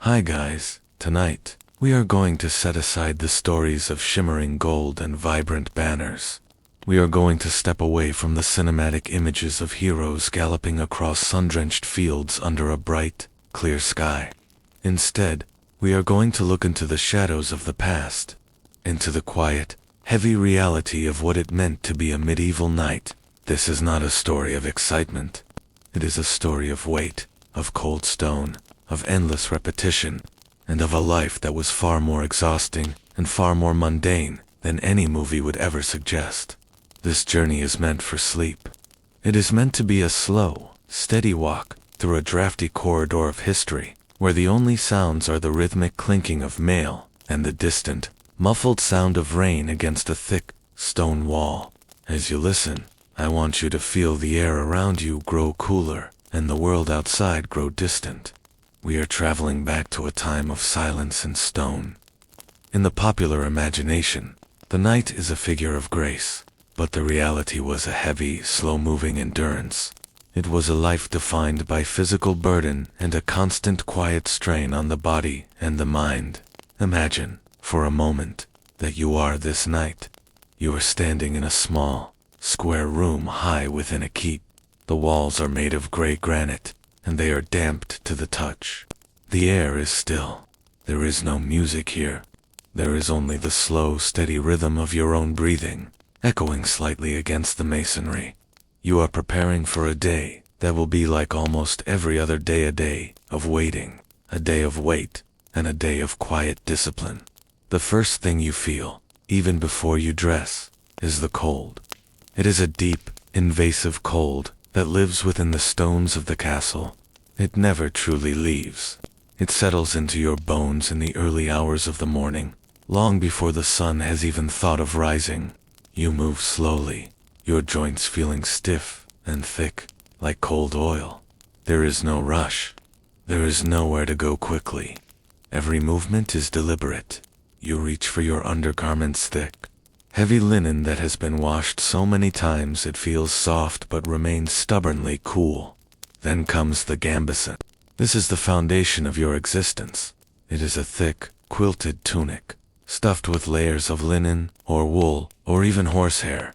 Hi guys, tonight, we are going to set aside the stories of shimmering gold and vibrant banners. We are going to step away from the cinematic images of heroes galloping across sun-drenched fields under a bright, clear sky. Instead, we are going to look into the shadows of the past, into the quiet, heavy reality of what it meant to be a medieval knight. This is not a story of excitement. It is a story of weight, of cold stone, of endless repetition, and of a life that was far more exhausting and far more mundane than any movie would ever suggest. This journey is meant for sleep. It is meant to be a slow, steady walk through a drafty corridor of history, where the only sounds are the rhythmic clinking of mail and the distant, muffled sound of rain against a thick, stone wall. As you listen, I want you to feel the air around you grow cooler and the world outside grow distant. We are traveling back to a time of silence and stone. In the popular imagination, the knight is a figure of grace, but the reality was a heavy, slow-moving endurance. It was a life defined by physical burden and a constant quiet strain on the body and the mind. Imagine, for a moment, that you are this knight. You are standing in a small, square room high within a keep. The walls are made of gray granite, and they are damped to the touch. The air is still. There is no music here. There is only the slow, steady rhythm of your own breathing, echoing slightly against the masonry. You are preparing for a day that will be like almost every other day, a day of waiting, a day of wait, and a day of quiet discipline. The first thing you feel, even before you dress, is the cold. It is a deep, invasive cold that lives within the stones of the castle. It never truly leaves. It settles into your bones in the early hours of the morning, long before the sun has even thought of rising. You move slowly, your joints feeling stiff and thick, like cold oil. There is no rush. There is nowhere to go quickly. Every movement is deliberate. You reach for your undergarments, thick, heavy linen that has been washed so many times it feels soft but remains stubbornly cool. Then comes the gambeson. This is the foundation of your existence. It is a thick, quilted tunic, stuffed with layers of linen, or wool, or even horsehair.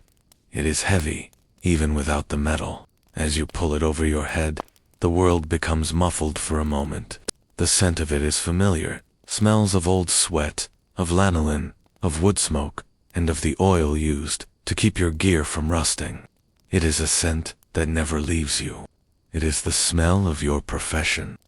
It is heavy, even without the metal. As you pull it over your head, the world becomes muffled for a moment. The scent of it is familiar, smells of old sweat, of lanolin, of wood smoke, and of the oil used to keep your gear from rusting. It is a scent that never leaves you. It is the smell of your profession.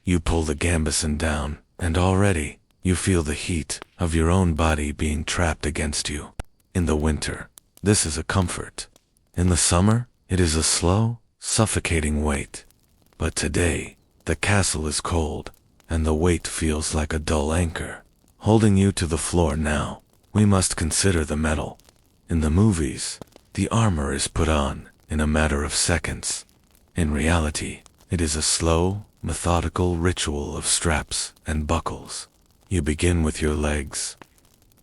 You pull the gambeson down, and already you feel the heat of your own body being trapped against you. In the winter, this is a comfort. In the summer, it is a slow, suffocating weight. But today, the castle is cold, and the weight feels like a dull anchor, holding you to the floor now. We must consider the metal. In the movies, the armor is put on in a matter of seconds. In reality, it is a slow, methodical ritual of straps and buckles. You begin with your legs.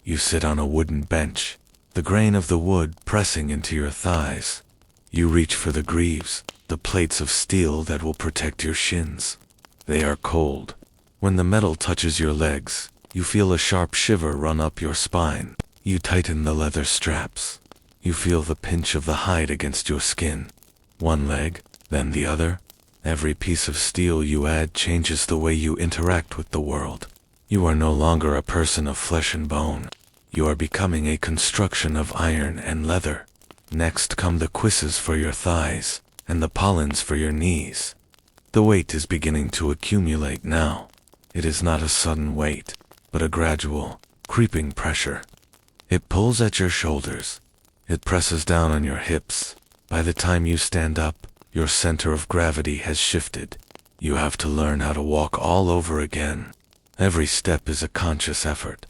You sit on a wooden bench, the grain of the wood pressing into your thighs. You reach for the greaves, the plates of steel that will protect your shins. They are cold. When the metal touches your legs, you feel a sharp shiver run up your spine. You tighten the leather straps. You feel the pinch of the hide against your skin. One leg, then the other. Every piece of steel you add changes the way you interact with the world. You are no longer a person of flesh and bone. You are becoming a construction of iron and leather. Next come the cuisses for your thighs, and the pollens for your knees. The weight is beginning to accumulate now. It is not a sudden weight, but a gradual, creeping pressure. It pulls at your shoulders. It presses down on your hips. By the time you stand up, your center of gravity has shifted. You have to learn how to walk all over again. Every step is a conscious effort.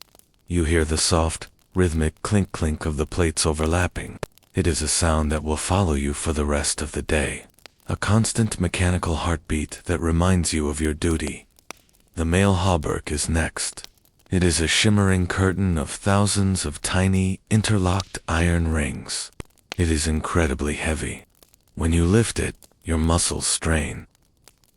You hear the soft, rhythmic clink-clink of the plates overlapping. It is a sound that will follow you for the rest of the day. A constant mechanical heartbeat that reminds you of your duty. The male hauberk is next. It is a shimmering curtain of thousands of tiny, interlocked iron rings. It is incredibly heavy. When you lift it, your muscles strain.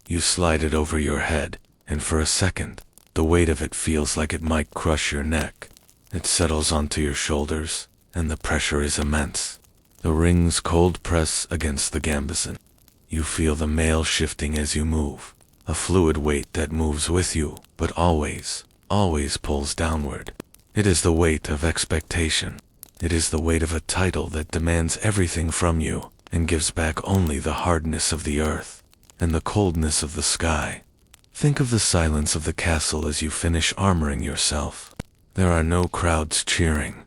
You slide it over your head, and for a second, The weight of it feels like it might crush your neck. It settles onto your shoulders, and the pressure is immense. The rings cold press against the gambeson. You feel the mail shifting as you move, a fluid weight that moves with you, but always pulls downward. It is the weight of expectation. It is the weight of a title that demands everything from you, and gives back only the hardness of the earth, and the coldness of the sky. Think of the silence of the castle as you finish armoring yourself. There are no crowds cheering.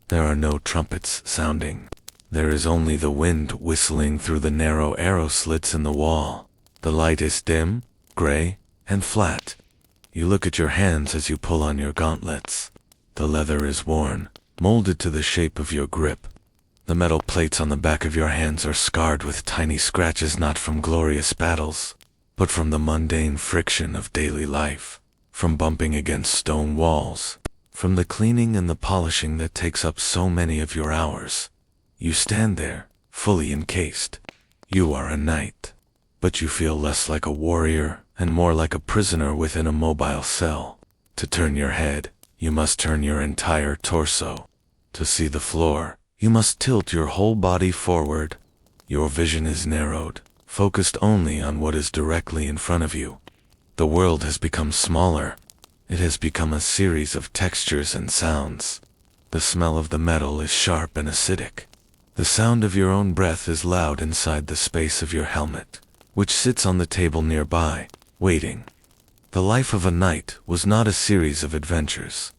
There are no trumpets sounding. There is only the wind whistling through the narrow arrow slits in the wall. The light is dim, gray, and flat. You look at your hands as you pull on your gauntlets. The leather is worn, molded to the shape of your grip. The metal plates on the back of your hands are scarred with tiny scratches, not from glorious battles, but from the mundane friction of daily life, from bumping against stone walls, from the cleaning and the polishing that takes up so many of your hours. You stand there, fully encased. You are a knight, but you feel less like a warrior and more like a prisoner within a mobile cell. To turn your head, you must turn your entire torso. To see the floor, you must tilt your whole body forward. Your vision is narrowed, focused only on what is directly in front of you. The world has become smaller. It has become a series of textures and sounds. The smell of the metal is sharp and acidic. The sound of your own breath is loud inside the space of your helmet, which sits on the table nearby, waiting. The life of a knight was not a series of adventures.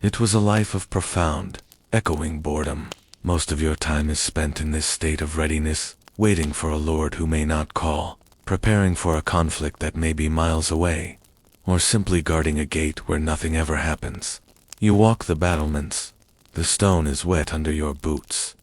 It was a life of profound, echoing boredom. Most of your time is spent in this state of readiness, waiting for a lord who may not call, preparing for a conflict that may be miles away, or simply guarding a gate where nothing ever happens. You walk the battlements. The stone is wet under your boots.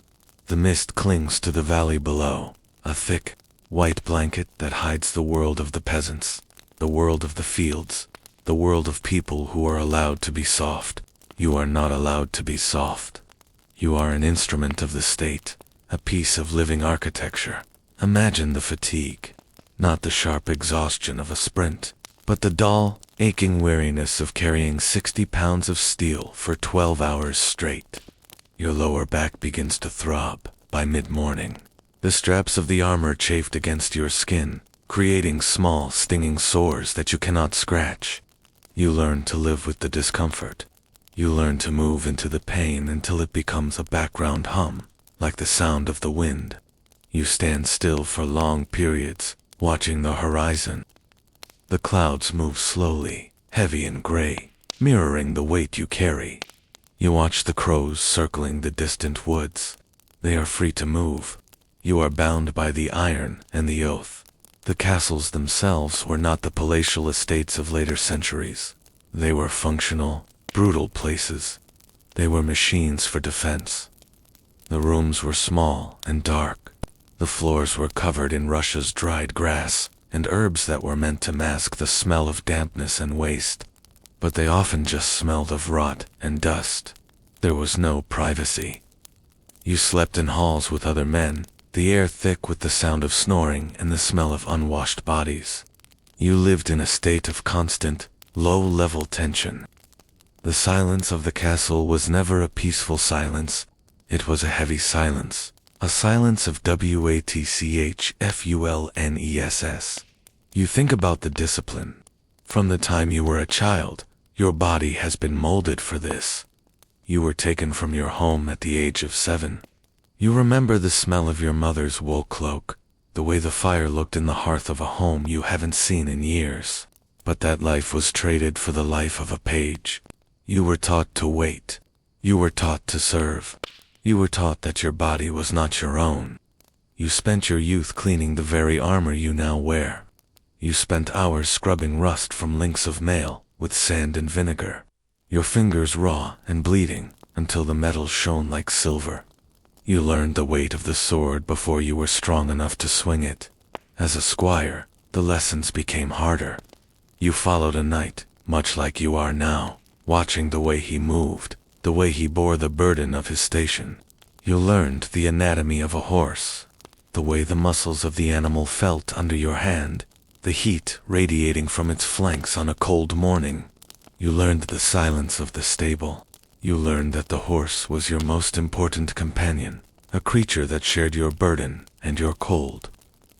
The mist clings to the valley below, a thick, white blanket that hides the world of the peasants, the world of the fields, the world of people who are allowed to be soft. You are not allowed to be soft. You are an instrument of the state, a piece of living architecture. Imagine the fatigue, not the sharp exhaustion of a sprint, but the dull, aching weariness of carrying 60 pounds of steel for 12 hours straight. Your lower back begins to throb by mid-morning. The straps of the armor chafed against your skin, creating small, stinging sores that you cannot scratch. You learn to live with the discomfort. You learn to move into the pain until it becomes a background hum, like the sound of the wind. You stand still for long periods, watching the horizon. The clouds move slowly, heavy and gray, mirroring the weight you carry. You watch the crows circling the distant woods. They are free to move. You are bound by the iron and the oath. The castles themselves were not the palatial estates of later centuries. They were functional, brutal places. They were machines for defense. The rooms were small and dark. The floors were covered in Russia's dried grass and herbs that were meant to mask the smell of dampness and waste. But they often just smelled of rot and dust. There was no privacy. You slept in halls with other men, the air thick with the sound of snoring and the smell of unwashed bodies. You lived in a state of constant, low-level tension. The silence of the castle was never a peaceful silence. It was a heavy silence, a silence of watchfulness. You think about the discipline. From the time you were a child, your body has been molded for this. You were taken from your home at the age of 7. You remember the smell of your mother's wool cloak, the way the fire looked in the hearth of a home you haven't seen in years. But that life was traded for the life of a page. You were taught to wait. You were taught to serve. You were taught that your body was not your own. You spent your youth cleaning the very armor you now wear. You spent hours scrubbing rust from links of mail with sand and vinegar, your fingers raw and bleeding until the metal shone like silver. You learned the weight of the sword before you were strong enough to swing it. As a squire, the lessons became harder. You followed a knight, much like you are now, watching the way he moved, the way he bore the burden of his station. You learned the anatomy of a horse, the way the muscles of the animal felt under your hand, the heat radiating from its flanks on a cold morning. You learned the silence of the stable. You learned that the horse was your most important companion, a creature that shared your burden and your cold.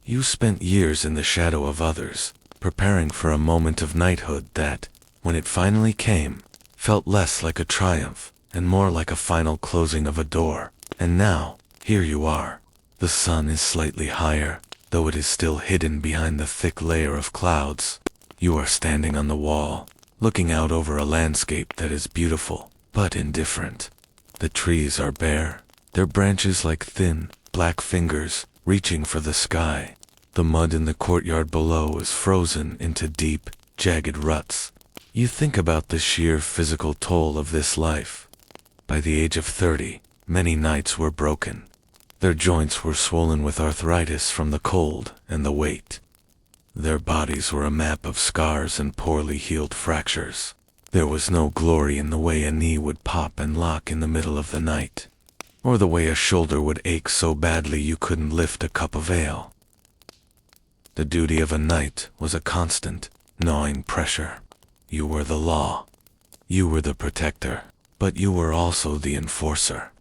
You spent years in the shadow of others, preparing for a moment of knighthood that, when it finally came, felt less like a triumph and more like a final closing of a door. And now, here you are. The sun is slightly higher, though it is still hidden behind the thick layer of clouds. You are standing on the wall, looking out over a landscape that is beautiful, but indifferent. The trees are bare, their branches like thin, black fingers reaching for the sky. The mud in the courtyard below is frozen into deep, jagged ruts. You think about the sheer physical toll of this life. By the age of 30, many nights were broken. Their joints were swollen with arthritis from the cold and the weight. Their bodies were a map of scars and poorly healed fractures. There was no glory in the way a knee would pop and lock in the middle of the night, or the way a shoulder would ache so badly you couldn't lift a cup of ale. The duty of a knight was a constant, gnawing pressure. You were the law. You were the protector, but you were also the enforcer.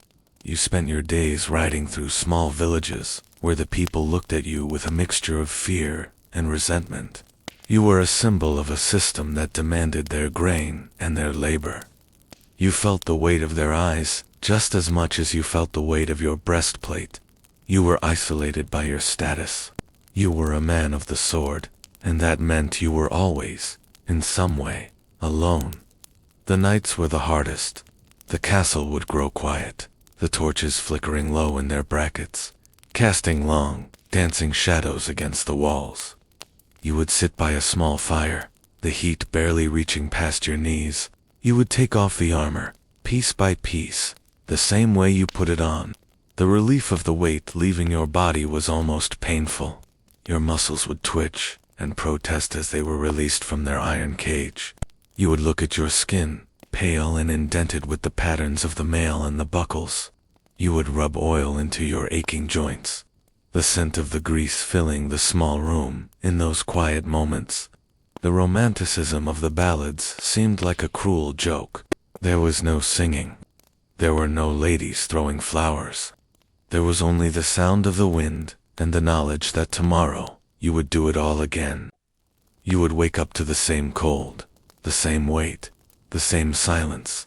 You spent your days riding through small villages, where the people looked at you with a mixture of fear and resentment. You were a symbol of a system that demanded their grain and their labor. You felt the weight of their eyes just as much as you felt the weight of your breastplate. You were isolated by your status. You were a man of the sword, and that meant you were always, in some way, alone. The nights were the hardest. The castle would grow quiet, the torches flickering low in their brackets, casting long, dancing shadows against the walls. You would sit by a small fire, the heat barely reaching past your knees. You would take off the armor, piece by piece, the same way you put it on. The relief of the weight leaving your body was almost painful. Your muscles would twitch and protest as they were released from their iron cage. You would look at your skin, pale and indented with the patterns of the mail and the buckles. You would rub oil into your aching joints, the scent of the grease filling the small room in those quiet moments. The romanticism of the ballads seemed like a cruel joke. There was no singing. There were no ladies throwing flowers. There was only the sound of the wind and the knowledge that tomorrow you would do it all again. You would wake up to the same cold, the same weight, the same silence.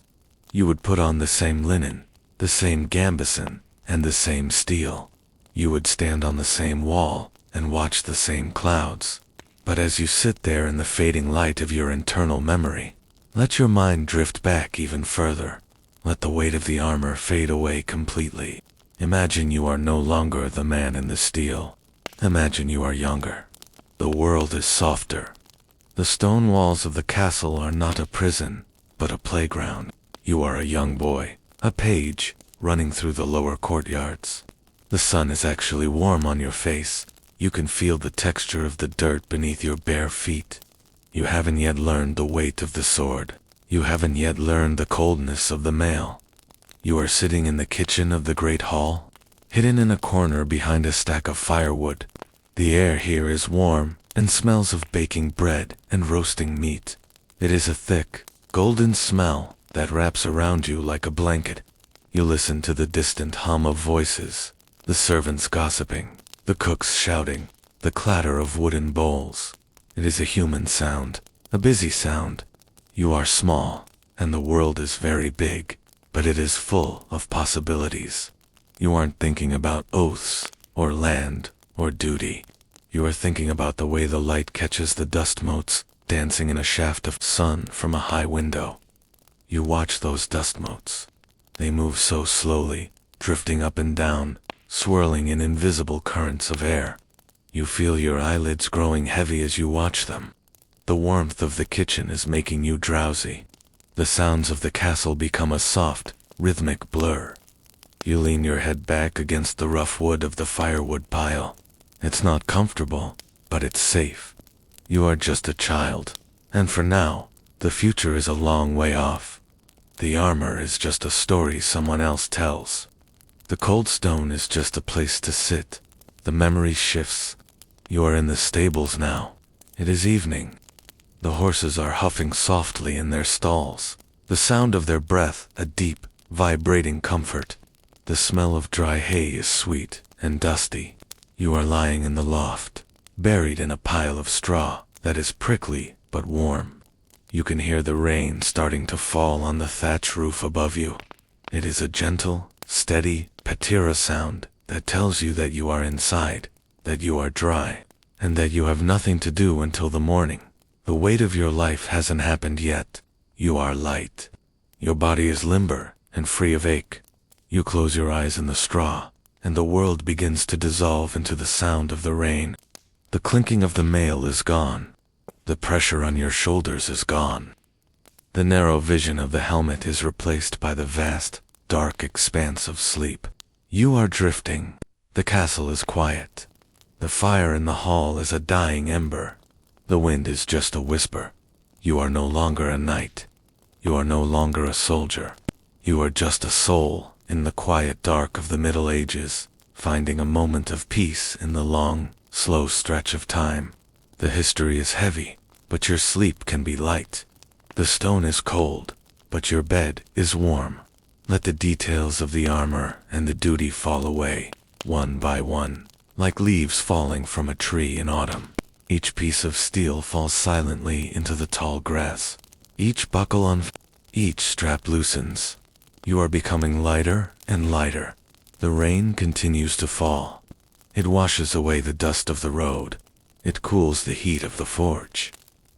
You would put on the same linen, the same gambeson, and the same steel. You would stand on the same wall and watch the same clouds. But as you sit there in the fading light of your internal memory, let your mind drift back even further. Let the weight of the armor fade away completely. Imagine you are no longer the man in the steel. Imagine you are younger. The world is softer. The stone walls of the castle are not a prison, but a playground. You are a young boy, a page, running through the lower courtyards. The sun is actually warm on your face. You can feel the texture of the dirt beneath your bare feet. You haven't yet learned the weight of the sword. You haven't yet learned the coldness of the mail. You are sitting in the kitchen of the great hall, hidden in a corner behind a stack of firewood. The air here is warm and smells of baking bread and roasting meat. It is a thick, golden smell that wraps around you like a blanket. You listen to the distant hum of voices, the servants gossiping, the cooks shouting, the clatter of wooden bowls. It is a human sound, a busy sound. You are small, and the world is very big, but it is full of possibilities. You aren't thinking about oaths, or land, or duty. You are thinking about the way the light catches the dust motes dancing in a shaft of sun from a high window. You watch those dust motes. They move so slowly, drifting up and down, swirling in invisible currents of air. You feel your eyelids growing heavy as you watch them. The warmth of the kitchen is making you drowsy. The sounds of the castle become a soft, rhythmic blur. You lean your head back against the rough wood of the firewood pile. It's not comfortable, but it's safe. You are just a child, and for now, the future is a long way off. The armor is just a story someone else tells. The cold stone is just a place to sit. The memory shifts. You are in the stables now. It is evening. The horses are huffing softly in their stalls. The sound of their breath, a deep, vibrating comfort. The smell of dry hay is sweet and dusty. You are lying in the loft, buried in a pile of straw that is prickly but warm. You can hear the rain starting to fall on the thatch roof above you. It is a gentle, steady patera sound that tells you that you are inside, that you are dry, and that you have nothing to do until the morning. The weight of your life hasn't happened yet. You are light. Your body is limber and free of ache. You close your eyes in the straw, and the world begins to dissolve into the sound of the rain. The clinking of the mail is gone. The pressure on your shoulders is gone. The narrow vision of the helmet is replaced by the vast, dark expanse of sleep. You are drifting. The castle is quiet. The fire in the hall is a dying ember. The wind is just a whisper. You are no longer a knight. You are no longer a soldier. You are just a soul in the quiet dark of the Middle Ages, finding a moment of peace in the long, slow stretch of time. The history is heavy, but your sleep can be light. The stone is cold, but your bed is warm. Let the details of the armor and the duty fall away, one by one, like leaves falling from a tree in autumn. Each piece of steel falls silently into the tall grass. Each buckle each strap loosens. You are becoming lighter and lighter. The rain continues to fall. It washes away the dust of the road. It cools the heat of the forge.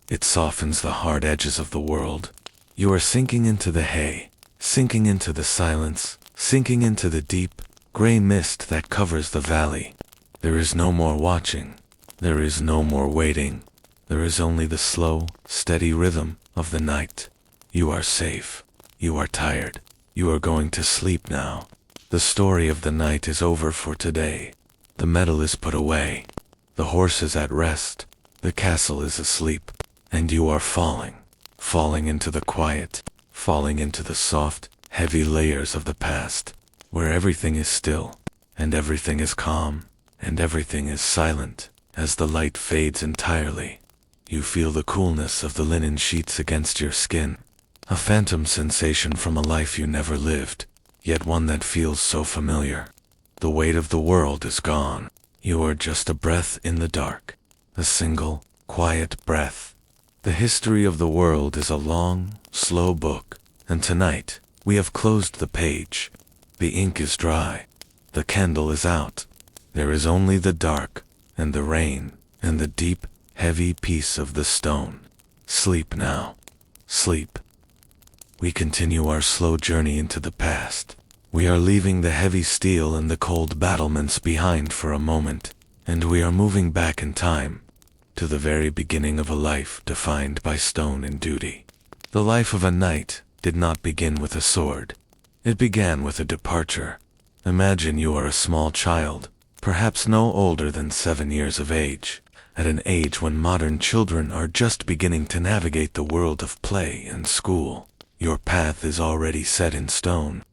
It softens the hard edges of the world. You are sinking into the hay, sinking into the silence, sinking into the deep, gray mist that covers the valley. There is no more watching. There is no more waiting. There is only the slow, steady rhythm of the night. You are safe. You are tired. You are going to sleep now. The story of the night is over for today. The metal is put away. The horse is at rest. The castle is asleep. And you are falling. Falling into the quiet. Falling into the soft, heavy layers of the past, where everything is still, and everything is calm, and everything is silent. As the light fades entirely, you feel the coolness of the linen sheets against your skin. A phantom sensation from a life you never lived, yet one that feels so familiar. The weight of the world is gone. You are just a breath in the dark. A single, quiet breath. The history of the world is a long, slow book, and tonight, we have closed the page. The ink is dry. The candle is out. There is only the dark, and the rain, and the deep, heavy peace of the stone. Sleep now. Sleep. We continue our slow journey into the past. We are leaving the heavy steel and the cold battlements behind for a moment, and we are moving back in time, to the very beginning of a life defined by stone and duty. The life of a knight did not begin with a sword. It began with a departure. Imagine you are a small child, perhaps no older than 7 years of age, at an age when modern children are just beginning to navigate the world of play and school. Your path is already set in stone.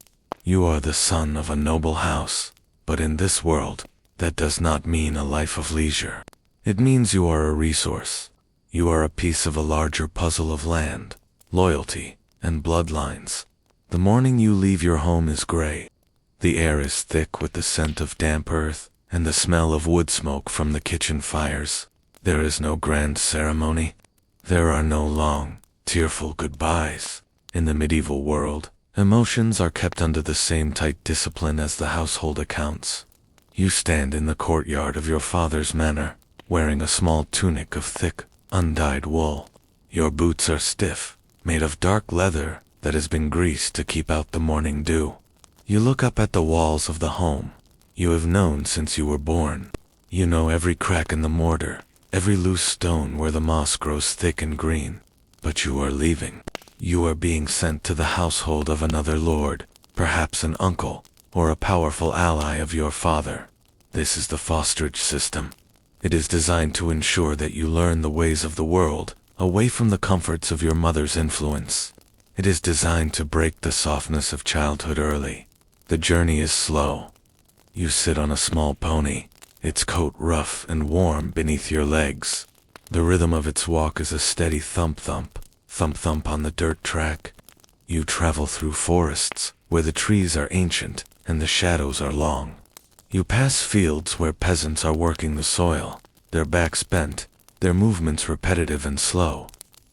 You are the son of a noble house, but in this world, that does not mean a life of leisure. It means you are a resource. You are a piece of a larger puzzle of land, loyalty, and bloodlines. The morning you leave your home is gray. The air is thick with the scent of damp earth and the smell of wood smoke from the kitchen fires. There is no grand ceremony. There are no long, tearful goodbyes. In the medieval world, emotions are kept under the same tight discipline as the household accounts. You stand in the courtyard of your father's manor, wearing a small tunic of thick, undyed wool. Your boots are stiff, made of dark leather that has been greased to keep out the morning dew. You look up at the walls of the home you have known since you were born. You know every crack in the mortar, every loose stone where the moss grows thick and green. But you are leaving. You are being sent to the household of another lord, perhaps an uncle, or a powerful ally of your father. This is the fosterage system. It is designed to ensure that you learn the ways of the world, away from the comforts of your mother's influence. It is designed to break the softness of childhood early. The journey is slow. You sit on a small pony, its coat rough and warm beneath your legs. The rhythm of its walk is a steady thump-thump, thump-thump on the dirt track. You travel through forests, where the trees are ancient and the shadows are long. You pass fields where peasants are working the soil, their backs bent, their movements repetitive and slow.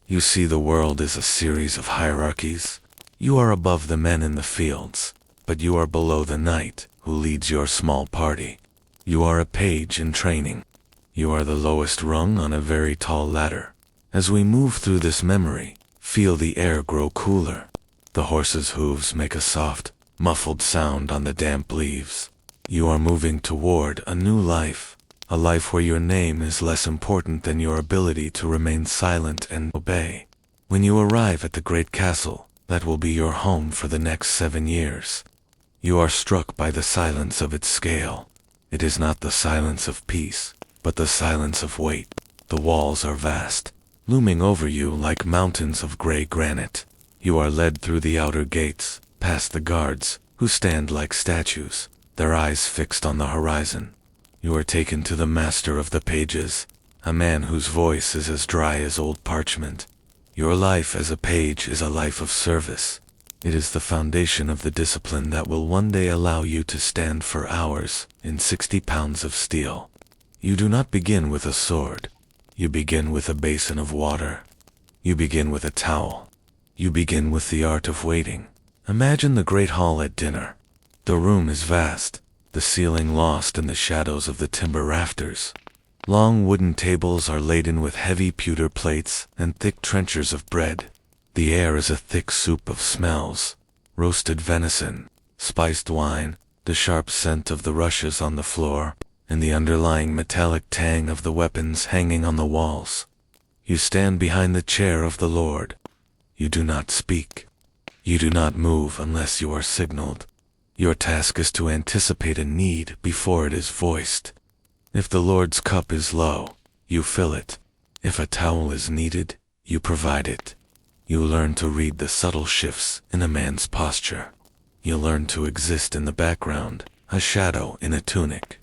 You see the world as a series of hierarchies. You are above the men in the fields, but you are below the knight who leads your small party. You are a page in training. You are the lowest rung on a very tall ladder. As we move through this memory, feel the air grow cooler. The horse's hooves make a soft, muffled sound on the damp leaves. You are moving toward a new life, a life where your name is less important than your ability to remain silent and obey. When you arrive at the great castle, that will be your home for the next 7 years. You are struck by the silence of its scale. It is not the silence of peace, but the silence of weight. The walls are vast, looming over you like mountains of gray granite. You are led through the outer gates, past the guards, who stand like statues, their eyes fixed on the horizon. You are taken to the master of the pages, a man whose voice is as dry as old parchment. Your life as a page is a life of service. It is the foundation of the discipline that will one day allow you to stand for hours in 60 pounds of steel. You do not begin with a sword. You begin with a basin of water. You begin with a towel. You begin with the art of waiting. Imagine the great hall at dinner. The room is vast, the ceiling lost in the shadows of the timber rafters. Long wooden tables are laden with heavy pewter plates and thick trenchers of bread. The air is a thick soup of smells: roasted venison, spiced wine, the sharp scent of the rushes on the floor, and the underlying metallic tang of the weapons hanging on the walls. You stand behind the chair of the Lord. You do not speak. You do not move unless you are signaled. Your task is to anticipate a need before it is voiced. If the Lord's cup is low, you fill it. If a towel is needed, you provide it. You learn to read the subtle shifts in a man's posture. You learn to exist in the background, a shadow in a tunic.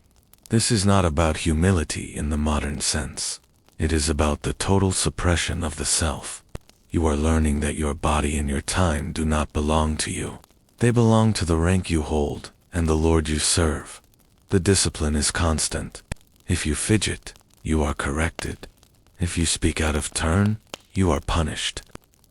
This is not about humility in the modern sense. It is about the total suppression of the self. You are learning that your body and your time do not belong to you. They belong to the rank you hold and the Lord you serve. The discipline is constant. If you fidget, you are corrected. If you speak out of turn, you are punished.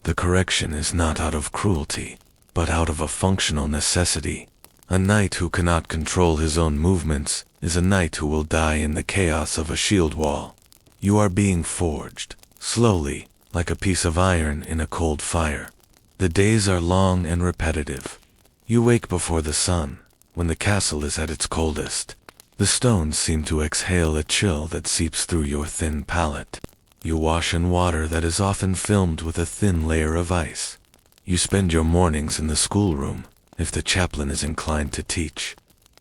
The correction is not out of cruelty, but out of a functional necessity. A knight who cannot control his own movements is a knight who will die in the chaos of a shield wall. You are being forged, slowly, like a piece of iron in a cold fire. The days are long and repetitive. You wake before the sun, when the castle is at its coldest. The stones seem to exhale a chill that seeps through your thin palate. You wash in water that is often filmed with a thin layer of ice. You spend your mornings in the schoolroom, if the chaplain is inclined to teach.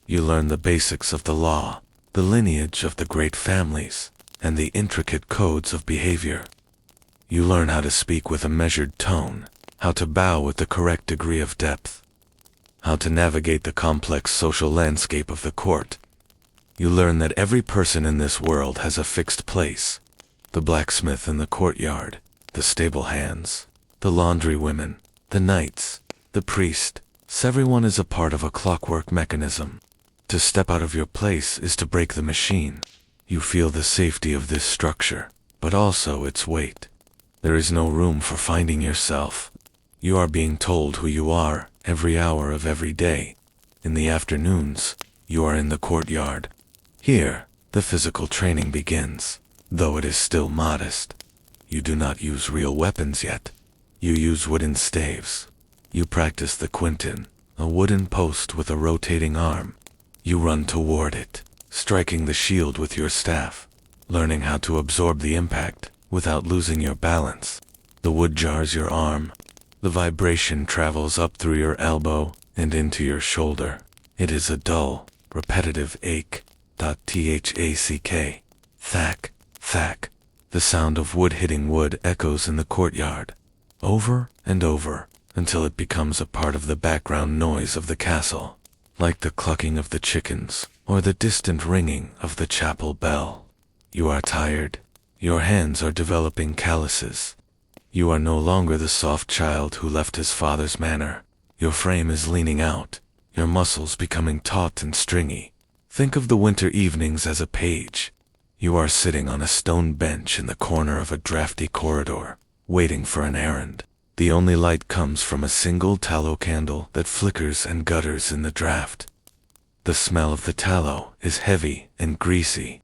You learn the basics of the law, the lineage of the great families, and the intricate codes of behavior. You learn how to speak with a measured tone, how to bow with the correct degree of depth, how to navigate the complex social landscape of the court. You learn that every person in this world has a fixed place: the blacksmith in the courtyard, the stable hands, the laundry women, the knights, the priest. Everyone is a part of a clockwork mechanism. To step out of your place is to break the machine. You feel the safety of this structure, but also its weight. There is no room for finding yourself. You are being told who you are every hour of every day. In the afternoons, you are in the courtyard. Here, the physical training begins, though it is still modest. You do not use real weapons yet. You use wooden staves. You practice the quinton, a wooden post with a rotating arm. You run toward it, striking the shield with your staff, learning how to absorb the impact without losing your balance. The wood jars your arm. The vibration travels up through your elbow and into your shoulder. It is a dull, repetitive ache. Thack, thack. The sound of wood hitting wood echoes in the courtyard, over and over, until it becomes a part of the background noise of the castle, like the clucking of the chickens or the distant ringing of the chapel bell. You are tired. Your hands are developing calluses. You are no longer the soft child who left his father's manor. Your frame is leaning out, your muscles becoming taut and stringy. Think of the winter evenings as a page. You are sitting on a stone bench in the corner of a drafty corridor, waiting for an errand. The only light comes from a single tallow candle that flickers and gutters in the draft. The smell of the tallow is heavy and greasy.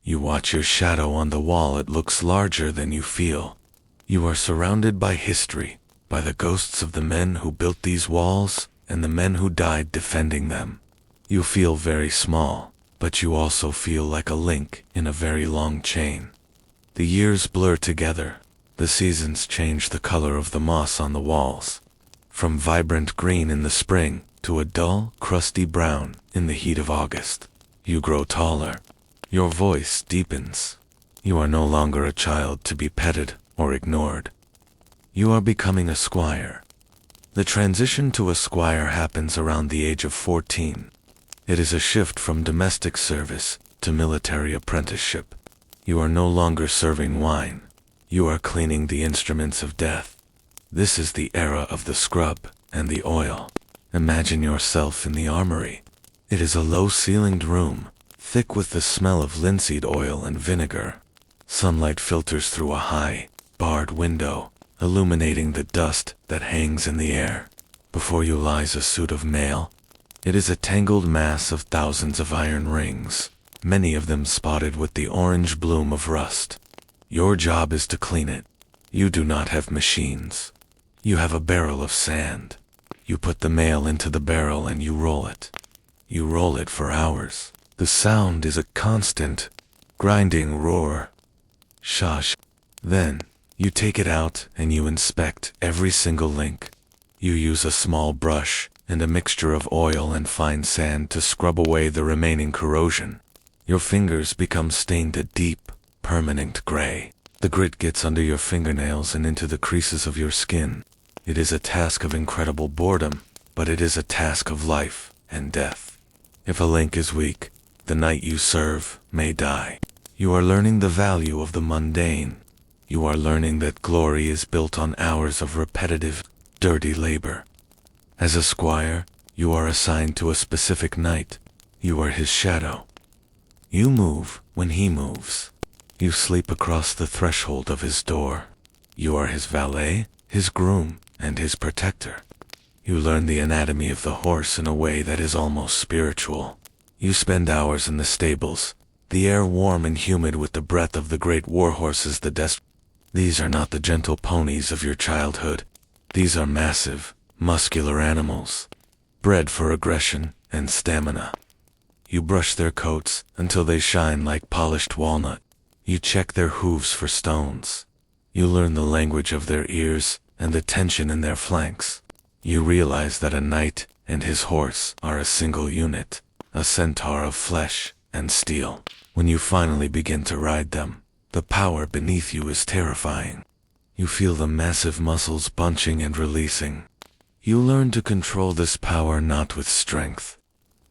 You watch your shadow on the wall. It looks larger than you feel. You are surrounded by history, by the ghosts of the men who built these walls and the men who died defending them. You feel very small, but you also feel like a link in a very long chain. The years blur together. The seasons change the color of the moss on the walls, from vibrant green in the spring to a dull, crusty brown in the heat of August. You grow taller. Your voice deepens. You are no longer a child to be petted or ignored. You are becoming a squire. The transition to a squire happens around the age of 14. It is a shift from domestic service to military apprenticeship. You are no longer serving wine. You are cleaning the instruments of death. This is the era of the scrub and the oil. Imagine yourself in the armory. It is a low-ceilinged room, thick with the smell of linseed oil and vinegar. Sunlight filters through a high, barred window, illuminating the dust that hangs in the air. Before you lies a suit of mail. It is a tangled mass of thousands of iron rings, many of them spotted with the orange bloom of rust. Your job is to clean it. You do not have machines. You have a barrel of sand. You put the mail into the barrel and you roll it. You roll it for hours. The sound is a constant, grinding roar. Shush. Then, you take it out and you inspect every single link. You use a small brush and a mixture of oil and fine sand to scrub away the remaining corrosion. Your fingers become stained a deep, permanent gray. The grit gets under your fingernails and into the creases of your skin. It is a task of incredible boredom, but it is a task of life and death. If a link is weak, the knight you serve may die. You are learning the value of the mundane. You are learning that glory is built on hours of repetitive, dirty labor. As a squire, you are assigned to a specific knight. You are his shadow. You move when he moves. You sleep across the threshold of his door. You are his valet, his groom, and his protector. You learn the anatomy of the horse in a way that is almost spiritual. You spend hours in the stables, the air warm and humid with the breath of the great war horses. These are not the gentle ponies of your childhood. These are massive, muscular animals, bred for aggression and stamina. You brush their coats until they shine like polished walnut. You check their hooves for stones. You learn the language of their ears and the tension in their flanks. You realize that a knight and his horse are a single unit, a centaur of flesh and steel. When you finally begin to ride them, the power beneath you is terrifying. You feel the massive muscles bunching and releasing. You learn to control this power not with strength,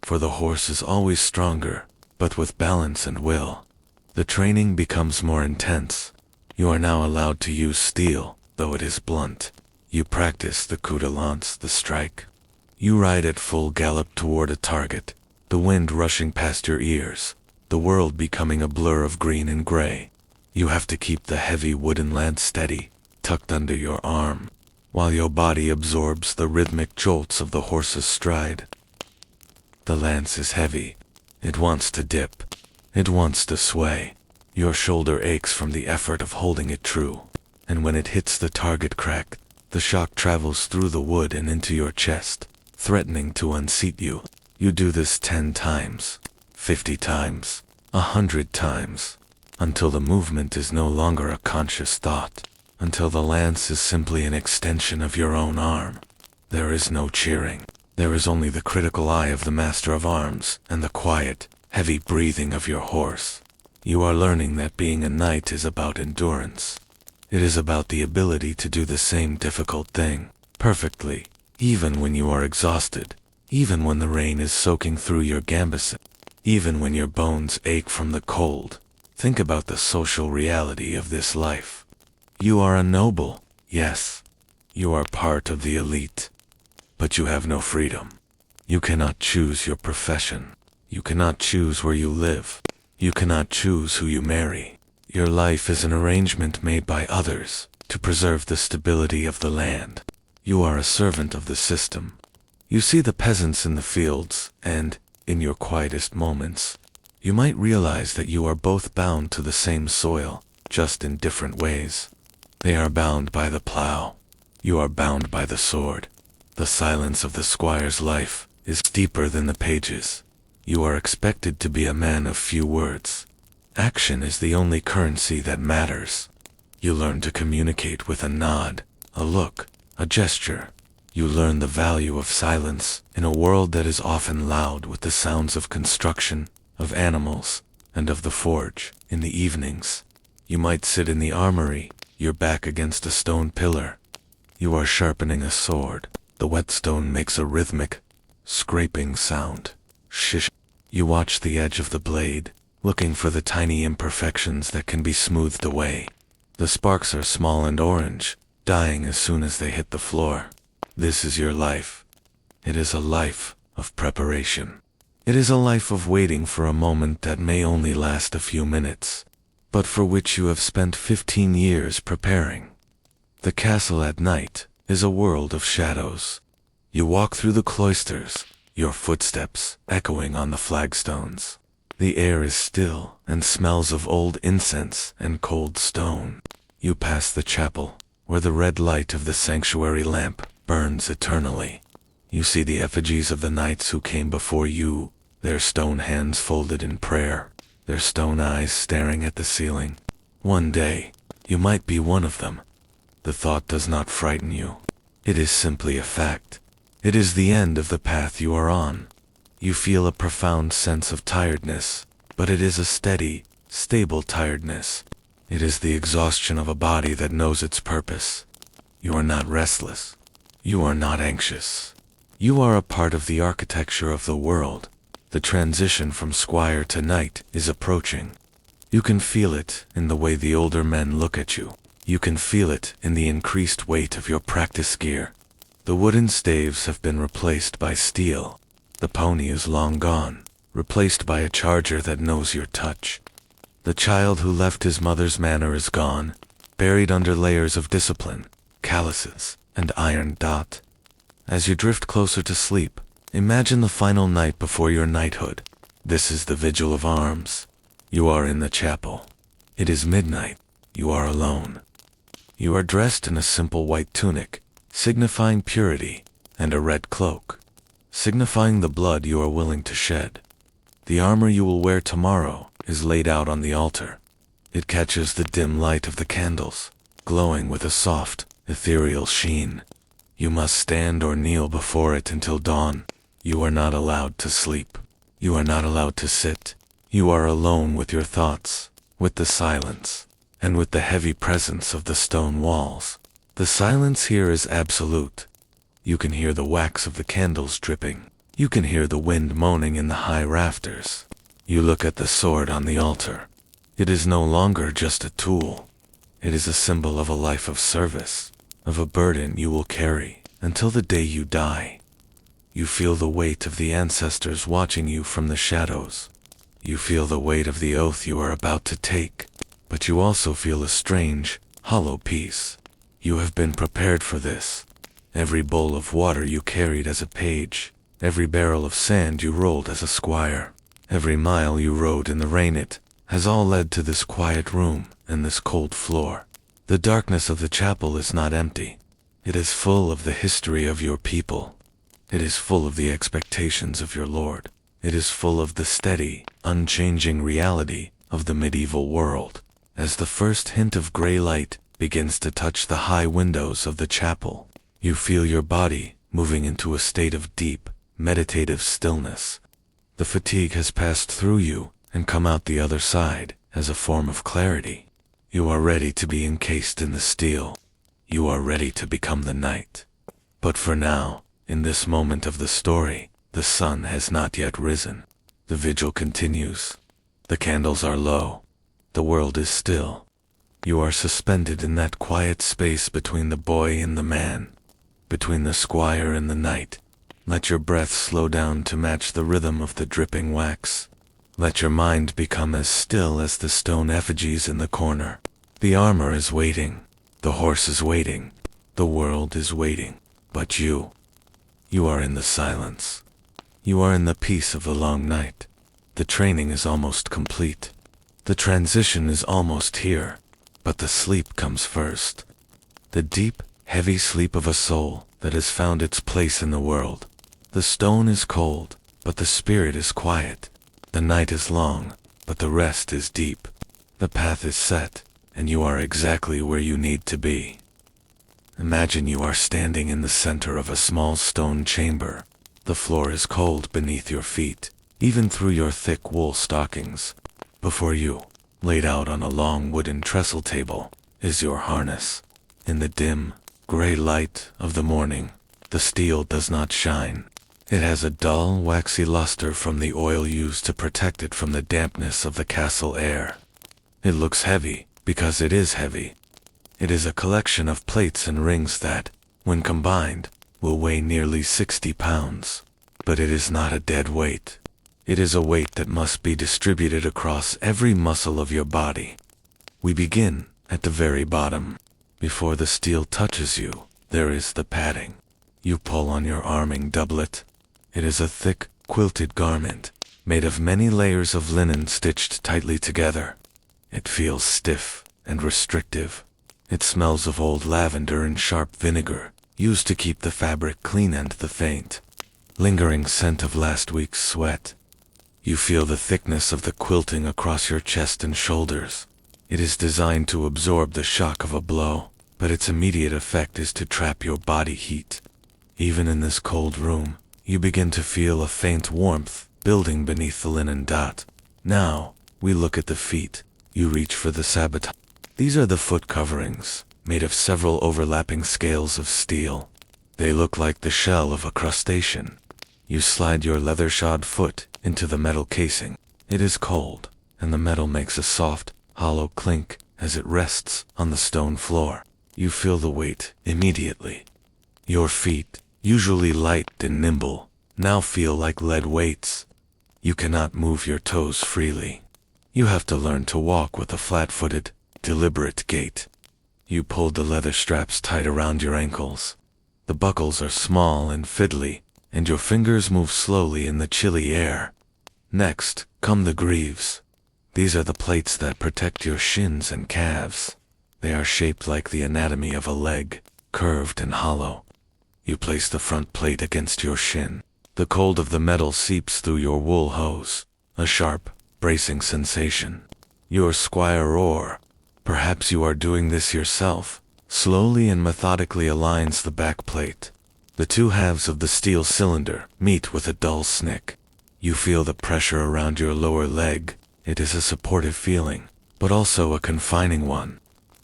for the horse is always stronger, but with balance and will. The training becomes more intense. You are now allowed to use steel, though it is blunt. You practice the coup de lance, the strike. You ride at full gallop toward a target, the wind rushing past your ears, the world becoming a blur of green and gray. You have to keep the heavy wooden lance steady, tucked under your arm, while your body absorbs the rhythmic jolts of the horse's stride. The lance is heavy. It wants to dip. It wants to sway. Your shoulder aches from the effort of holding it true. And when it hits the target crack, the shock travels through the wood and into your chest, threatening to unseat you. You do this 10 times, 50 times, 100 times, until the movement is no longer a conscious thought. Until the lance is simply an extension of your own arm. There is no cheering. There is only the critical eye of the master of arms and the quiet, heavy breathing of your horse. You are learning that being a knight is about endurance. It is about the ability to do the same difficult thing perfectly, even when you are exhausted, even when the rain is soaking through your gambeson, even when your bones ache from the cold. Think about the social reality of this life. You are a noble, yes. You are part of the elite. But you have no freedom. You cannot choose your profession. You cannot choose where you live. You cannot choose who you marry. Your life is an arrangement made by others to preserve the stability of the land. You are a servant of the system. You see the peasants in the fields, and, in your quietest moments, you might realize that you are both bound to the same soil, just in different ways. They are bound by the plow. You are bound by the sword. The silence of the squire's life is deeper than the pages. You are expected to be a man of few words. Action is the only currency that matters. You learn to communicate with a nod, a look, a gesture. You learn the value of silence in a world that is often loud with the sounds of construction, of animals, and of the forge. In the evenings, you might sit in the armory, your back against a stone pillar. You are sharpening a sword. The whetstone makes a rhythmic, scraping sound. Shish. You watch the edge of the blade, looking for the tiny imperfections that can be smoothed away. The sparks are small and orange, dying as soon as they hit the floor. This is your life. It is a life of preparation. It is a life of waiting for a moment that may only last a few minutes, but for which you have spent 15 years preparing. The castle at night is a world of shadows. You walk through the cloisters, your footsteps echoing on the flagstones. The air is still and smells of old incense and cold stone. You pass the chapel, where the red light of the sanctuary lamp burns eternally. You see the effigies of the knights who came before you, their stone hands folded in prayer, their stone eyes staring at the ceiling. One day, you might be one of them. The thought does not frighten you. It is simply a fact. It is the end of the path you are on. You feel a profound sense of tiredness, but it is a steady, stable tiredness. It is the exhaustion of a body that knows its purpose. You are not restless. You are not anxious. You are a part of the architecture of the world. The transition from squire to knight is approaching. You can feel it in the way the older men look at you. You can feel it in the increased weight of your practice gear. The wooden staves have been replaced by steel. The pony is long gone, replaced by a charger that knows your touch. The child who left his mother's manor is gone, buried under layers of discipline, calluses, and iron dot. As you drift closer to sleep, imagine the final night before your knighthood. This is the vigil of arms. You are in the chapel. It is midnight. You are alone. You are dressed in a simple white tunic, signifying purity, and a red cloak, signifying the blood you are willing to shed. The armor you will wear tomorrow is laid out on the altar. It catches the dim light of the candles, glowing with a soft, ethereal sheen. You must stand or kneel before it until dawn. You are not allowed to sleep. You are not allowed to sit. You are alone with your thoughts, with the silence, and with the heavy presence of the stone walls. The silence here is absolute. You can hear the wax of the candles dripping. You can hear the wind moaning in the high rafters. You look at the sword on the altar. It is no longer just a tool. It is a symbol of a life of service, of a burden you will carry until the day you die. You feel the weight of the ancestors watching you from the shadows. You feel the weight of the oath you are about to take, but you also feel a strange, hollow peace. You have been prepared for this. Every bowl of water you carried as a page, every barrel of sand you rolled as a squire, every mile you rode in the rain has all led to this quiet room and this cold floor. The darkness of the chapel is not empty. It is full of the history of your people. It is full of the expectations of your lord. It is full of the steady, unchanging reality of the medieval world. As the first hint of gray light begins to touch the high windows of the chapel, you feel your body moving into a state of deep, meditative stillness. The fatigue has passed through you and come out the other side as a form of clarity. You are ready to be encased in the steel. You are ready to become the knight. But for now, in this moment of the story, the sun has not yet risen. The vigil continues. The candles are low. The world is still. You are suspended in that quiet space between the boy and the man, between the squire and the knight. Let your breath slow down to match the rhythm of the dripping wax. Let your mind become as still as the stone effigies in the corner. The armor is waiting. The horse is waiting. The world is waiting. But you are in the silence. You are in the peace of the long night. The training is almost complete. The transition is almost here. But the sleep comes first. The deep, heavy sleep of a soul that has found its place in the world. The stone is cold, but the spirit is quiet. The night is long, but the rest is deep. The path is set, and you are exactly where you need to be. Imagine you are standing in the center of a small stone chamber. The floor is cold beneath your feet, even through your thick wool stockings. Before you, laid out on a long wooden trestle table, is your harness. In the dim, gray light of the morning, the steel does not shine. It has a dull, waxy luster from the oil used to protect it from the dampness of the castle air. It looks heavy, because it is heavy. It is a collection of plates and rings that, when combined, will weigh nearly 60 pounds. But it is not a dead weight. It is a weight that must be distributed across every muscle of your body. We begin at the very bottom. Before the steel touches you, there is the padding. You pull on your arming doublet. It is a thick, quilted garment, made of many layers of linen stitched tightly together. It feels stiff and restrictive. It smells of old lavender and sharp vinegar, used to keep the fabric clean and the faint, lingering scent of last week's sweat. You feel the thickness of the quilting across your chest and shoulders. It is designed to absorb the shock of a blow, but its immediate effect is to trap your body heat. Even in this cold room, you begin to feel a faint warmth building beneath the linen dot. Now, we look at the feet. You reach for the sabot. These are the foot coverings, made of several overlapping scales of steel. They look like the shell of a crustacean. You slide your leather-shod foot into the metal casing. It is cold, and the metal makes a soft, hollow clink as it rests on the stone floor. You feel the weight immediately. Your feet, usually light and nimble, now feel like lead weights. You cannot move your toes freely. You have to learn to walk with a flat-footed, deliberate gait. You pulled the leather straps tight around your ankles. The buckles are small and fiddly, and your fingers move slowly in the chilly air. Next come the greaves. These are the plates that protect your shins and calves. They are shaped like the anatomy of a leg, curved and hollow. You place the front plate against your shin. The cold of the metal seeps through your wool hose, a sharp, bracing sensation. Your squire or perhaps you are doing this yourself, slowly and methodically aligns the back plate. The two halves of the steel cylinder meet with a dull snick. You feel the pressure around your lower leg. It is a supportive feeling, but also a confining one.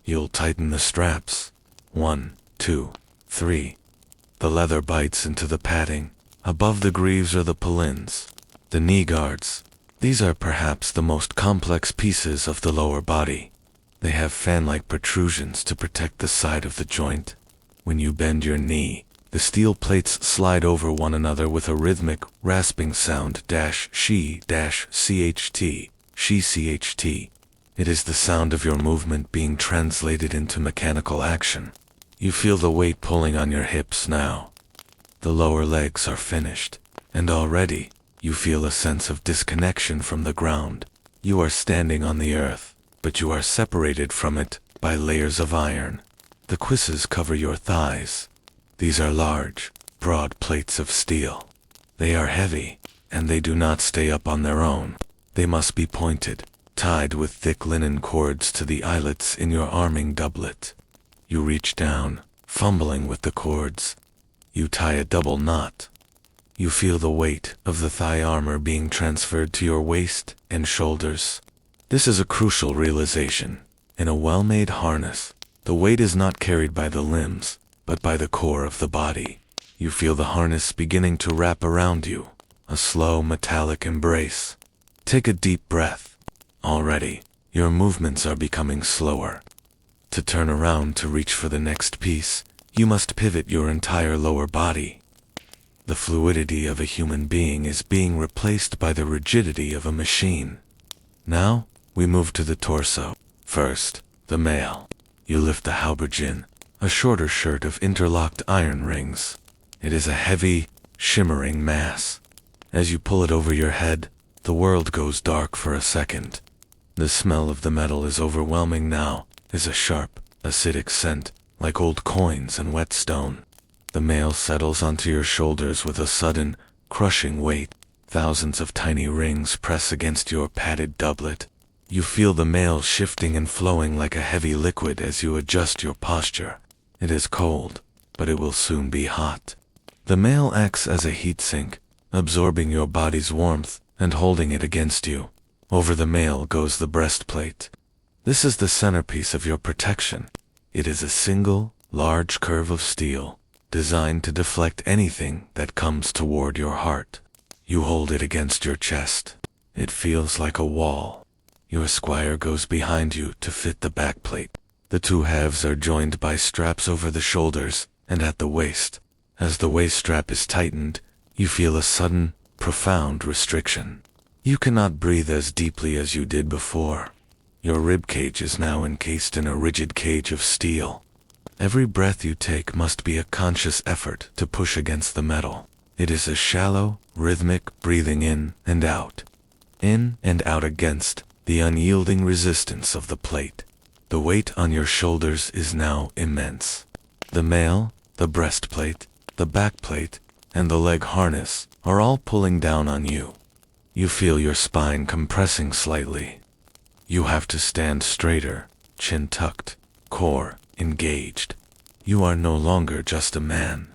You'll tighten the straps. 1, 2, 3. The leather bites into the padding. Above the greaves are the pulins, the knee guards. These are perhaps the most complex pieces of the lower body. They have fan-like protrusions to protect the side of the joint. When you bend your knee, the steel plates slide over one another with a rhythmic, rasping sound -she-CHT, she-CHT. It is the sound of your movement being translated into mechanical action. You feel the weight pulling on your hips now. The lower legs are finished, and already, you feel a sense of disconnection from the ground. You are standing on the earth, but you are separated from it by layers of iron. The cuisses cover your thighs. These are large, broad plates of steel. They are heavy, and they do not stay up on their own. They must be pointed, tied with thick linen cords to the eyelets in your arming doublet. You reach down, fumbling with the cords. You tie a double knot. You feel the weight of the thigh armor being transferred to your waist and shoulders. This is a crucial realization. In a well-made harness, the weight is not carried by the limbs, but by the core of the body. You feel the harness beginning to wrap around you, a slow metallic embrace. Take a deep breath. Already, Your movements are becoming slower. To turn around to reach for the next piece, you must pivot your entire lower body. The fluidity of a human being is being replaced by the rigidity of a machine. Now, we move to the torso. First, the male. You lift the habergeon, a shorter shirt of interlocked iron rings. It is a heavy, shimmering mass. As you pull it over your head, the world goes dark for a second. The smell of the metal is overwhelming now, is a sharp, acidic scent, like old coins and wet stone. The mail settles onto your shoulders with a sudden, crushing weight. Thousands of tiny rings press against your padded doublet. You feel the mail shifting and flowing like a heavy liquid as you adjust your posture. It is cold, but it will soon be hot. The mail acts as a heat sink, absorbing your body's warmth and holding it against you. Over the mail goes the breastplate. This is the centerpiece of your protection. It is a single, large curve of steel, designed to deflect anything that comes toward your heart. You hold it against your chest. It feels like a wall. Your squire goes behind you to fit the backplate. The two halves are joined by straps over the shoulders and at the waist. As the waist strap is tightened, you feel a sudden, profound restriction. You cannot breathe as deeply as you did before. Your rib cage is now encased in a rigid cage of steel. Every breath you take must be a conscious effort to push against the metal. It is a shallow, rhythmic breathing in and out against the unyielding resistance of the plate. The weight on your shoulders is now immense. The mail, the breastplate, the backplate, and the leg harness are all pulling down on you. You feel your spine compressing slightly. You have to stand straighter, chin tucked, core engaged. You are no longer just a man.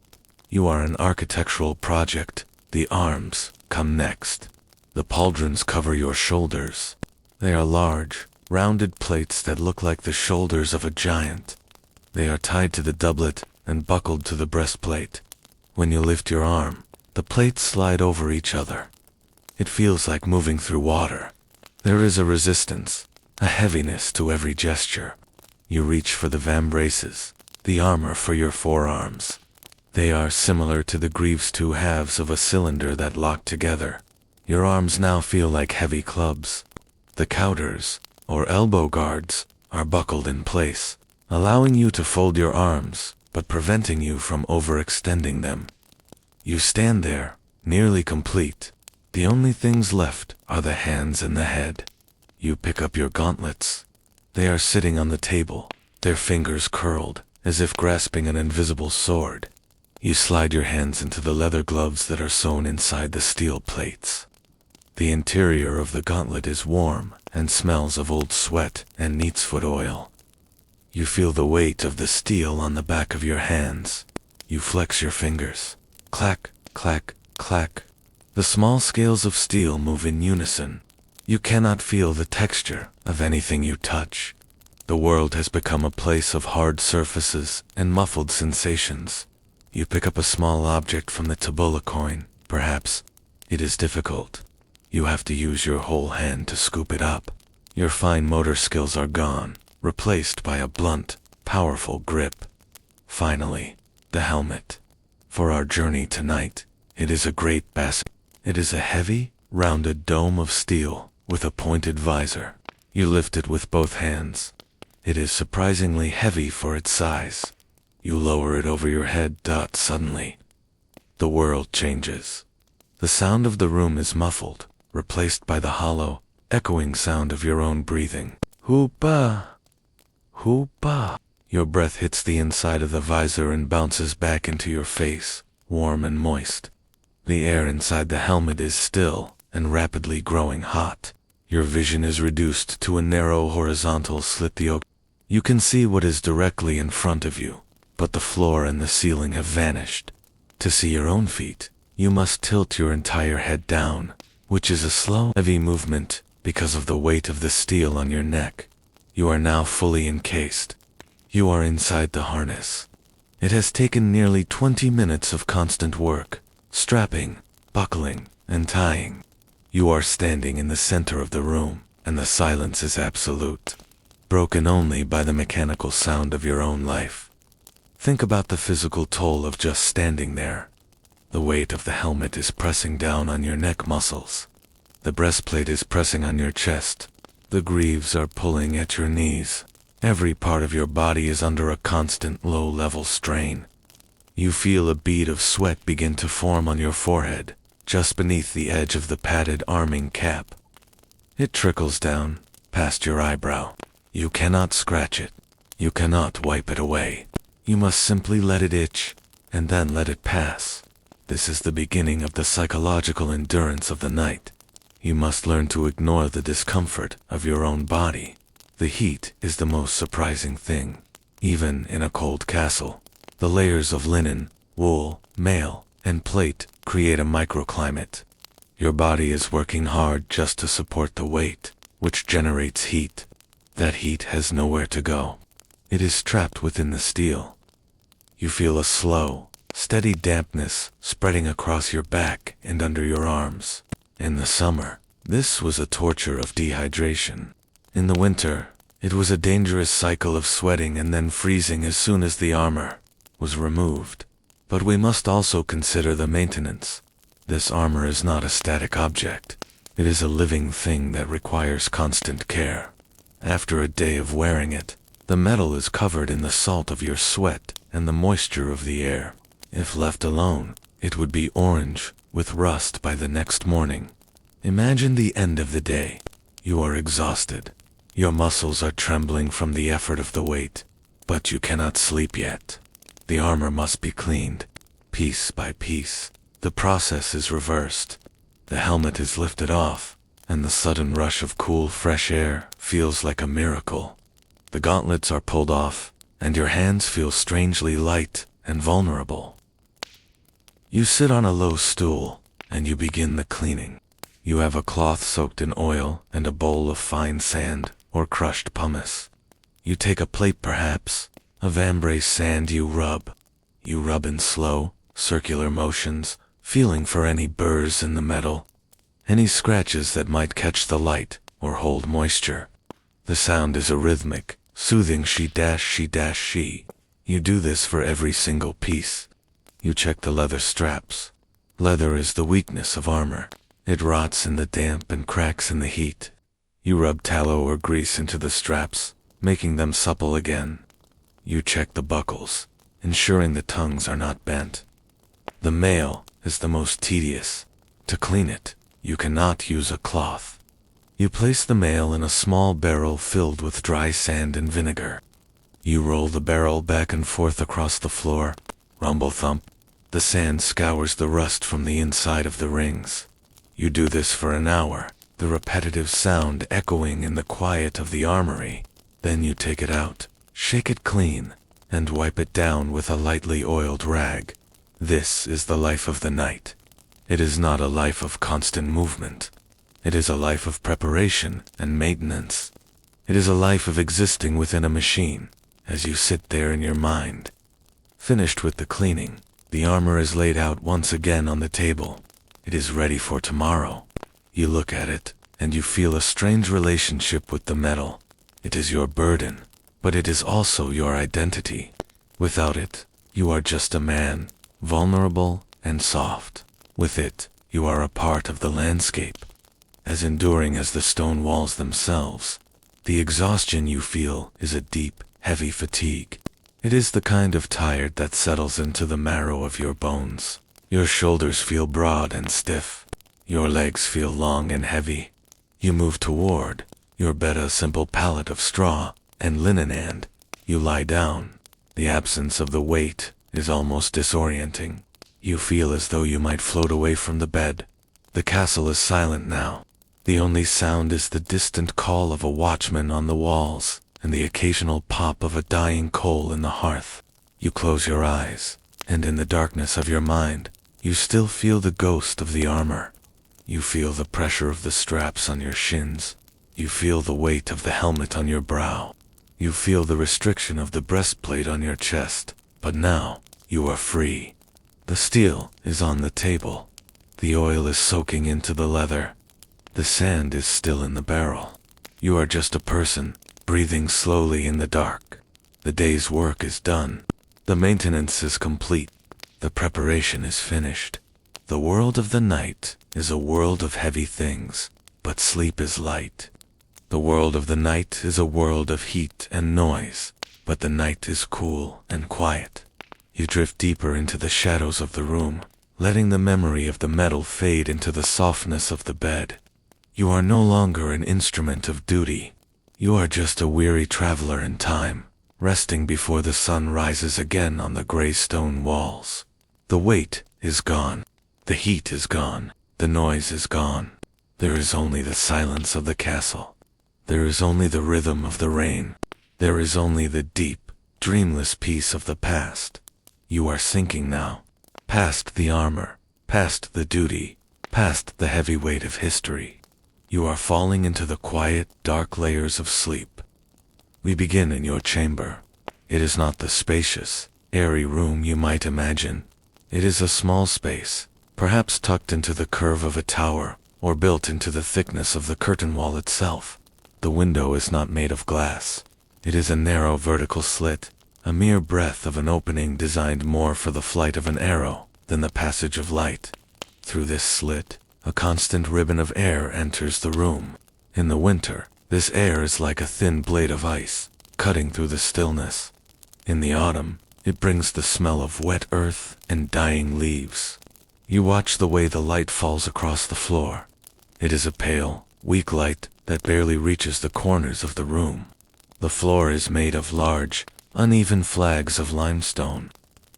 You are an architectural project. The arms come next. The pauldrons cover your shoulders. They are large, rounded plates that look like the shoulders of a giant. They are tied to the doublet and buckled to the breastplate. When you lift your arm, the plates slide over each other. It feels like moving through water. There is a resistance, a heaviness to every gesture. You reach for the vambraces, the armor for your forearms. They are similar to the greaves two halves of a cylinder that lock together. Your arms now feel like heavy clubs. The counters, or elbow guards, are buckled in place, allowing you to fold your arms, but preventing you from overextending them. You stand there, nearly complete. The only things left are the hands and the head. You pick up your gauntlets. They are sitting on the table, their fingers curled, as if grasping an invisible sword. You slide your hands into the leather gloves that are sewn inside the steel plates. The interior of the gauntlet is warm and smells of old sweat and neatsfoot oil. You feel the weight of the steel on the back of your hands. You flex your fingers. Clack, clack, clack. The small scales of steel move in unison. You cannot feel the texture of anything you touch. The world has become a place of hard surfaces and muffled sensations. You pick up a small object from the tabula coin, perhaps. It is difficult. You have to use your whole hand to scoop it up. Your fine motor skills are gone, replaced by a blunt, powerful grip. Finally, the helmet. For our journey tonight, it is a great basket. It is a heavy, rounded dome of steel with a pointed visor. You lift it with both hands. It is surprisingly heavy for its size. You lower it over your head. Suddenly, the world changes. The sound of the room is muffled, replaced by the hollow, echoing sound of your own breathing. Hoopa! Hoopa! Your breath hits the inside of the visor and bounces back into your face, warm and moist. The air inside the helmet is still and rapidly growing hot. Your vision is reduced to a narrow horizontal slit. You can see what is directly in front of you, but the floor and the ceiling have vanished. To see your own feet, you must tilt your entire head down, which is a slow, heavy movement because of the weight of the steel on your neck. You are now fully encased. You are inside the harness. It has taken nearly 20 minutes of constant work, strapping, buckling, and tying. You are standing in the center of the room, and the silence is absolute, broken only by the mechanical sound of your own life. Think about the physical toll of just standing there. The weight of the helmet is pressing down on your neck muscles. The breastplate is pressing on your chest. The greaves are pulling at your knees. Every part of your body is under a constant low-level strain. You feel a bead of sweat begin to form on your forehead, just beneath the edge of the padded arming cap. It trickles down, past your eyebrow. You cannot scratch it. You cannot wipe it away. You must simply let it itch, and then let it pass. This is the beginning of the psychological endurance of the night. You must learn to ignore the discomfort of your own body. The heat is the most surprising thing. Even in a cold castle, the layers of linen, wool, mail, and plate create a microclimate. Your body is working hard just to support the weight, which generates heat. That heat has nowhere to go. It is trapped within the steel. You feel a slow, steady dampness spreading across your back and under your arms. In the summer, this was a torture of dehydration. In the winter, it was a dangerous cycle of sweating and then freezing as soon as the armor was removed. But we must also consider the maintenance. This armor is not a static object. It is a living thing that requires constant care. After a day of wearing it, the metal is covered in the salt of your sweat and the moisture of the air. If left alone, it would be orange with rust by the next morning. Imagine the end of the day. You are exhausted. Your muscles are trembling from the effort of the weight, but you cannot sleep yet. The armor must be cleaned, piece by piece. The process is reversed. The helmet is lifted off, and the sudden rush of cool, fresh air feels like a miracle. The gauntlets are pulled off, and your hands feel strangely light and vulnerable. You sit on a low stool, and you begin the cleaning. You have a cloth soaked in oil and a bowl of fine sand or crushed pumice. You take a plate perhaps, of ambrose sand you rub. You rub in slow, circular motions, feeling for any burrs in the metal, any scratches that might catch the light or hold moisture. The sound is a rhythmic, soothing she-she-she. You do this for every single piece. You check the leather straps. Leather is the weakness of armor. It rots in the damp and cracks in the heat. You rub tallow or grease into the straps, making them supple again. You check the buckles, ensuring the tongues are not bent. The mail is the most tedious. To clean it, you cannot use a cloth. You place the mail in a small barrel filled with dry sand and vinegar. You roll the barrel back and forth across the floor. Rumble thump. The sand scours the rust from the inside of the rings. You do this for an hour, the repetitive sound echoing in the quiet of the armory. Then you take it out, shake it clean, and wipe it down with a lightly oiled rag. This is the life of the night. It is not a life of constant movement. It is a life of preparation and maintenance. It is a life of existing within a machine, as you sit there in your mind. Finished with the cleaning, the armor is laid out once again on the table. It is ready for tomorrow. You look at it, and you feel a strange relationship with the metal. It is your burden, but it is also your identity. Without it, you are just a man, vulnerable and soft. With it, you are a part of the landscape, as enduring as the stone walls themselves. The exhaustion you feel is a deep, heavy fatigue. It is the kind of tired that settles into the marrow of your bones. Your shoulders feel broad and stiff. Your legs feel long and heavy. You move toward your bed, a simple pallet of straw and linen, and you lie down. The absence of the weight is almost disorienting. You feel as though you might float away from the bed. The castle is silent now. The only sound is the distant call of a watchman on the walls and the occasional pop of a dying coal in the hearth. You close your eyes, and in the darkness of your mind, you still feel the ghost of the armor. You feel the pressure of the straps on your shins. You feel the weight of the helmet on your brow. You feel the restriction of the breastplate on your chest. But now, you are free. The steel is on the table. The oil is soaking into the leather. The sand is still in the barrel. You are just a person, breathing slowly in the dark. The day's work is done. The maintenance is complete. The preparation is finished. The world of the night is a world of heavy things, but sleep is light. The world of the night is a world of heat and noise, but the night is cool and quiet. You drift deeper into the shadows of the room, letting the memory of the metal fade into the softness of the bed. You are no longer an instrument of duty. You are just a weary traveler in time, resting before the sun rises again on the gray stone walls. The weight is gone. The heat is gone. The noise is gone. There is only the silence of the castle. There is only the rhythm of the rain. There is only the deep, dreamless peace of the past. You are sinking now, past the armor, past the duty, past the heavy weight of history. You are falling into the quiet, dark layers of sleep. We begin in your chamber. It is not the spacious, airy room you might imagine. It is a small space, perhaps tucked into the curve of a tower, or built into the thickness of the curtain wall itself. The window is not made of glass. It is a narrow vertical slit, a mere breadth of an opening designed more for the flight of an arrow than the passage of light. Through this slit, a constant ribbon of air enters the room. In the winter, this air is like a thin blade of ice, cutting through the stillness. In the autumn, it brings the smell of wet earth and dying leaves. You watch the way the light falls across the floor. It is a pale, weak light that barely reaches the corners of the room. The floor is made of large, uneven flags of limestone.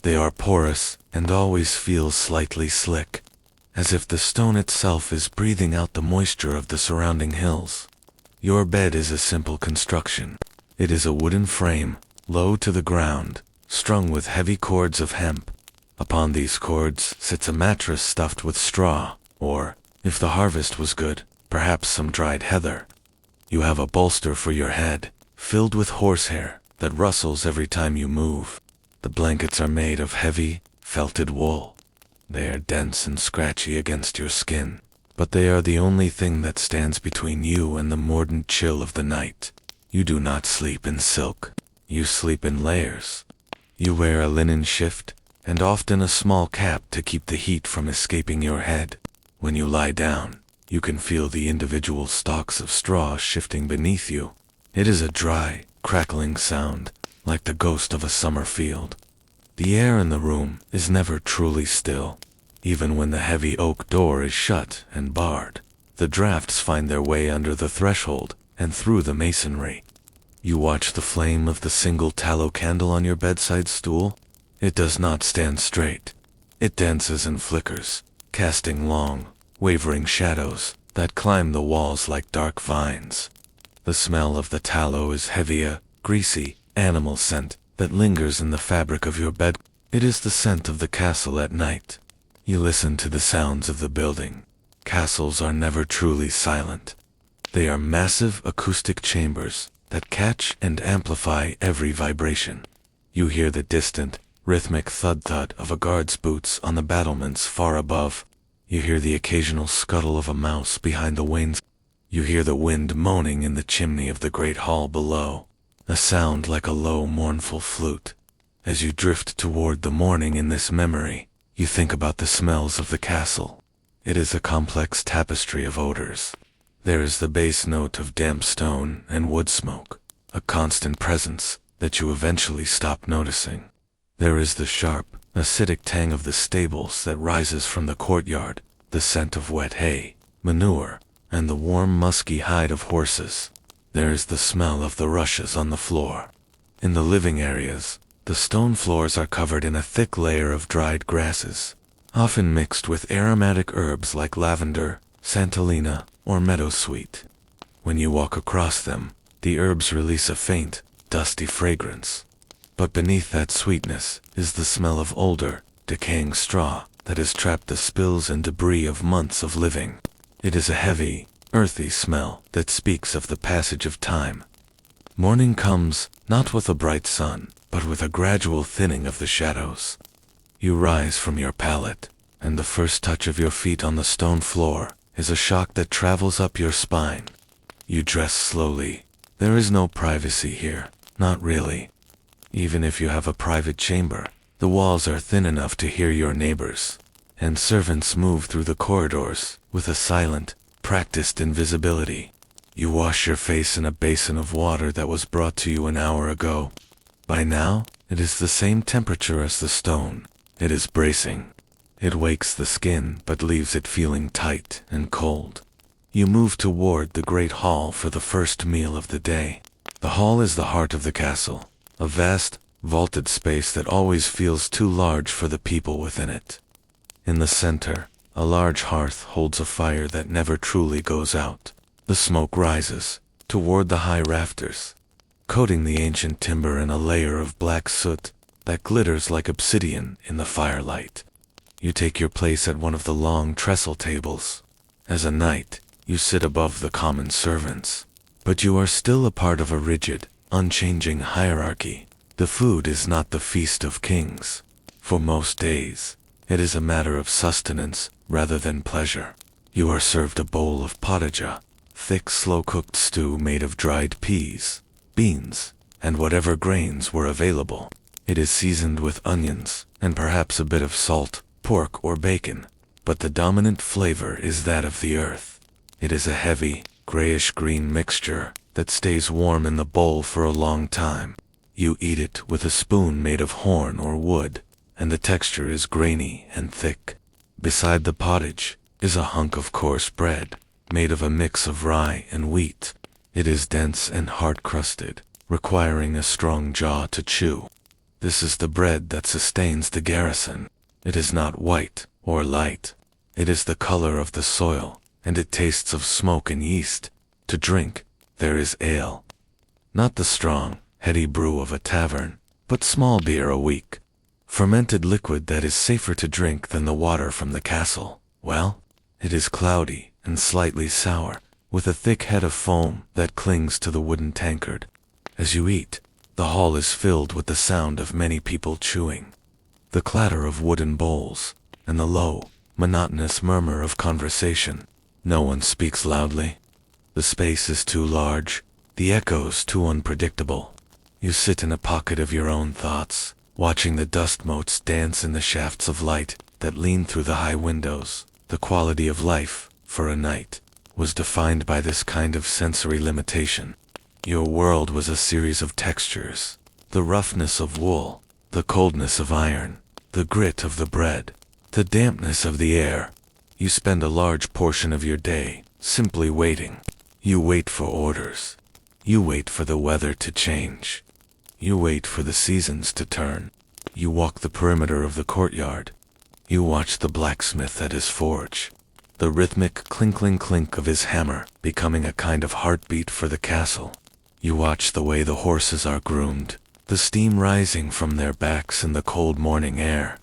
They are porous and always feel slightly slick, as if the stone itself is breathing out the moisture of the surrounding hills. Your bed is a simple construction. It is a wooden frame, low to the ground, strung with heavy cords of hemp. Upon these cords sits a mattress stuffed with straw, or, if the harvest was good, perhaps some dried heather. You have a bolster for your head, filled with horsehair that rustles every time you move. The blankets are made of heavy, felted wool. They are dense and scratchy against your skin, but they are the only thing that stands between you and the mordant chill of the night. You do not sleep in silk. You sleep in layers. You wear a linen shift, and often a small cap to keep the heat from escaping your head. When you lie down, you can feel the individual stalks of straw shifting beneath you. It is a dry, crackling sound, like the ghost of a summer field. The air in the room is never truly still. Even when the heavy oak door is shut and barred, the drafts find their way under the threshold and through the masonry. You watch the flame of the single tallow candle on your bedside stool. It does not stand straight. It dances and flickers, casting long, wavering shadows that climb the walls like dark vines. The smell of the tallow is heavy, a greasy, animal scent that lingers in the fabric of your bed. It is the scent of the castle at night. You listen to the sounds of the building. Castles are never truly silent. They are massive acoustic chambers that catch and amplify every vibration. You hear the distant, rhythmic thud-thud of a guard's boots on the battlements far above. You hear the occasional scuttle of a mouse behind the wings. You hear the wind moaning in the chimney of the great hall below, a sound like a low, mournful flute. As you drift toward the morning in this memory, you think about the smells of the castle. It is a complex tapestry of odors. There is the bass note of damp stone and wood smoke, a constant presence that you eventually stop noticing. There is the sharp, acidic tang of the stables that rises from the courtyard, the scent of wet hay, manure, and the warm musky hide of horses. There is the smell of the rushes on the floor. In the living areas, the stone floors are covered in a thick layer of dried grasses, often mixed with aromatic herbs like lavender, santalina, or meadowsweet. When you walk across them, the herbs release a faint, dusty fragrance. But beneath that sweetness is the smell of older, decaying straw that has trapped the spills and debris of months of living. It is a heavy, earthy smell that speaks of the passage of time. Morning comes, not with a bright sun, but with a gradual thinning of the shadows. You rise from your pallet, and the first touch of your feet on the stone floor is a shock that travels up your spine. You dress slowly. There is no privacy here, not really. Even if you have a private chamber, the walls are thin enough to hear your neighbors, and servants move through the corridors with a silent, practiced invisibility. You wash your face in a basin of water that was brought to you an hour ago. By now, it is the same temperature as the stone. It is bracing. It wakes the skin but leaves it feeling tight and cold. You move toward the great hall for the first meal of the day. The hall is the heart of the castle, a vast, vaulted space that always feels too large for the people within it. In the center, a large hearth holds a fire that never truly goes out. The smoke rises toward the high rafters, coating the ancient timber in a layer of black soot that glitters like obsidian in the firelight. You take your place at one of the long trestle tables. As a knight, you sit above the common servants, but you are still a part of a rigid, unchanging hierarchy. The food is not the feast of kings. For most days, it is a matter of sustenance rather than pleasure. You are served a bowl of pottage, thick slow-cooked stew made of dried peas, beans, and whatever grains were available. It is seasoned with onions and perhaps a bit of salt, pork, or bacon, but the dominant flavor is that of the earth. It is a heavy, grayish-green mixture that stays warm in the bowl for a long time. You eat it with a spoon made of horn or wood, and the texture is grainy and thick. Beside the pottage is a hunk of coarse bread, made of a mix of rye and wheat. It is dense and hard-crusted, requiring a strong jaw to chew. This is the bread that sustains the garrison. It is not white or light. It is the color of the soil, and it tastes of smoke and yeast. To drink, there is ale. Not the strong, heady brew of a tavern, but small beer a week. Fermented liquid that is safer to drink than the water from the castle. Well, it is cloudy and slightly sour, with a thick head of foam that clings to the wooden tankard. As you eat, the hall is filled with the sound of many people chewing, the clatter of wooden bowls, and the low, monotonous murmur of conversation. No one speaks loudly. The space is too large, the echoes too unpredictable. You sit in a pocket of your own thoughts, watching the dust motes dance in the shafts of light that lean through the high windows. The quality of life, for a night, was defined by this kind of sensory limitation. Your world was a series of textures: the roughness of wool, the coldness of iron, the grit of the bread, the dampness of the air. You spend a large portion of your day simply waiting. You wait for orders. You wait for the weather to change. You wait for the seasons to turn. You walk the perimeter of the courtyard. You watch the blacksmith at his forge, the rhythmic clinking clink of his hammer becoming a kind of heartbeat for the castle. You watch the way the horses are groomed, the steam rising from their backs in the cold morning air.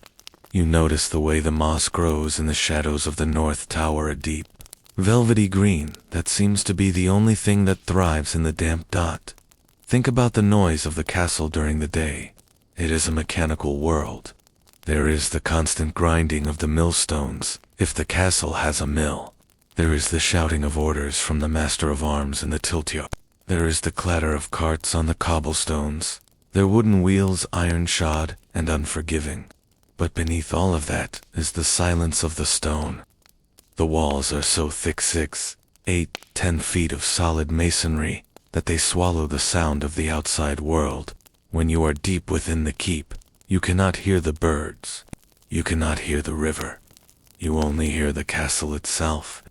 You notice the way the moss grows in the shadows of the north tower, a deep, velvety green that seems to be the only thing that thrives in the damp dot. Think about the noise of the castle during the day. It is a mechanical world. There is the constant grinding of the millstones, if the castle has a mill. There is the shouting of orders from the master of arms in the tiltyard. There is the clatter of carts on the cobblestones, their wooden wheels iron-shod and unforgiving. But beneath all of that is the silence of the stone. The walls are so thick, 6, 8, 10 feet of solid masonry, that they swallow the sound of the outside world. When you are deep within the keep, you cannot hear the birds. You cannot hear the river. You only hear the castle itself.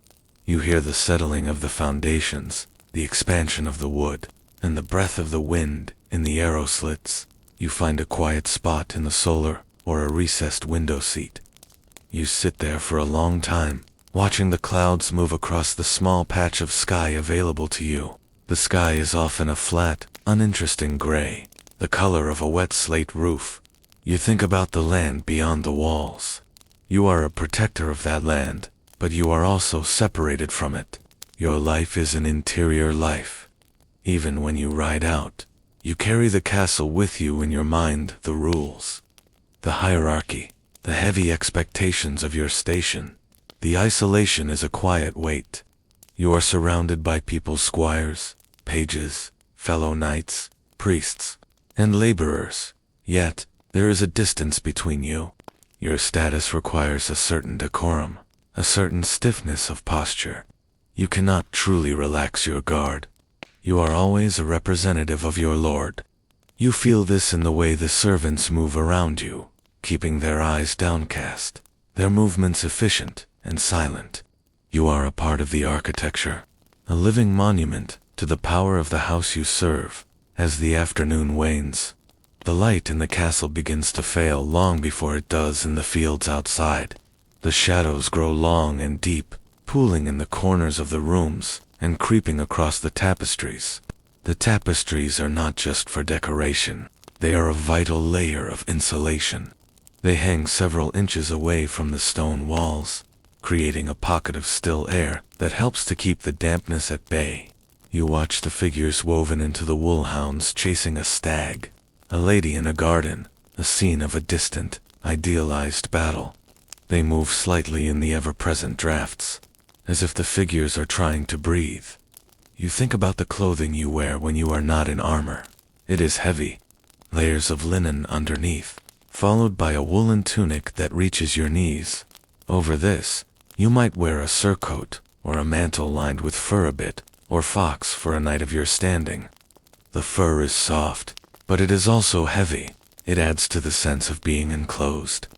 You hear the settling of the foundations, the expansion of the wood, and the breath of the wind in the arrow slits. You find a quiet spot in the solar or a recessed window seat. You sit there for a long time, watching the clouds move across the small patch of sky available to you. The sky is often a flat, uninteresting gray, the color of a wet slate roof. You think about the land beyond the walls. You are a protector of that land, but you are also separated from it. Your life is an interior life. Even when you ride out, you carry the castle with you in your mind, the rules, the hierarchy, the heavy expectations of your station. The isolation is a quiet weight. You are surrounded by people's squires, pages, fellow knights, priests, and laborers, yet there is a distance between you. Your status requires a certain decorum, a certain stiffness of posture. You cannot truly relax your guard. You are always a representative of your lord. You feel this in the way the servants move around you, keeping their eyes downcast, their movements efficient and silent. You are a part of the architecture, a living monument to the power of the house you serve. As the afternoon wanes, the light in the castle begins to fail long before it does in the fields outside. The shadows grow long and deep, pooling in the corners of the rooms and creeping across the tapestries. The tapestries are not just for decoration. They are a vital layer of insulation. They hang several inches away from the stone walls, creating a pocket of still air that helps to keep the dampness at bay. You watch the figures woven into the woolhounds chasing a stag, a lady in a garden, a scene of a distant, idealized battle. They move slightly in the ever-present drafts, as if the figures are trying to breathe. You think about the clothing you wear when you are not in armor. It is heavy, layers of linen underneath, followed by a woolen tunic that reaches your knees. Over this, you might wear a surcoat or a mantle lined with fur a bit, or fox for a night of your standing. The fur is soft, but it is also heavy. It adds to the sense of being enclosed.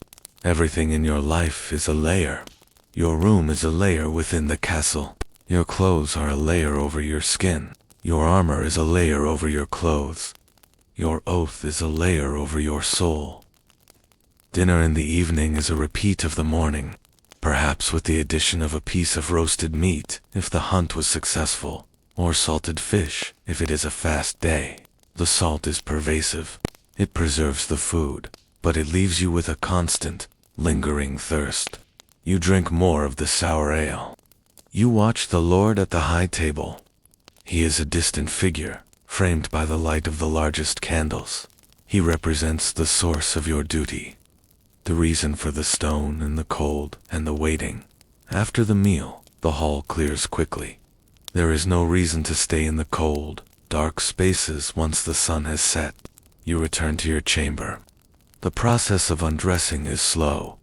Everything in your life is a layer. Your room is a layer within the castle. Your clothes are a layer over your skin. Your armor is a layer over your clothes. Your oath is a layer over your soul. Dinner in the evening is a repeat of the morning, perhaps with the addition of a piece of roasted meat if the hunt was successful, or salted fish if it is a fast day. The salt is pervasive. It preserves the food, but it leaves you with a constant, lingering thirst. You drink more of the sour ale. You watch the lord at the high table. He is a distant figure, framed by the light of the largest candles. He represents the source of your duty, the reason for the stone and the cold and the waiting. After the meal, the hall clears quickly. There is no reason to stay in the cold, dark spaces once the sun has set. You return to your chamber. The process of undressing is slow.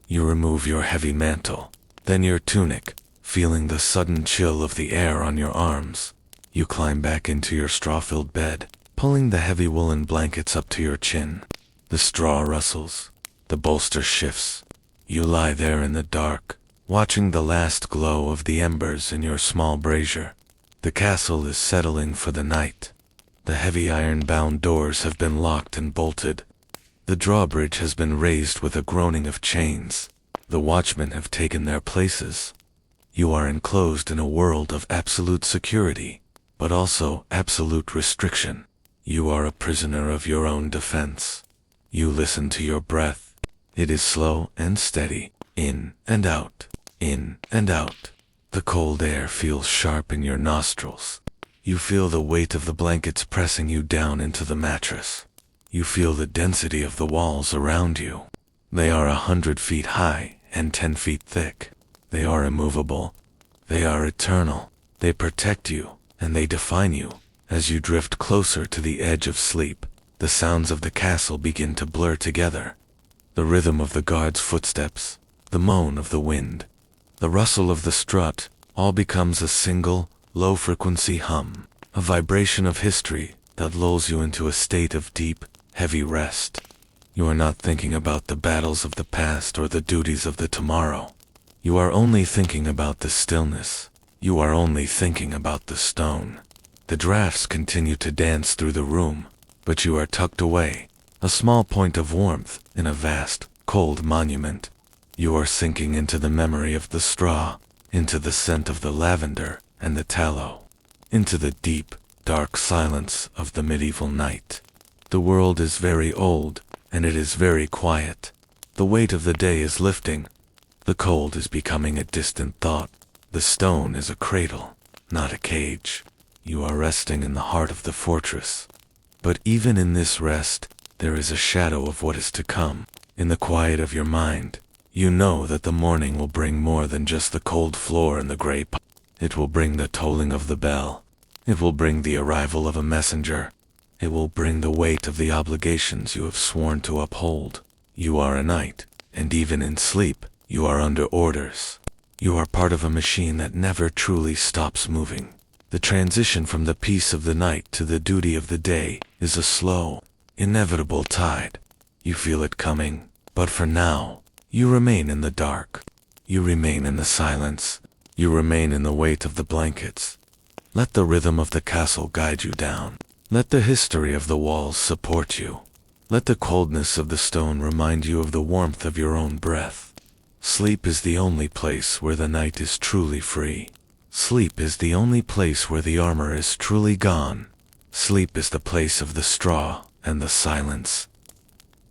You remove your heavy mantle, then your tunic, feeling the sudden chill of the air on your arms. You climb back into your straw-filled bed, pulling the heavy woolen blankets up to your chin. The straw rustles. The bolster shifts. You lie there in the dark, watching the last glow of the embers in your small brazier. The castle is settling for the night. The heavy iron-bound doors have been locked and bolted. The drawbridge has been raised with a groaning of chains. The watchmen have taken their places. You are enclosed in a world of absolute security, but also absolute restriction. You are a prisoner of your own defense. You listen to your breath. It is slow and steady, in and out, in and out. The cold air feels sharp in your nostrils. You feel the weight of the blankets pressing you down into the mattress. You feel the density of the walls around you. They are 100 feet high and 10 feet thick. They are immovable. They are eternal. They protect you, and they define you. As you drift closer to the edge of sleep, the sounds of the castle begin to blur together. The rhythm of the guard's footsteps, the moan of the wind, the rustle of the strut, all becomes a single, low-frequency hum, a vibration of history that lulls you into a state of deep, heavy rest. You are not thinking about the battles of the past or the duties of the tomorrow. You are only thinking about the stillness. You are only thinking about the stone. The drafts continue to dance through the room, but you are tucked away, a small point of warmth in a vast, cold monument. You are sinking into the memory of the straw, into the scent of the lavender and the tallow, into the deep, dark silence of the medieval night. The world is very old, and it is very quiet. The weight of the day is lifting. The cold is becoming a distant thought. The stone is a cradle, not a cage. You are resting in the heart of the fortress. But even in this rest, there is a shadow of what is to come. In the quiet of your mind, you know that the morning will bring more than just the cold floor and the gray It will bring the tolling of the bell. It will bring the arrival of a messenger. It will bring the weight of the obligations you have sworn to uphold. You are a knight, and even in sleep, you are under orders. You are part of a machine that never truly stops moving. The transition from the peace of the night to the duty of the day is a slow, inevitable tide. You feel it coming, but for now, you remain in the dark. You remain in the silence. You remain in the weight of the blankets. Let the rhythm of the castle guide you down. Let the history of the walls support you. Let the coldness of the stone remind you of the warmth of your own breath. Sleep is the only place where the night is truly free. Sleep is the only place where the armor is truly gone. Sleep is the place of the straw and the silence.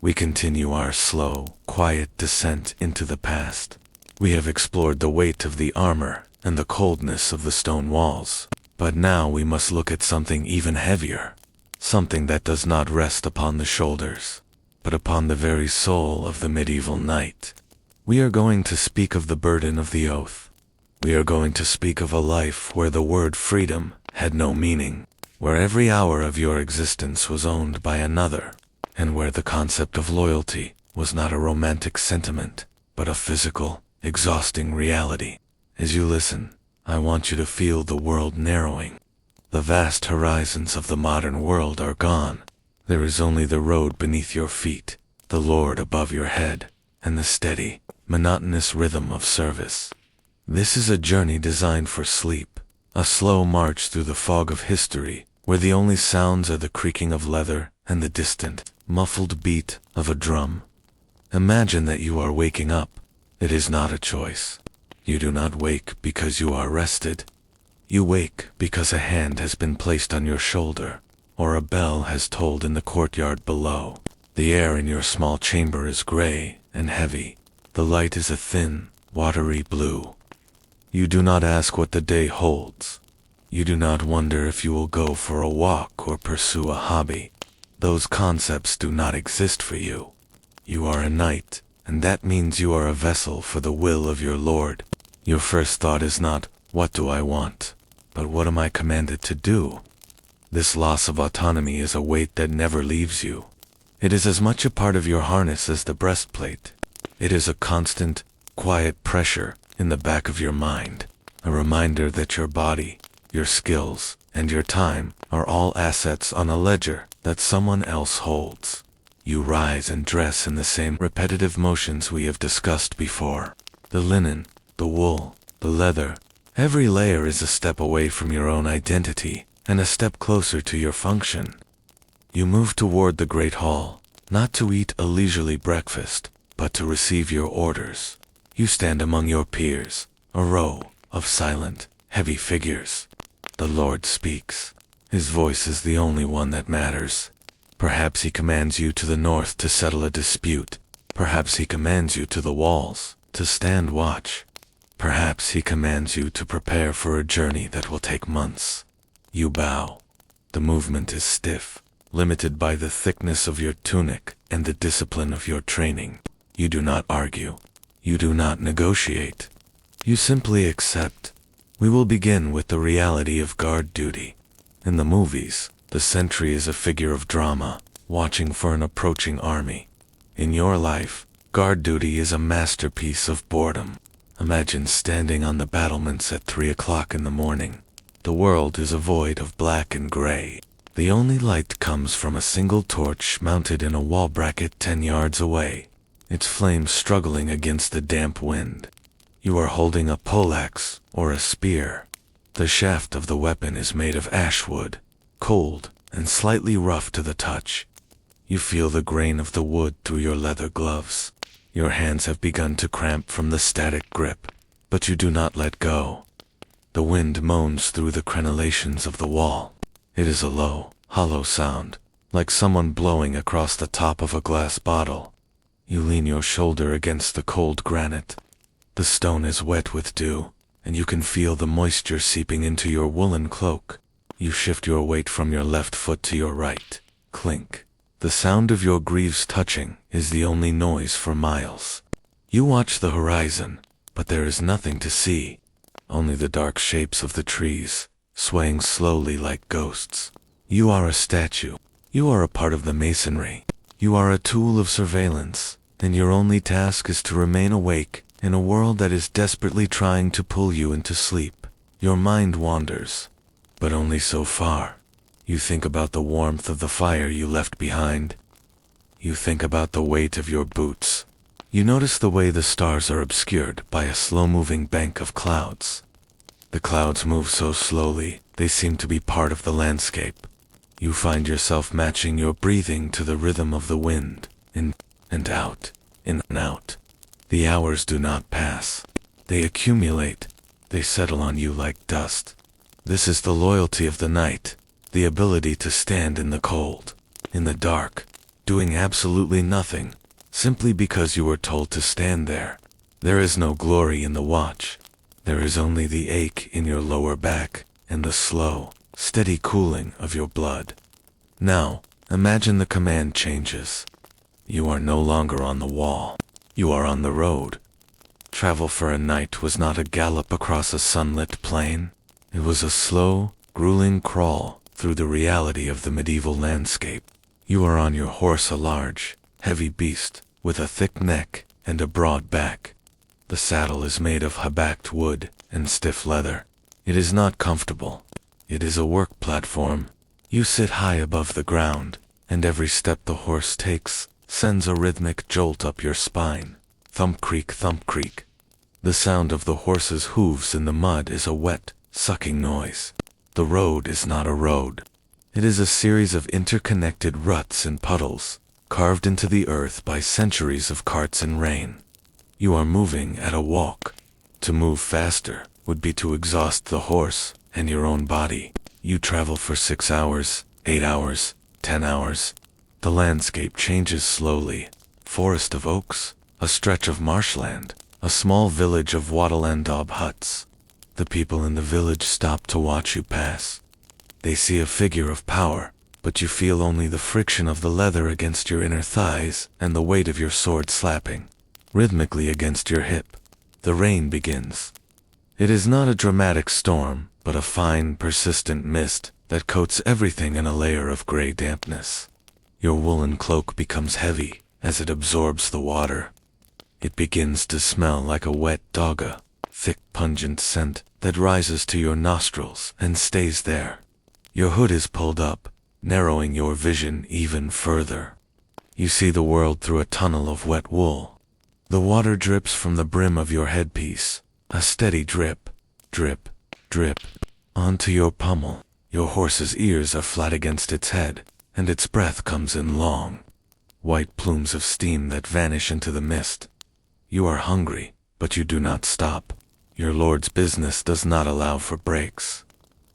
We continue our slow, quiet descent into the past. We have explored the weight of the armor and the coldness of the stone walls. But now we must look at something even heavier. Something that does not rest upon the shoulders, but upon the very soul of the medieval knight. We are going to speak of the burden of the oath. We are going to speak of a life where the word freedom had no meaning, where every hour of your existence was owned by another, and where the concept of loyalty was not a romantic sentiment, but a physical, exhausting reality. As you listen, I want you to feel the world narrowing. The vast horizons of the modern world are gone. There is only the road beneath your feet, the Lord above your head, and the steady, monotonous rhythm of service. This is a journey designed for sleep, a slow march through the fog of history, where the only sounds are the creaking of leather and the distant, muffled beat of a drum. Imagine that you are waking up. It is not a choice. You do not wake because you are rested. You wake because a hand has been placed on your shoulder, or a bell has tolled in the courtyard below. The air in your small chamber is gray and heavy. The light is a thin, watery blue. You do not ask what the day holds. You do not wonder if you will go for a walk or pursue a hobby. Those concepts do not exist for you. You are a knight, and that means you are a vessel for the will of your lord. Your first thought is not, what do I want, but what am I commanded to do? This loss of autonomy is a weight that never leaves you. It is as much a part of your harness as the breastplate. It is a constant, quiet pressure in the back of your mind, a reminder that your body, your skills, and your time are all assets on a ledger that someone else holds. You rise and dress in the same repetitive motions we have discussed before. The linen, the wool, the leather, every layer is a step away from your own identity and a step closer to your function. You move toward the great hall, not to eat a leisurely breakfast, but to receive your orders. You stand among your peers, a row of silent, heavy figures. The Lord speaks. His voice is the only one that matters. Perhaps he commands you to the north to settle a dispute. Perhaps he commands you to the walls to stand watch. Perhaps he commands you to prepare for a journey that will take months. You bow. The movement is stiff, limited by the thickness of your tunic and the discipline of your training. You do not argue. You do not negotiate. You simply accept. We will begin with the reality of guard duty. In the movies, the sentry is a figure of drama, watching for an approaching army. In your life, guard duty is a masterpiece of boredom. Imagine standing on the battlements at 3 o'clock in the morning. The world is a void of black and gray. The only light comes from a single torch mounted in a wall bracket 10 yards away, its flames struggling against the damp wind. You are holding a poleaxe or a spear. The shaft of the weapon is made of ash wood, cold and slightly rough to the touch. You feel the grain of the wood through your leather gloves. Your hands have begun to cramp from the static grip, but you do not let go. The wind moans through the crenellations of the wall. It is a low, hollow sound, like someone blowing across the top of a glass bottle. You lean your shoulder against the cold granite. The stone is wet with dew, and you can feel the moisture seeping into your woolen cloak. You shift your weight from your left foot to your right. Clink. The sound of your greaves touching is the only noise for miles. You watch the horizon, but there is nothing to see. only the dark shapes of the trees, swaying slowly like ghosts. You are a statue. You are a part of the masonry. You are a tool of surveillance, and your only task is to remain awake in a world that is desperately trying to pull you into sleep. Your mind wanders, but only so far. You think about the warmth of the fire you left behind. You think about the weight of your boots. You notice the way the stars are obscured by a slow-moving bank of clouds. The clouds move so slowly, they seem to be part of the landscape. You find yourself matching your breathing to the rhythm of the wind, in and out, in and out. The hours do not pass. They accumulate. They settle on you like dust. This is the loyalty of the night, the ability to stand in the cold, in the dark, doing absolutely nothing, simply because you were told to stand there. There is no glory in the watch. There is only the ache in your lower back and the slow, steady cooling of your blood. Now, imagine the command changes. You are no longer on the wall. You are on the road. Travel for a night was not a gallop across a sunlit plain. It was a slow, grueling crawl through the reality of the medieval landscape. You are on your horse, a large, heavy beast, with a thick neck and a broad back. The saddle is made of hacked wood and stiff leather. It is not comfortable. It is a work platform. You sit high above the ground, and every step the horse takes sends a rhythmic jolt up your spine. Thump creak, thump creak. The sound of the horse's hooves in the mud is a wet, sucking noise. The road is not a road. It is a series of interconnected ruts and puddles, carved into the earth by centuries of carts and rain. You are moving at a walk. To move faster would be to exhaust the horse and your own body. You travel for 6 hours, 8 hours, 10 hours. The landscape changes slowly. Forest of oaks, a stretch of marshland, a small village of wattle and daub huts. The people in the village stop to watch you pass. They see a figure of power, but you feel only the friction of the leather against your inner thighs and the weight of your sword slapping rhythmically against your hip. The rain begins. It is not a dramatic storm, but a fine, persistent mist that coats everything in a layer of gray dampness. Your woolen cloak becomes heavy as it absorbs the water. It begins to smell like a wet dog, a thick, pungent scent that rises to your nostrils and stays there. Your hood is pulled up, narrowing your vision even further. You see the world through a tunnel of wet wool. The water drips from the brim of your headpiece, a steady drip, drip, drip, onto your pommel. Your horse's ears are flat against its head, and its breath comes in long, white plumes of steam that vanish into the mist. You are hungry, but you do not stop. Your lord's business does not allow for breaks.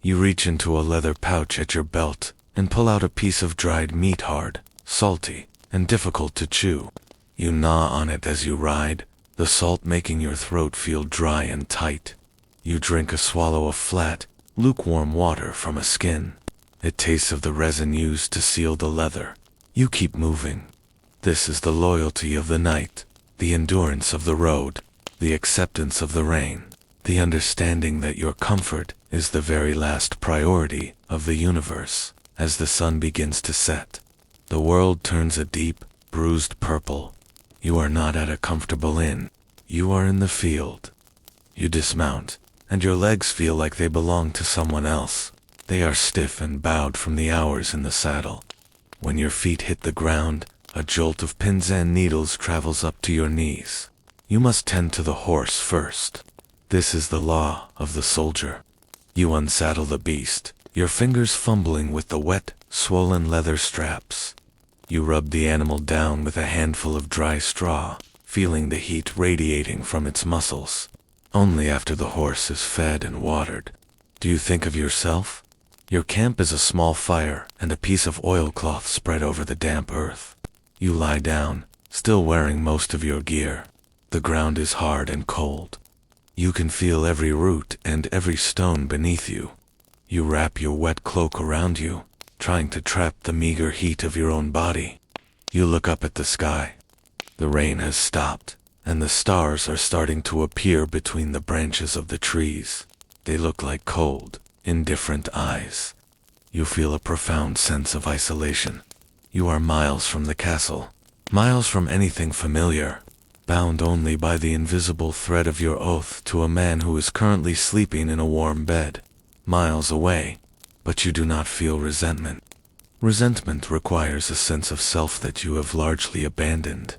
You reach into a leather pouch at your belt and pull out a piece of dried meat, hard, salty, and difficult to chew. You gnaw on it as you ride, the salt making your throat feel dry and tight. You drink a swallow of flat, lukewarm water from a skin. It tastes of the resin used to seal the leather. You keep moving. This is the loyalty of the night, the endurance of the road, the acceptance of the rain, the understanding that your comfort is the very last priority of the universe. As the sun begins to set, the world turns a deep, bruised purple. You are not at a comfortable inn. You are in the field. You dismount, and your legs feel like they belong to someone else. They are stiff and bowed from the hours in the saddle. When your feet hit the ground, a jolt of pins and needles travels up to your knees. You must tend to the horse first. This is the law of the soldier. You unsaddle the beast, your fingers fumbling with the wet, swollen leather straps. You rub the animal down with a handful of dry straw, feeling the heat radiating from its muscles. Only after the horse is fed and watered do you think of yourself. Your camp is a small fire and a piece of oilcloth spread over the damp earth. You lie down, still wearing most of your gear. The ground is hard and cold. You can feel every root and every stone beneath you. You wrap your wet cloak around you, trying to trap the meager heat of your own body. You look up at the sky. The rain has stopped, and the stars are starting to appear between the branches of the trees. They look like cold, indifferent eyes. You feel a profound sense of isolation. You are miles from the castle, miles from anything familiar, bound only by the invisible thread of your oath to a man who is currently sleeping in a warm bed. Miles away, but you do not feel resentment. Resentment requires a sense of self that you have largely abandoned.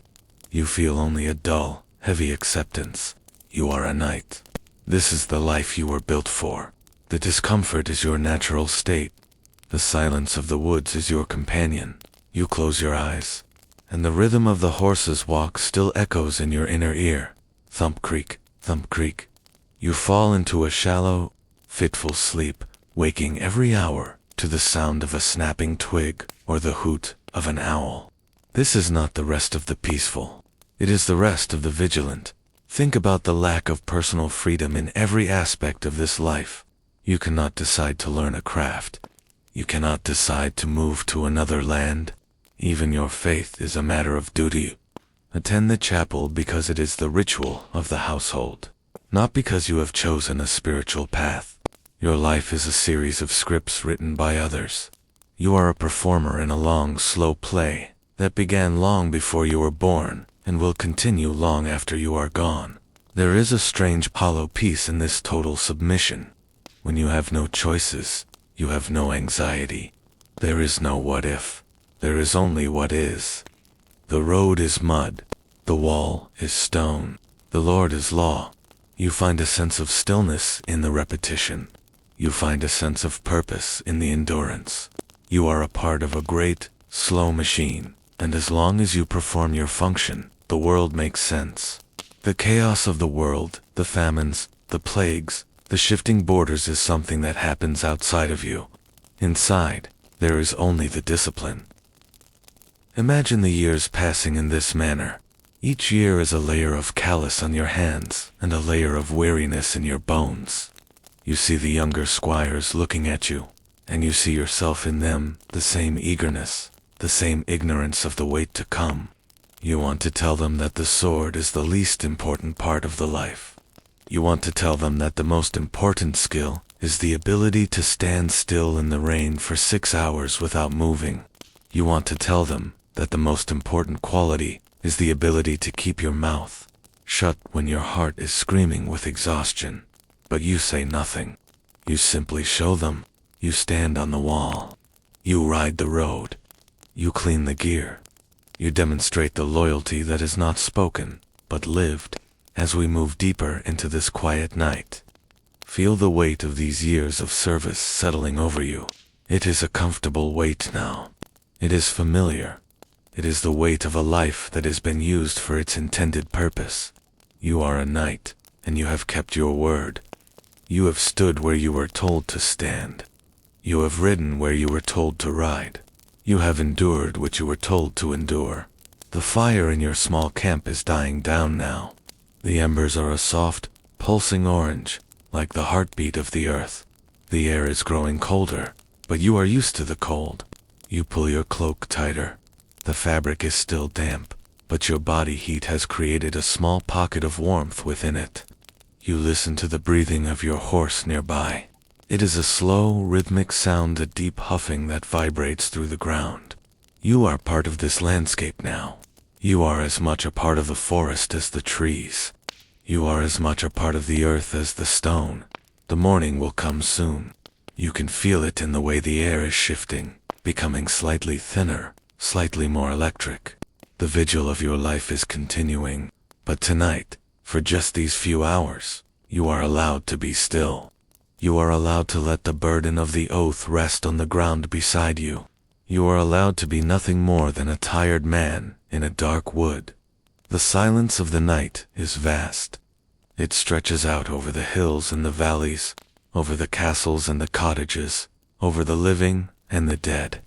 You feel only a dull, heavy acceptance. You are a knight. This is the life you were built for. The discomfort is your natural state. The silence of the woods is your companion. You close your eyes, and the rhythm of the horse's walk still echoes in your inner ear. Thump creak, thump creak. You fall into a shallow, fitful sleep, waking every hour to the sound of a snapping twig or the hoot of an owl. This is not the rest of the peaceful. It is the rest of the vigilant. Think about the lack of personal freedom in every aspect of this life. You cannot decide to learn a craft. You cannot decide to move to another land. Even your faith is a matter of duty. Attend the chapel because it is the ritual of the household, not because you have chosen a spiritual path. Your life is a series of scripts written by others. You are a performer in a long, slow play that began long before you were born and will continue long after you are gone. There is a strange hollow peace in this total submission. When you have no choices, you have no anxiety. There is no what if. There is only what is. The road is mud. The wall is stone. The Lord is law. You find a sense of stillness in the repetition. You find a sense of purpose in the endurance. You are a part of a great, slow machine, and as long as you perform your function, the world makes sense. The chaos of the world, the famines, the plagues, the shifting borders is something that happens outside of you. Inside, there is only the discipline. Imagine the years passing in this manner. Each year is a layer of callus on your hands and a layer of weariness in your bones. You see the younger squires looking at you, and you see yourself in them, the same eagerness, the same ignorance of the wait to come. You want to tell them that the sword is the least important part of the life. You want to tell them that the most important skill is the ability to stand still in the rain for 6 hours without moving. You want to tell them that the most important quality is the ability to keep your mouth shut when your heart is screaming with exhaustion. But you say nothing. You simply show them. You stand on the wall. You ride the road. You clean the gear. You demonstrate the loyalty that is not spoken, but lived. As we move deeper into this quiet night, feel the weight of these years of service settling over you. It is a comfortable weight now. It is familiar. It is the weight of a life that has been used for its intended purpose. You are a knight, and you have kept your word. You have stood where you were told to stand. You have ridden where you were told to ride. You have endured what you were told to endure. The fire in your small camp is dying down now. The embers are a soft, pulsing orange, like the heartbeat of the earth. The air is growing colder, but you are used to the cold. You pull your cloak tighter. The fabric is still damp, but your body heat has created a small pocket of warmth within it. You listen to the breathing of your horse nearby. It is a slow, rhythmic sound, a deep huffing that vibrates through the ground. You are part of this landscape now. You are as much a part of the forest as the trees. You are as much a part of the earth as the stone. The morning will come soon. You can feel it in the way the air is shifting, becoming slightly thinner, slightly more electric. The vigil of your life is continuing, but tonight, for just these few hours, you are allowed to be still. You are allowed to let the burden of the oath rest on the ground beside you. You are allowed to be nothing more than a tired man in a dark wood. The silence of the night is vast. It stretches out over the hills and the valleys, over the castles and the cottages, over the living and the dead.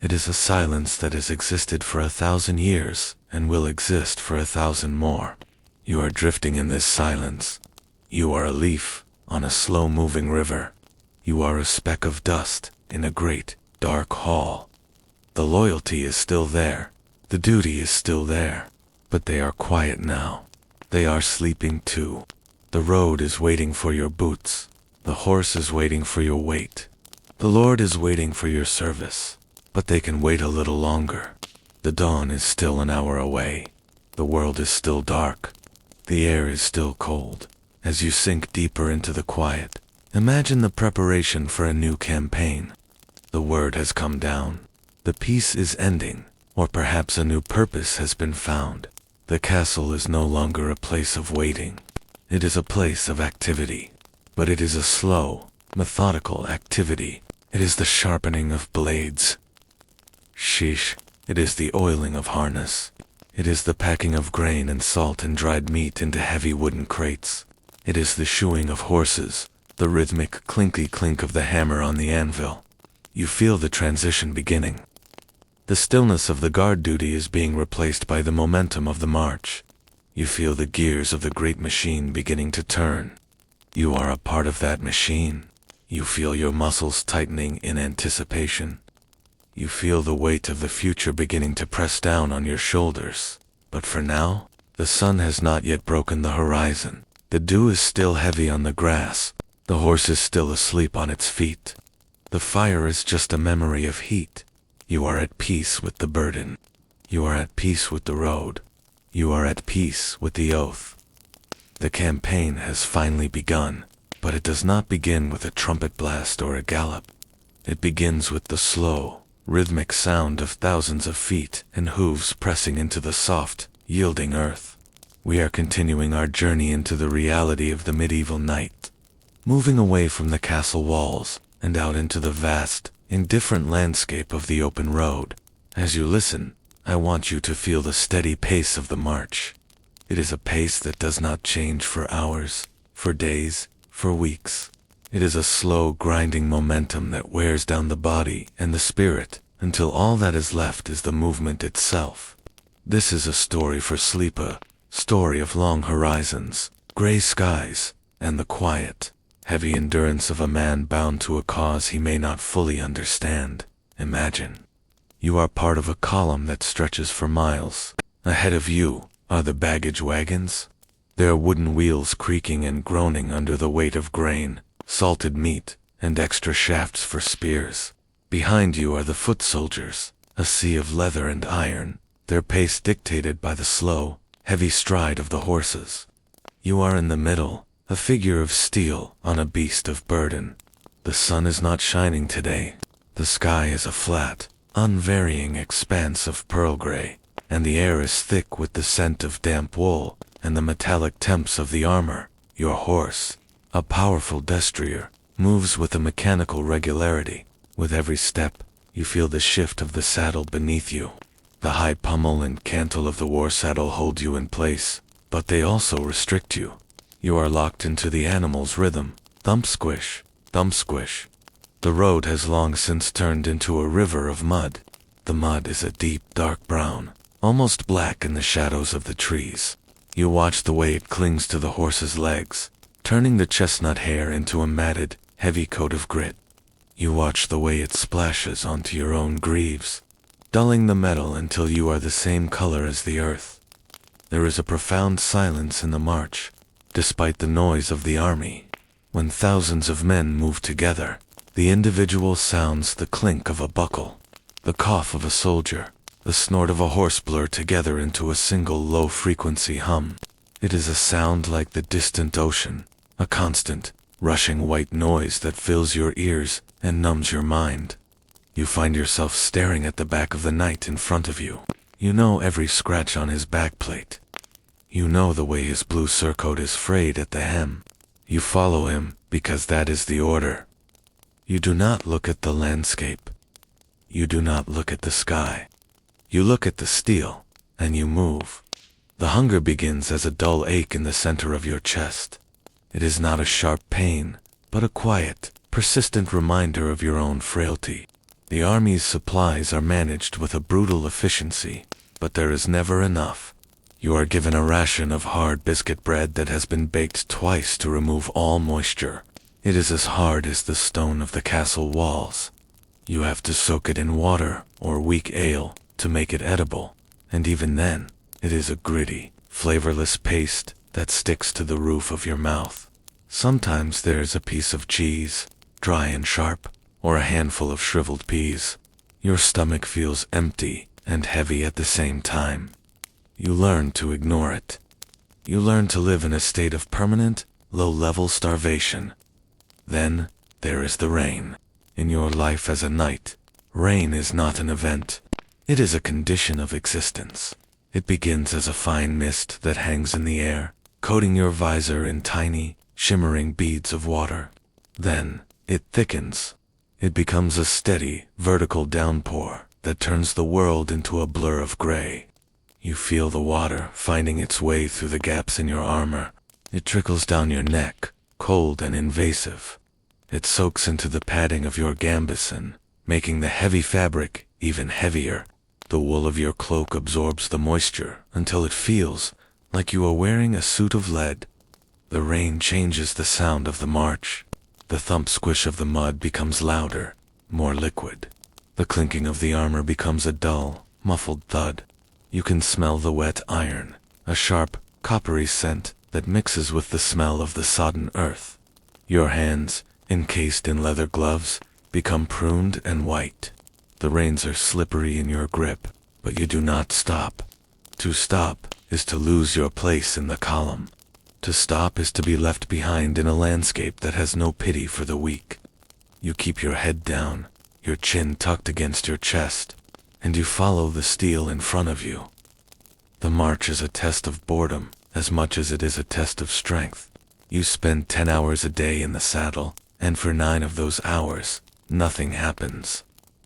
It is a silence that has existed for 1,000 years and will exist for 1,000 more. You are drifting in this silence. You are a leaf on a slow-moving river. You are a speck of dust in a great, dark hall. The loyalty is still there. The duty is still there. But they are quiet now. They are sleeping too. The road is waiting for your boots. The horse is waiting for your weight. The Lord is waiting for your service. But they can wait a little longer. The dawn is still an hour away. The world is still dark. The air is still cold. As you sink deeper into the quiet, imagine the preparation for a new campaign. The word has come down. The peace is ending, or perhaps a new purpose has been found. The castle is no longer a place of waiting. It is a place of activity. But it is a slow, methodical activity. It is the sharpening of blades. Sheesh, it is the oiling of harness. It is the packing of grain and salt and dried meat into heavy wooden crates. It is the shoeing of horses, the rhythmic clinky clink of the hammer on the anvil. You feel the transition beginning. The stillness of the guard duty is being replaced by the momentum of the march. You feel the gears of the great machine beginning to turn. You are a part of that machine. You feel your muscles tightening in anticipation. You feel the weight of the future beginning to press down on your shoulders. But for now, the sun has not yet broken the horizon. The dew is still heavy on the grass. The horse is still asleep on its feet. The fire is just a memory of heat. You are at peace with the burden. You are at peace with the road. You are at peace with the oath. The campaign has finally begun, but it does not begin with a trumpet blast or a gallop. It begins with the slow, rhythmic sound of thousands of feet and hooves pressing into the soft, yielding earth. We are continuing our journey into the reality of the medieval night, moving away from the castle walls and out into the vast, indifferent landscape of the open road. As you listen, I want you to feel the steady pace of the march. It is a pace that does not change for hours, for days, for weeks. It is a slow, grinding momentum that wears down the body and the spirit until all that is left is the movement itself. This is a story for sleep, a story of long horizons, gray skies, and the quiet, heavy endurance of a man bound to a cause he may not fully understand. Imagine. You are part of a column that stretches for miles. Ahead of you are the baggage wagons. Their wooden wheels creaking and groaning under the weight of grain, salted meat, and extra shafts for spears. Behind you are the foot soldiers, a sea of leather and iron, their pace dictated by the slow, heavy stride of the horses. You are in the middle, a figure of steel on a beast of burden. The sun is not shining today. The sky is a flat, unvarying expanse of pearl gray, and the air is thick with the scent of damp wool and the metallic temps of the armor. Your horse, a powerful destrier, moves with a mechanical regularity. With every step, you feel the shift of the saddle beneath you. The high pommel and cantle of the war saddle hold you in place, but they also restrict you. You are locked into the animal's rhythm. Thump squish, thump squish. The road has long since turned into a river of mud. The mud is a deep, dark brown, almost black in the shadows of the trees. You watch the way it clings to the horse's legs, turning the chestnut hair into a matted, heavy coat of grit. You watch the way it splashes onto your own greaves, dulling the metal until you are the same color as the earth. There is a profound silence in the march, despite the noise of the army. When thousands of men move together, the individual sounds the clink of a buckle, the cough of a soldier, the snort of a horse blur together into a single low-frequency hum. It is a sound like the distant ocean, a constant, rushing white noise that fills your ears and numbs your mind. You find yourself staring at the back of the knight in front of you. You know every scratch on his backplate. You know the way his blue surcoat is frayed at the hem. You follow him because that is the order. You do not look at the landscape. You do not look at the sky. You look at the steel, and you move. The hunger begins as a dull ache in the center of your chest. It is not a sharp pain, but a quiet, persistent reminder of your own frailty. The army's supplies are managed with a brutal efficiency, but there is never enough. You are given a ration of hard biscuit bread that has been baked twice to remove all moisture. It is as hard as the stone of the castle walls. You have to soak it in water or weak ale to make it edible, and even then, it is a gritty, flavorless paste that sticks to the roof of your mouth. Sometimes there's a piece of cheese, dry and sharp, or a handful of shriveled peas. Your stomach feels empty and heavy at the same time. You learn to ignore it. You learn to live in a state of permanent, low-level starvation. Then, there is the rain. In your life as a knight, rain is not an event. It is a condition of existence. It begins as a fine mist that hangs in the air, coating your visor in tiny, shimmering beads of water. Then, it thickens. It becomes a steady, vertical downpour that turns the world into a blur of gray. You feel the water finding its way through the gaps in your armor. It trickles down your neck, cold and invasive. It soaks into the padding of your gambeson, making the heavy fabric even heavier. The wool of your cloak absorbs the moisture until it feels like you are wearing a suit of lead. The rain changes the sound of the march. The thump squish of the mud becomes louder, more liquid. The clinking of the armor becomes a dull, muffled thud. You can smell the wet iron, a sharp, coppery scent that mixes with the smell of the sodden earth. Your hands, encased in leather gloves, become pruned and white. The reins are slippery in your grip, but you do not stop. To stop is to lose your place in the column. To stop is to be left behind in a landscape that has no pity for the weak. You keep your head down, your chin tucked against your chest, and you follow the steel in front of you. The march is a test of boredom as much as it is a test of strength. You spend 10 hours a day in the saddle, and for 9 of those hours, nothing happens.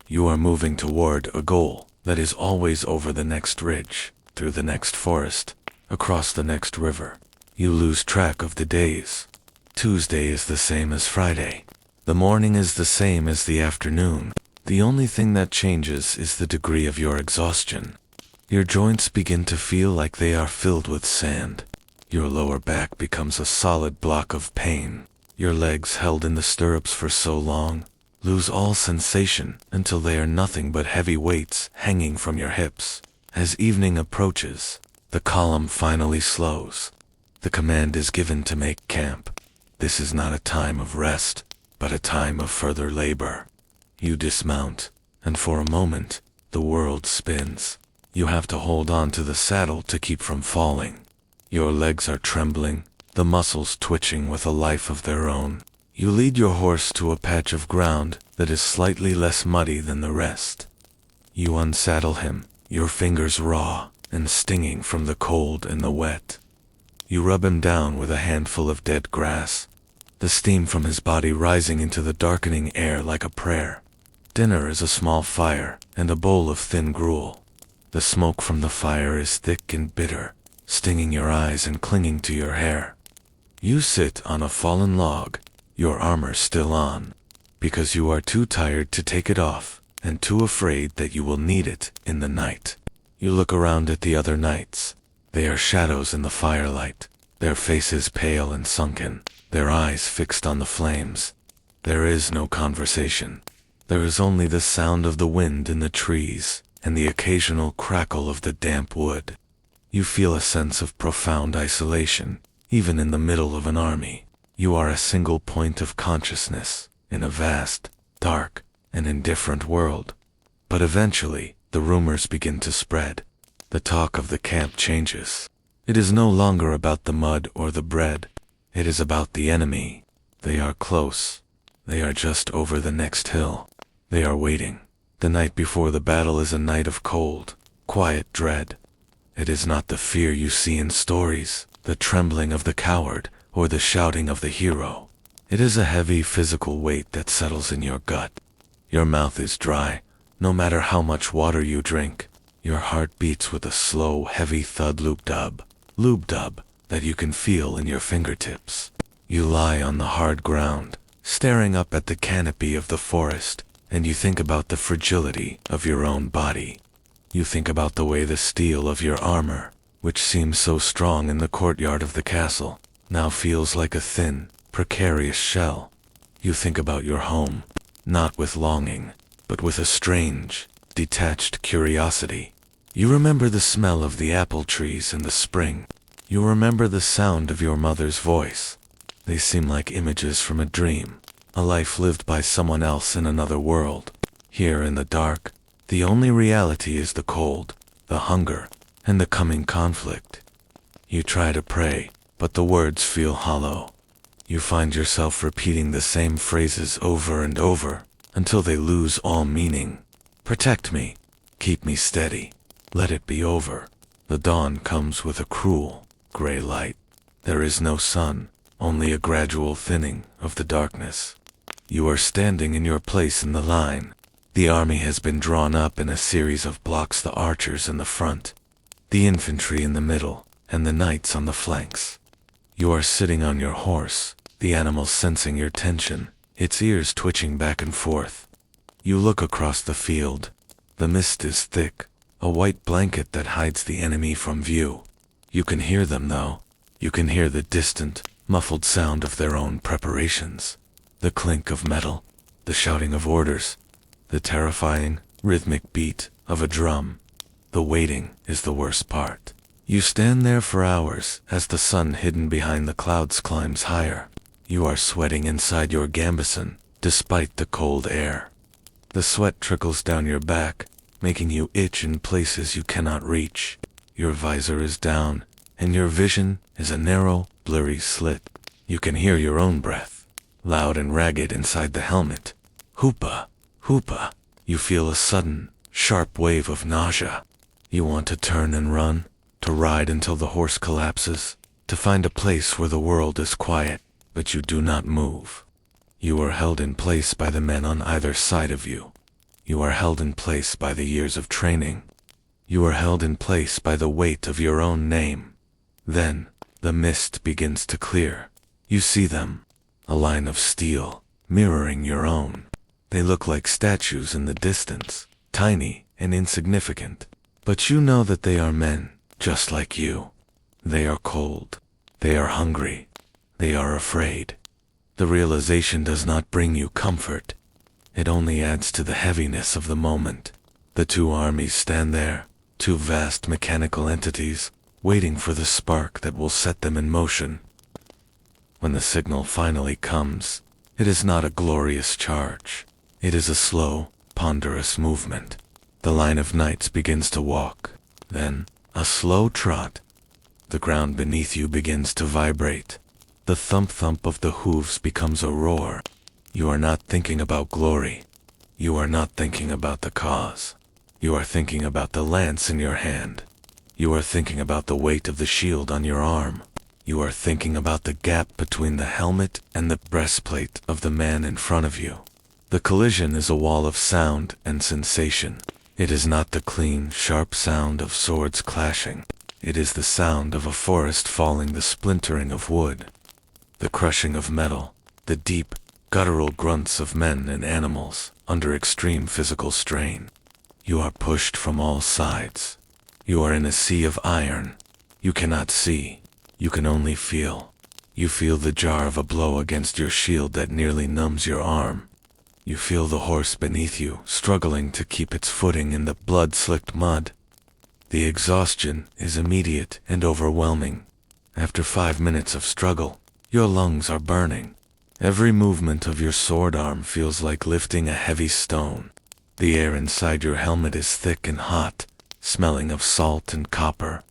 You are moving toward a goal that is always over the next ridge, through the next forest, across the next river. You lose track of the days. Tuesday is the same as Friday. The morning is the same as the afternoon. The only thing that changes is the degree of your exhaustion. Your joints begin to feel like they are filled with sand. Your lower back becomes a solid block of pain. Your legs held in the stirrups for so long lose all sensation until they are nothing but heavy weights hanging from your hips. As evening approaches, the column finally slows. The command is given to make camp. This is not a time of rest, but a time of further labor. You dismount, and for a moment, the world spins. You have to hold on to the saddle to keep from falling. Your legs are trembling, the muscles twitching with a life of their own. You lead your horse to a patch of ground that is slightly less muddy than the rest. You unsaddle him, your fingers raw and stinging from the cold and the wet. You rub him down with a handful of dead grass, the steam from his body rising into the darkening air like a prayer. Dinner is a small fire and a bowl of thin gruel. The smoke from the fire is thick and bitter, stinging your eyes and clinging to your hair. You sit on a fallen log, your armor still on, because you are too tired to take it off and too afraid that you will need it in the night. You look around at the other knights. They are shadows in the firelight, their faces pale and sunken, their eyes fixed on the flames. There is no conversation. There is only the sound of the wind in the trees and the occasional crackle of the damp wood. You feel a sense of profound isolation, even in the middle of an army. You are a single point of consciousness in a vast, dark, and indifferent world. But eventually, the rumors begin to spread. The talk of the camp changes. It is no longer about the mud or the bread. It is about the enemy. They are close. They are just over the next hill. They are waiting. The night before the battle is a night of cold, quiet dread. It is not the fear you see in stories, the trembling of the coward, or the shouting of the hero. It is a heavy physical weight that settles in your gut. Your mouth is dry, no matter how much water you drink. Your heart beats with a slow, heavy thud lube-dub, that you can feel in your fingertips. You lie on the hard ground, staring up at the canopy of the forest, and you think about the fragility of your own body. You think about the way the steel of your armor, which seems so strong in the courtyard of the castle, now feels like a thin, precarious shell. You think about your home, not with longing, but with a strange, detached curiosity. You remember the smell of the apple trees in the spring, You remember the sound of your mother's voice. They seem like images from a dream, a life lived by someone else in another world. Here in the dark, the only reality is the cold, the hunger, and the coming conflict. You try to pray, but the words feel hollow. You find yourself repeating the same phrases over and over, until they lose all meaning. Protect me. Keep me steady. Let it be over. The dawn comes with a cruel, gray light. There is no sun, only a gradual thinning of the darkness. You are standing in your place in the line. The army has been drawn up in a series of blocks, the archers in the front, the infantry in the middle, and the knights on the flanks. You are sitting on your horse, the animal sensing your tension, its ears twitching back and forth. You look across the field. The mist is thick, a white blanket that hides the enemy from view. You can hear them though. You can hear the distant, muffled sound of their own preparations. The clink of metal, the shouting of orders, the terrifying, rhythmic beat of a drum. The waiting is the worst part. You stand there for hours as the sun hidden behind the clouds climbs higher. You are sweating inside your gambeson, despite the cold air. The sweat trickles down your back, making you itch in places you cannot reach. Your visor is down, and your vision is a narrow, blurry slit. You can hear your own breath, loud and ragged inside the helmet. Hoopa, hoopa. You feel a sudden, sharp wave of nausea. You want to turn and run, to ride until the horse collapses, to find a place where the world is quiet, but you do not move. You are held in place by the men on either side of you. You are held in place by the years of training. You are held in place by the weight of your own name. Then, the mist begins to clear. You see them, a line of steel, mirroring your own. They look like statues in the distance, tiny and insignificant. But you know that they are men, just like you. They are cold. They are hungry. They are afraid. The realization does not bring you comfort. It only adds to the heaviness of the moment. The two armies stand there, two vast mechanical entities, waiting for the spark that will set them in motion. When the signal finally comes, it is not a glorious charge. It is a slow, ponderous movement. The line of knights begins to walk, then a slow trot. The ground beneath you begins to vibrate. The thump-thump of the hooves becomes a roar. You are not thinking about glory. You are not thinking about the cause. You are thinking about the lance in your hand. You are thinking about the weight of the shield on your arm. You are thinking about the gap between the helmet and the breastplate of the man in front of you. The collision is a wall of sound and sensation. It is not the clean, sharp sound of swords clashing. It is the sound of a forest falling, the splintering of wood, the crushing of metal, the deep, guttural grunts of men and animals under extreme physical strain. You are pushed from all sides. You are in a sea of iron. You cannot see. You can only feel. You feel the jar of a blow against your shield that nearly numbs your arm. You feel the horse beneath you struggling to keep its footing in the blood-slicked mud. The exhaustion is immediate and overwhelming. After 5 minutes of struggle, your lungs are burning. Every movement of your sword arm feels like lifting a heavy stone. The air inside your helmet is thick and hot, smelling of salt and copper.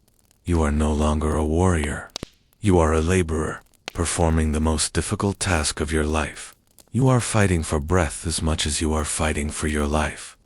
You are no longer a warrior. You are a laborer, performing the most difficult task of your life. You are fighting for breath as much as you are fighting for your life.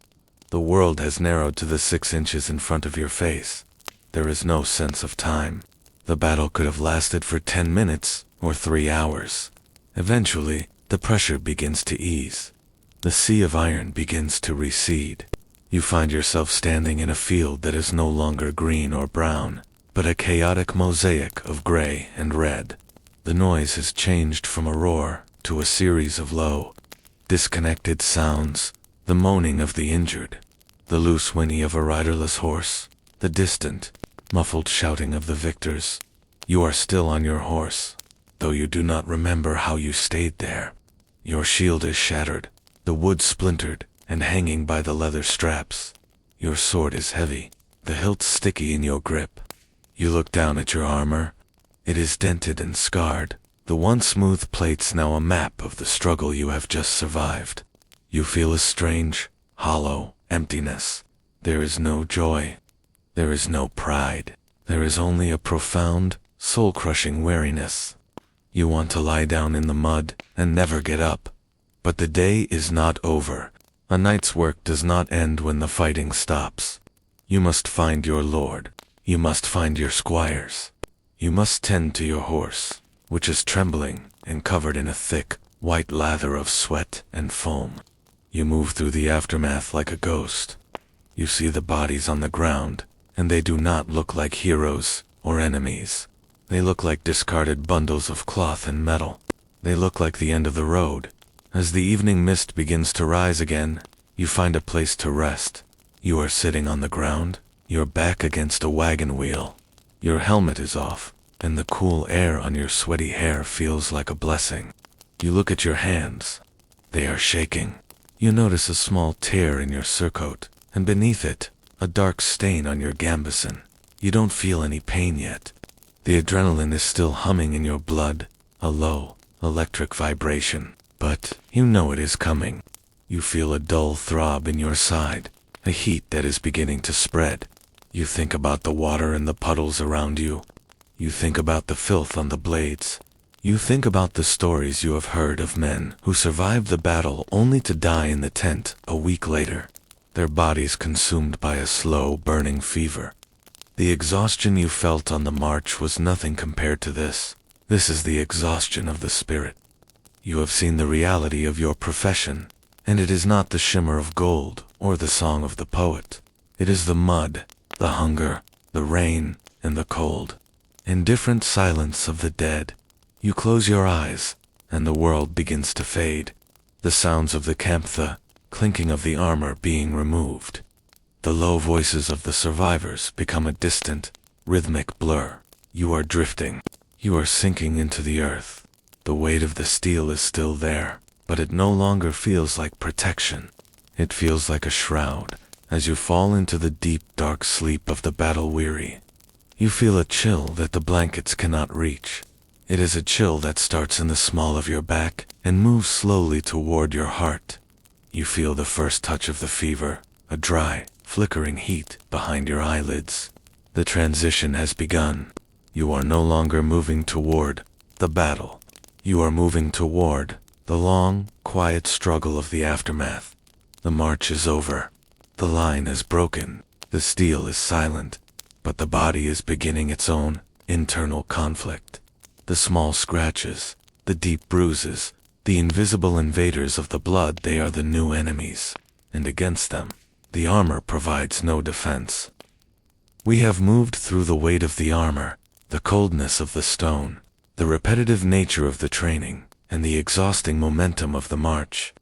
The world has narrowed to the 6 inches in front of your face. There is no sense of time. The battle could have lasted for 10 minutes or 3 hours. Eventually, the pressure begins to ease. The sea of iron begins to recede. You find yourself standing in a field that is no longer green or brown, but a chaotic mosaic of gray and red. The noise has changed from a roar to a series of low, disconnected sounds, the moaning of the injured, the loose whinny of a riderless horse, the distant, muffled shouting of the victors. You are still on your horse, though you do not remember how you stayed there. Your shield is shattered, the wood splintered and hanging by the leather straps. Your sword is heavy, the hilt sticky in your grip. You look down at your armor, It is dented and scarred, the once smooth plates now a map of the struggle you have just survived. You feel a strange, hollow emptiness. There is no joy. There is no pride. There is only a profound, soul-crushing weariness. You want to lie down in the mud and never get up. But the day is not over. A night's work does not end when the fighting stops. You must find your lord. You must find your squires. You must tend to your horse, which is trembling and covered in a thick, white lather of sweat and foam. You move through the aftermath like a ghost. You see the bodies on the ground, and they do not look like heroes or enemies. They look like discarded bundles of cloth and metal. They look like the end of the road. As the evening mist begins to rise again, you find a place to rest. You are sitting on the ground, your back against a wagon wheel. Your helmet is off, and the cool air on your sweaty hair feels like a blessing. You look at your hands. They are shaking. You notice a small tear in your surcoat, and beneath it, a dark stain on your gambeson. You don't feel any pain yet. The adrenaline is still humming in your blood, a low, electric vibration. But you know it is coming. You feel a dull throb in your side, a heat that is beginning to spread. You think about the water and the puddles around you. You think about the filth on the blades. You think about the stories you have heard of men who survived the battle only to die in the tent a week later, their bodies consumed by a slow, burning fever. The exhaustion you felt on the march was nothing compared to this. This is the exhaustion of the spirit. You have seen the reality of your profession, and it is not the shimmer of gold or the song of the poet. It is the mud, the hunger, the rain, and the cold. Indifferent silence of the dead. You close your eyes, and the world begins to fade. The sounds of the camp, the clinking of the armor being removed. The low voices of the survivors become a distant, rhythmic blur. You are drifting. You are sinking into the earth. The weight of the steel is still there, but it no longer feels like protection. It feels like a shroud, as you fall into the deep, dark sleep of the battle-weary. You feel a chill that the blankets cannot reach. It is a chill that starts in the small of your back and moves slowly toward your heart. You feel the first touch of the fever, a dry, flickering heat behind your eyelids. The transition has begun. You are no longer moving toward the battle. You are moving toward the long, quiet struggle of the aftermath. The march is over. The line is broken. The steel is silent. But the body is beginning its own internal conflict. The small scratches, the deep bruises, the invisible invaders of the blood, they are the new enemies. And against them, the armor provides no defense. We have moved through the weight of the armor, the coldness of the stone, the repetitive nature of the training, and the exhausting momentum of the march.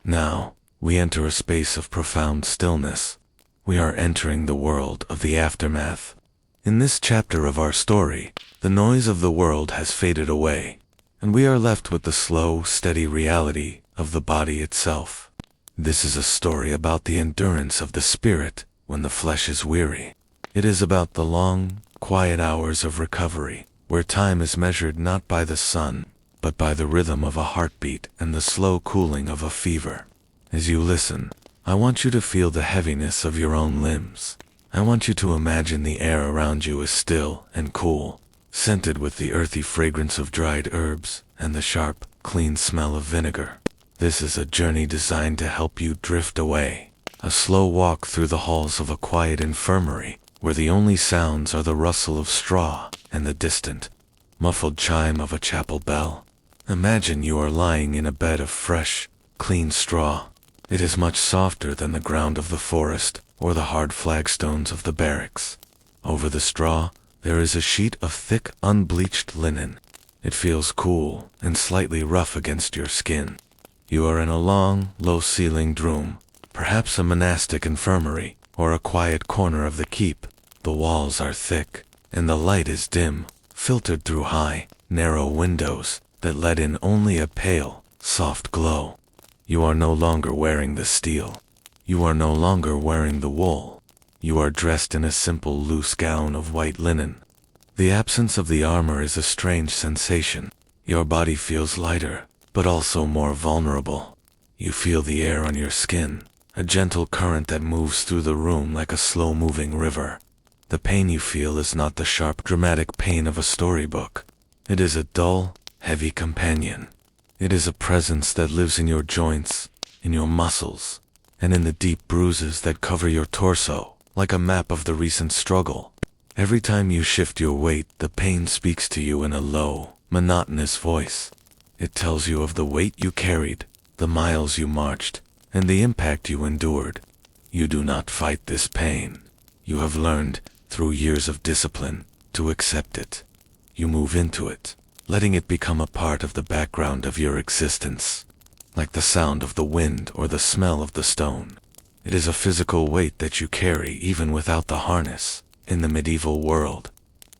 Now, we enter a space of profound stillness. We are entering the world of the aftermath. In this chapter of our story, the noise of the world has faded away, and we are left with the slow, steady reality of the body itself. This is a story about the endurance of the spirit when the flesh is weary. It is about the long, quiet hours of recovery, where time is measured not by the sun, but by the rhythm of a heartbeat and the slow cooling of a fever. As you listen, I want you to feel the heaviness of your own limbs. I want you to imagine the air around you is still and cool, scented with the earthy fragrance of dried herbs and the sharp, clean smell of vinegar. This is a journey designed to help you drift away. A slow walk through the halls of a quiet infirmary, where the only sounds are the rustle of straw and the distant, muffled chime of a chapel bell. Imagine you are lying in a bed of fresh, clean straw. It is much softer than the ground of the forest or the hard flagstones of the barracks. Over the straw, there is a sheet of thick, unbleached linen. It feels cool and slightly rough against your skin. You are in a long, low-ceilinged room, perhaps a monastic infirmary or a quiet corner of the keep. The walls are thick, and the light is dim, filtered through high, narrow windows that let in only a pale, soft glow. You are no longer wearing the steel. You are no longer wearing the wool. You are dressed in a simple, loose gown of white linen. The absence of the armor is a strange sensation. Your body feels lighter, but also more vulnerable. You feel the air on your skin, a gentle current that moves through the room like a slow-moving river. The pain you feel is not the sharp, dramatic pain of a storybook. It is a dull, heavy companion. It is a presence that lives in your joints, in your muscles, and in the deep bruises that cover your torso, like a map of the recent struggle. Every time you shift your weight, the pain speaks to you in a low, monotonous voice. It tells you of the weight you carried, the miles you marched, and the impact you endured. You do not fight this pain. You have learned, through years of discipline, to accept it. You move into it, letting it become a part of the background of your existence, like the sound of the wind or the smell of the stone. It is a physical weight that you carry even without the harness. In the medieval world,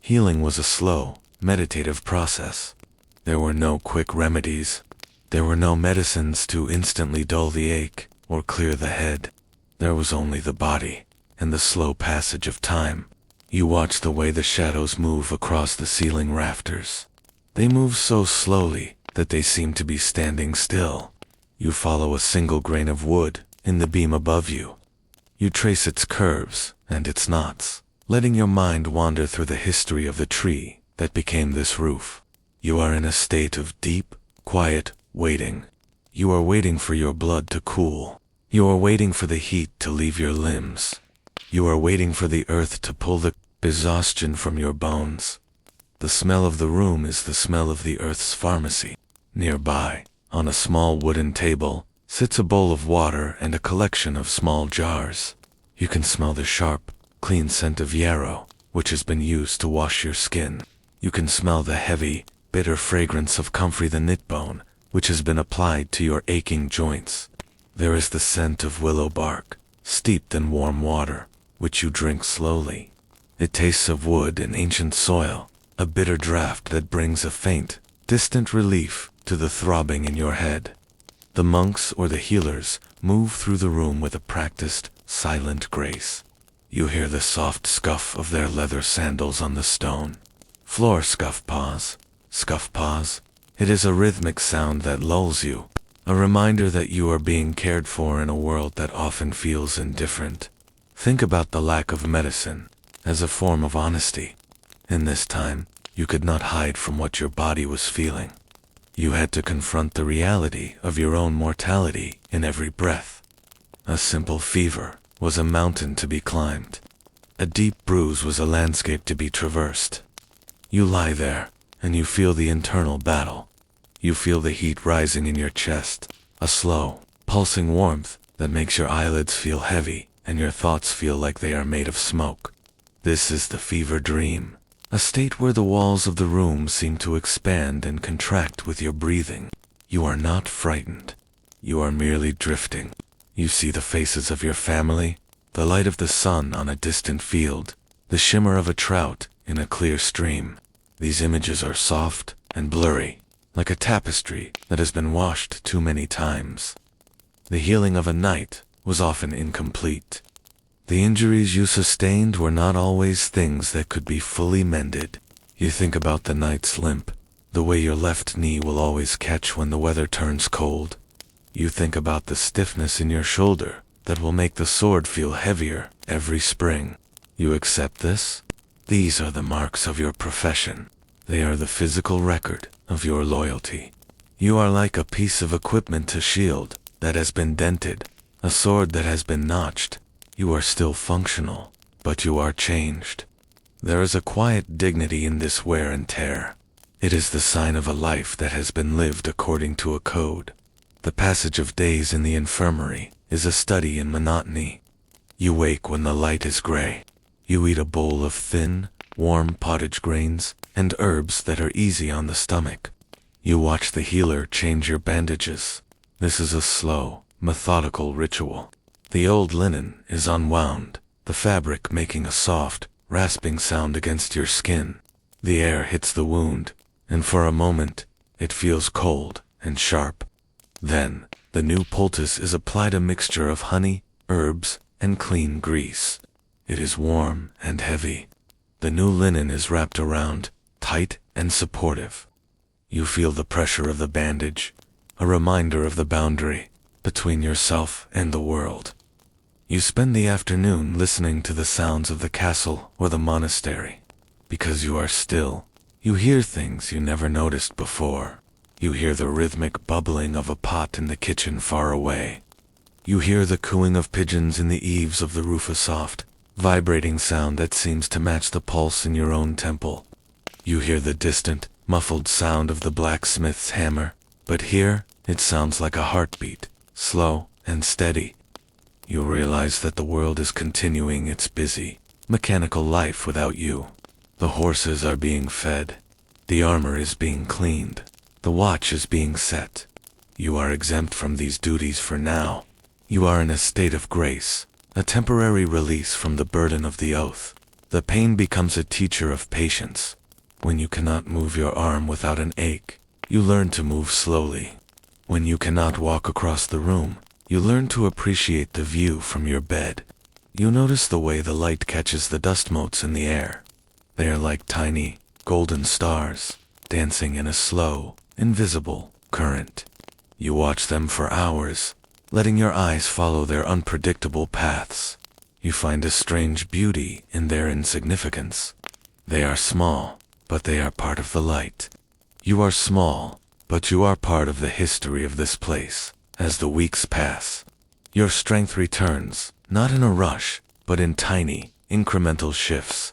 healing was a slow, meditative process. There were no quick remedies. There were no medicines to instantly dull the ache or clear the head. There was only the body and the slow passage of time. You watch the way the shadows move across the ceiling rafters. They move so slowly that they seem to be standing still. You follow a single grain of wood in the beam above you. You trace its curves and its knots, letting your mind wander through the history of the tree that became this roof. You are in a state of deep, quiet waiting. You are waiting for your blood to cool. You are waiting for the heat to leave your limbs. You are waiting for the earth to pull the exhaustion from your bones. The smell of the room is the smell of the earth's pharmacy. Nearby, on a small wooden table, sits a bowl of water and a collection of small jars. You can smell the sharp, clean scent of yarrow, which has been used to wash your skin. You can smell the heavy, bitter fragrance of comfrey the knit bone, which has been applied to your aching joints. There is the scent of willow bark, steeped in warm water, which you drink slowly. It tastes of wood and ancient soil, a bitter draught that brings a faint, distant relief to the throbbing in your head. The monks or the healers move through the room with a practiced, silent grace. You hear the soft scuff of their leather sandals on the stone. Floor scuff pause, scuff pause. It is a rhythmic sound that lulls you, a reminder that you are being cared for in a world that often feels indifferent. Think about the lack of medicine as a form of honesty. In this time, you could not hide from what your body was feeling. You had to confront the reality of your own mortality in every breath. A simple fever was a mountain to be climbed. A deep bruise was a landscape to be traversed. You lie there, and you feel the internal battle. You feel the heat rising in your chest, a slow, pulsing warmth that makes your eyelids feel heavy and your thoughts feel like they are made of smoke. This is the fever dream, a state where the walls of the room seem to expand and contract with your breathing. You are not frightened. You are merely drifting. You see the faces of your family, the light of the sun on a distant field, the shimmer of a trout in a clear stream. These images are soft and blurry, like a tapestry that has been washed too many times. The healing of a night was often incomplete. The injuries you sustained were not always things that could be fully mended. You think about the night's limp, the way your left knee will always catch when the weather turns cold. You think about the stiffness in your shoulder that will make the sword feel heavier every spring. You accept this? These are the marks of your profession. They are the physical record of your loyalty. You are like a piece of equipment to shield that has been dented, a sword that has been notched. You are still functional, but you are changed. There is a quiet dignity in this wear and tear. It is the sign of a life that has been lived according to a code. The passage of days in the infirmary is a study in monotony. You wake when the light is gray. You eat a bowl of thin, warm pottage grains and herbs that are easy on the stomach. You watch the healer change your bandages. This is a slow, methodical ritual. The old linen is unwound, the fabric making a soft, rasping sound against your skin. The air hits the wound, and for a moment, it feels cold and sharp. Then, the new poultice is applied, a mixture of honey, herbs, and clean grease. It is warm and heavy. The new linen is wrapped around, tight and supportive. You feel the pressure of the bandage, a reminder of the boundary between yourself and the world. You spend the afternoon listening to the sounds of the castle or the monastery. Because you are still, you hear things you never noticed before. You hear the rhythmic bubbling of a pot in the kitchen far away. You hear the cooing of pigeons in the eaves of the roof, a soft, vibrating sound that seems to match the pulse in your own temple. You hear the distant, muffled sound of the blacksmith's hammer, but here it sounds like a heartbeat, slow and steady. You realize that the world is continuing its busy, mechanical life without you. The horses are being fed. The armor is being cleaned. The watch is being set. You are exempt from these duties for now. You are in a state of grace, a temporary release from the burden of the oath. The pain becomes a teacher of patience. When you cannot move your arm without an ache, you learn to move slowly. When you cannot walk across the room, you learn to appreciate the view from your bed. You notice the way the light catches the dust motes in the air. They are like tiny, golden stars, dancing in a slow, invisible current. You watch them for hours, letting your eyes follow their unpredictable paths. You find a strange beauty in their insignificance. They are small, but they are part of the light. You are small, but you are part of the history of this place. As the weeks pass, your strength returns, not in a rush, but in tiny, incremental shifts.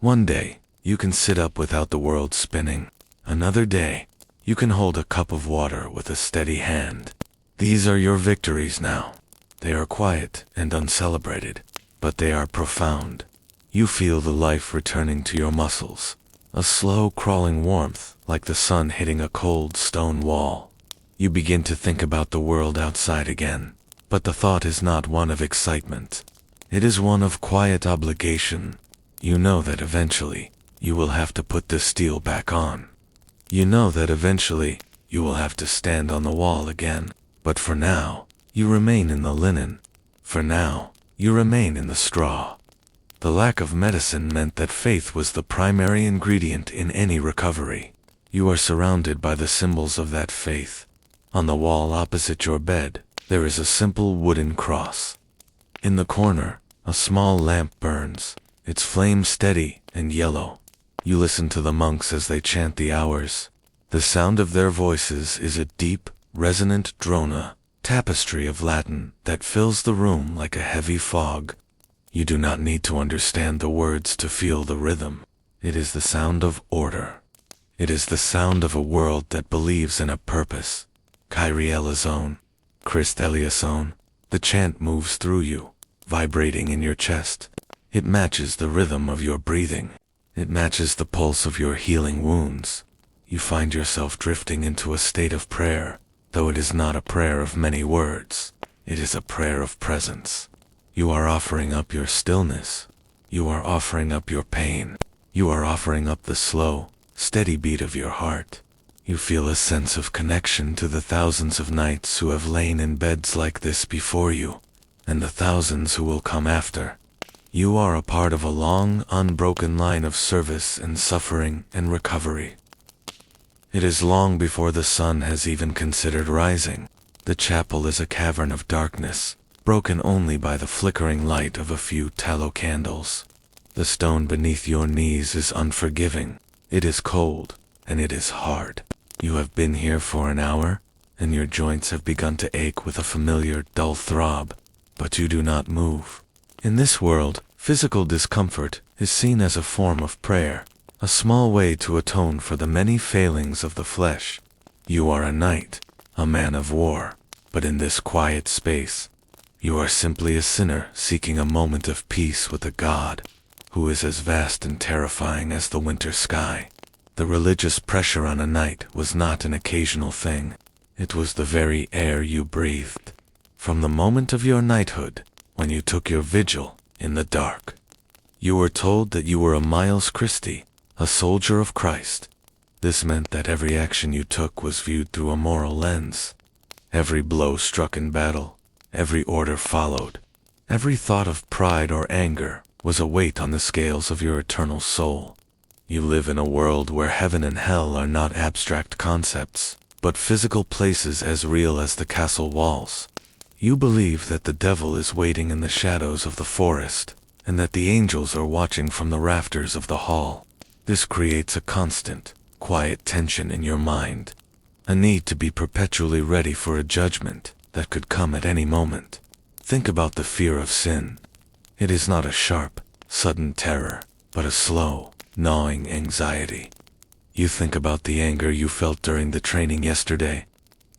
One day, you can sit up without the world spinning. Another day, you can hold a cup of water with a steady hand. These are your victories now. They are quiet and uncelebrated, but they are profound. You feel the life returning to your muscles, a slow crawling warmth like the sun hitting a cold stone wall. You begin to think about the world outside again, but the thought is not one of excitement. It is one of quiet obligation. You know that eventually, you will have to put the steel back on. You know that eventually, you will have to stand on the wall again. But for now, you remain in the linen. For now, you remain in the straw. The lack of medicine meant that faith was the primary ingredient in any recovery. You are surrounded by the symbols of that faith. On the wall opposite your bed, there is a simple wooden cross. In the corner, a small lamp burns, its flame steady and yellow. You listen to the monks as they chant the hours. The sound of their voices is a deep, resonant drone, a tapestry of Latin that fills the room like a heavy fog. You do not need to understand the words to feel the rhythm. It is the sound of order. It is the sound of a world that believes in a purpose. Kyrie eleison, Christ eleison. The chant moves through you, vibrating in your chest. It matches the rhythm of your breathing. It matches the pulse of your healing wounds. You find yourself drifting into a state of prayer, though it is not a prayer of many words. It is a prayer of presence. You are offering up your stillness. You are offering up your pain. You are offering up the slow, steady beat of your heart. You feel a sense of connection to the thousands of knights who have lain in beds like this before you, and the thousands who will come after. You are a part of a long, unbroken line of service and suffering and recovery. It is long before the sun has even considered rising. The chapel is a cavern of darkness, broken only by the flickering light of a few tallow candles. The stone beneath your knees is unforgiving. It is cold, and it is hard. You have been here for an hour, and your joints have begun to ache with a familiar, dull throb, but you do not move. In this world, physical discomfort is seen as a form of prayer, a small way to atone for the many failings of the flesh. You are a knight, a man of war, but in this quiet space, you are simply a sinner seeking a moment of peace with a God who is as vast and terrifying as the winter sky. The religious pressure on a knight was not an occasional thing. It was the very air you breathed. From the moment of your knighthood, when you took your vigil in the dark, you were told that you were a Miles Christie, a soldier of Christ. This meant that every action you took was viewed through a moral lens. Every blow struck in battle, every order followed, every thought of pride or anger was a weight on the scales of your eternal soul. You live in a world where heaven and hell are not abstract concepts, but physical places as real as the castle walls. You believe that the devil is waiting in the shadows of the forest, and that the angels are watching from the rafters of the hall. This creates a constant, quiet tension in your mind, a need to be perpetually ready for a judgment that could come at any moment. Think about the fear of sin. It is not a sharp, sudden terror, but a slow, gnawing anxiety. You think about the anger you felt during the training yesterday.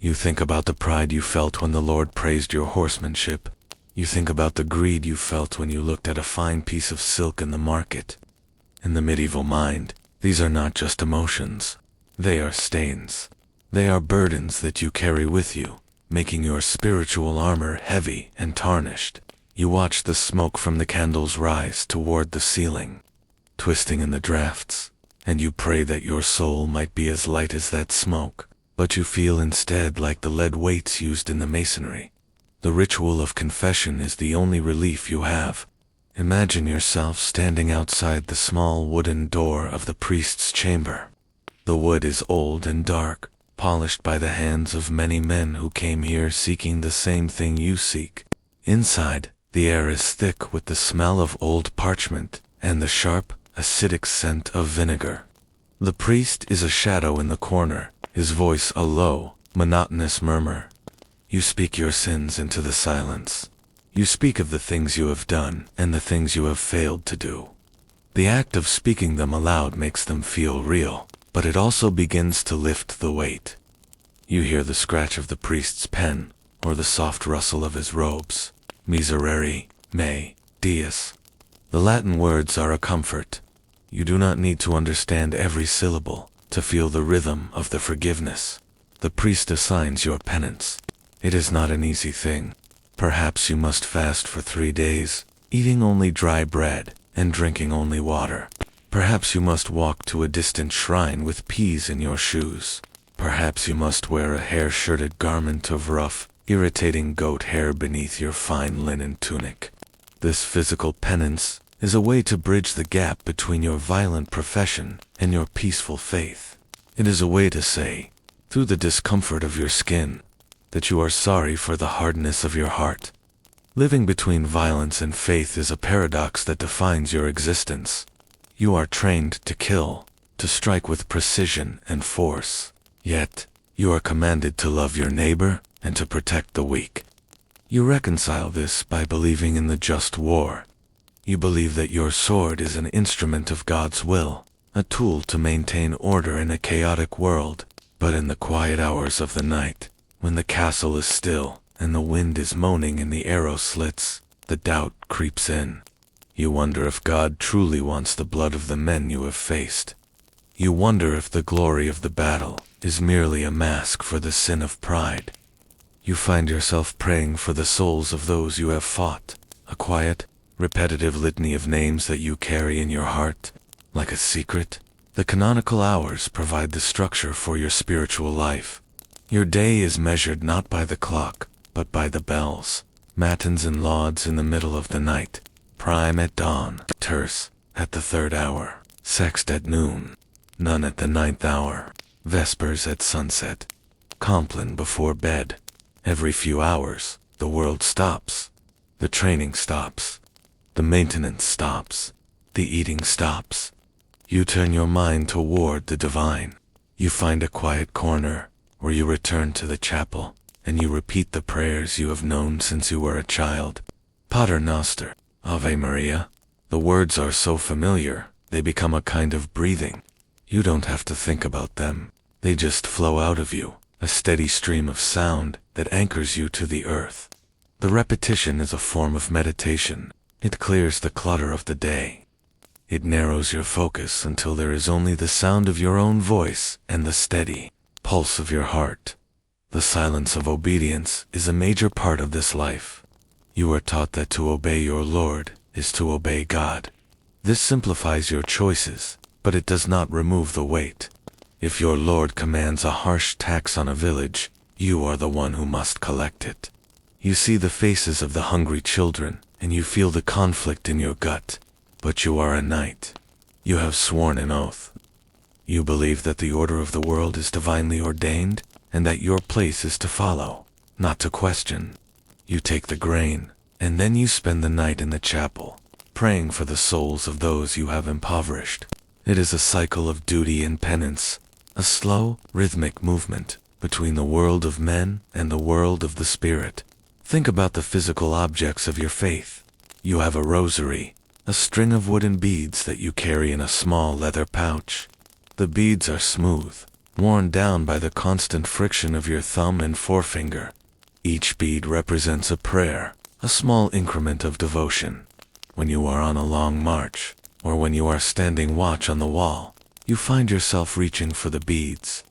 You think about the pride you felt when the Lord praised your horsemanship. You think about the greed you felt when you looked at a fine piece of silk in the market. In the medieval mind, these are not just emotions. They are stains. They are burdens that you carry with you, making your spiritual armor heavy and tarnished. You watch the smoke from the candles rise toward the ceiling, twisting in the drafts, and you pray that your soul might be as light as that smoke, but you feel instead like the lead weights used in the masonry. The ritual of confession is the only relief you have. Imagine yourself standing outside the small wooden door of the priest's chamber. The wood is old and dark, polished by the hands of many men who came here seeking the same thing you seek. Inside, the air is thick with the smell of old parchment and the sharp, acidic scent of vinegar. The priest is a shadow in the corner, his voice a low, monotonous murmur. You speak your sins into the silence. You speak of the things you have done and the things you have failed to do. The act of speaking them aloud makes them feel real, but it also begins to lift the weight. You hear the scratch of the priest's pen, or the soft rustle of his robes. Miserere, me, Deus. The Latin words are a comfort. You do not need to understand every syllable to feel the rhythm of the forgiveness. The priest assigns your penance. It is not an easy thing. Perhaps you must fast for 3 days, eating only dry bread and drinking only water. Perhaps you must walk to a distant shrine with peas in your shoes. Perhaps you must wear a hair-shirted garment of rough, irritating goat hair beneath your fine linen tunic. This physical penance is a way to bridge the gap between your violent profession and your peaceful faith. It is a way to say, through the discomfort of your skin, that you are sorry for the hardness of your heart. Living between violence and faith is a paradox that defines your existence. You are trained to kill, to strike with precision and force. Yet, you are commanded to love your neighbor and to protect the weak. You reconcile this by believing in the just war. You believe that your sword is an instrument of God's will, a tool to maintain order in a chaotic world. But in the quiet hours of the night, when the castle is still and the wind is moaning in the arrow slits, the doubt creeps in. You wonder if God truly wants the blood of the men you have faced. You wonder if the glory of the battle is merely a mask for the sin of pride. You find yourself praying for the souls of those you have fought, a quiet, repetitive litany of names that you carry in your heart, like a secret. The canonical hours provide the structure for your spiritual life. Your day is measured not by the clock, but by the bells. Matins and lauds in the middle of the night, prime at dawn, terce at the 3rd hour, sext at noon, none at the 9th hour, vespers at sunset, compline before bed. Every few hours, the world stops. The training stops. The maintenance stops. The eating stops. You turn your mind toward the divine. You find a quiet corner, where you return to the chapel, and you repeat the prayers you have known since you were a child. Pater Noster, Ave Maria. The words are so familiar, they become a kind of breathing. You don't have to think about them. They just flow out of you, a steady stream of sound that anchors you to the earth. The repetition is a form of meditation. It clears the clutter of the day. It narrows your focus until there is only the sound of your own voice and the steady pulse of your heart. The silence of obedience is a major part of this life. You are taught that to obey your Lord is to obey God. This simplifies your choices, but it does not remove the weight. If your Lord commands a harsh tax on a village, you are the one who must collect it. You see the faces of the hungry children, and you feel the conflict in your gut. but you are a knight. You have sworn an oath. You believe that the order of the world is divinely ordained, and that your place is to follow, not to question. You take the grain, and then you spend the night in the chapel, praying for the souls of those you have impoverished. It is a cycle of duty and penance, a slow, rhythmic movement between the world of men and the world of the spirit. Think about the physical objects of your faith. You have a rosary, a string of wooden beads that you carry in a small leather pouch. The beads are smooth, worn down by the constant friction of your thumb and forefinger. Each bead represents a prayer, a small increment of devotion. When you are on a long march, or when you are standing watch on the wall, you find yourself reaching for the beads.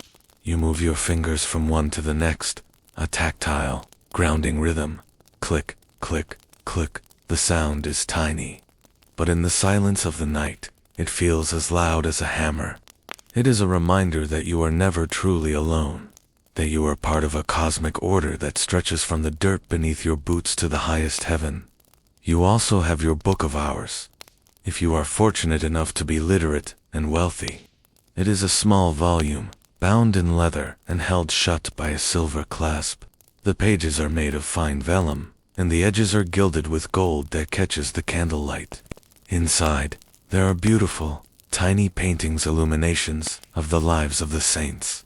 You move your fingers from one to the next, a tactile, grounding rhythm. Click, click, click. The sound is tiny, but in the silence of the night, it feels as loud as a hammer. It is a reminder that you are never truly alone, that you are part of a cosmic order that stretches from the dirt beneath your boots to the highest heaven. You also have your book of hours, if you are fortunate enough to be literate and wealthy. It is a small volume, bound in leather and held shut by a silver clasp. The pages are made of fine vellum, and the edges are gilded with gold that catches the candlelight. Inside, there are beautiful, tiny paintings, illuminations of the lives of the saints.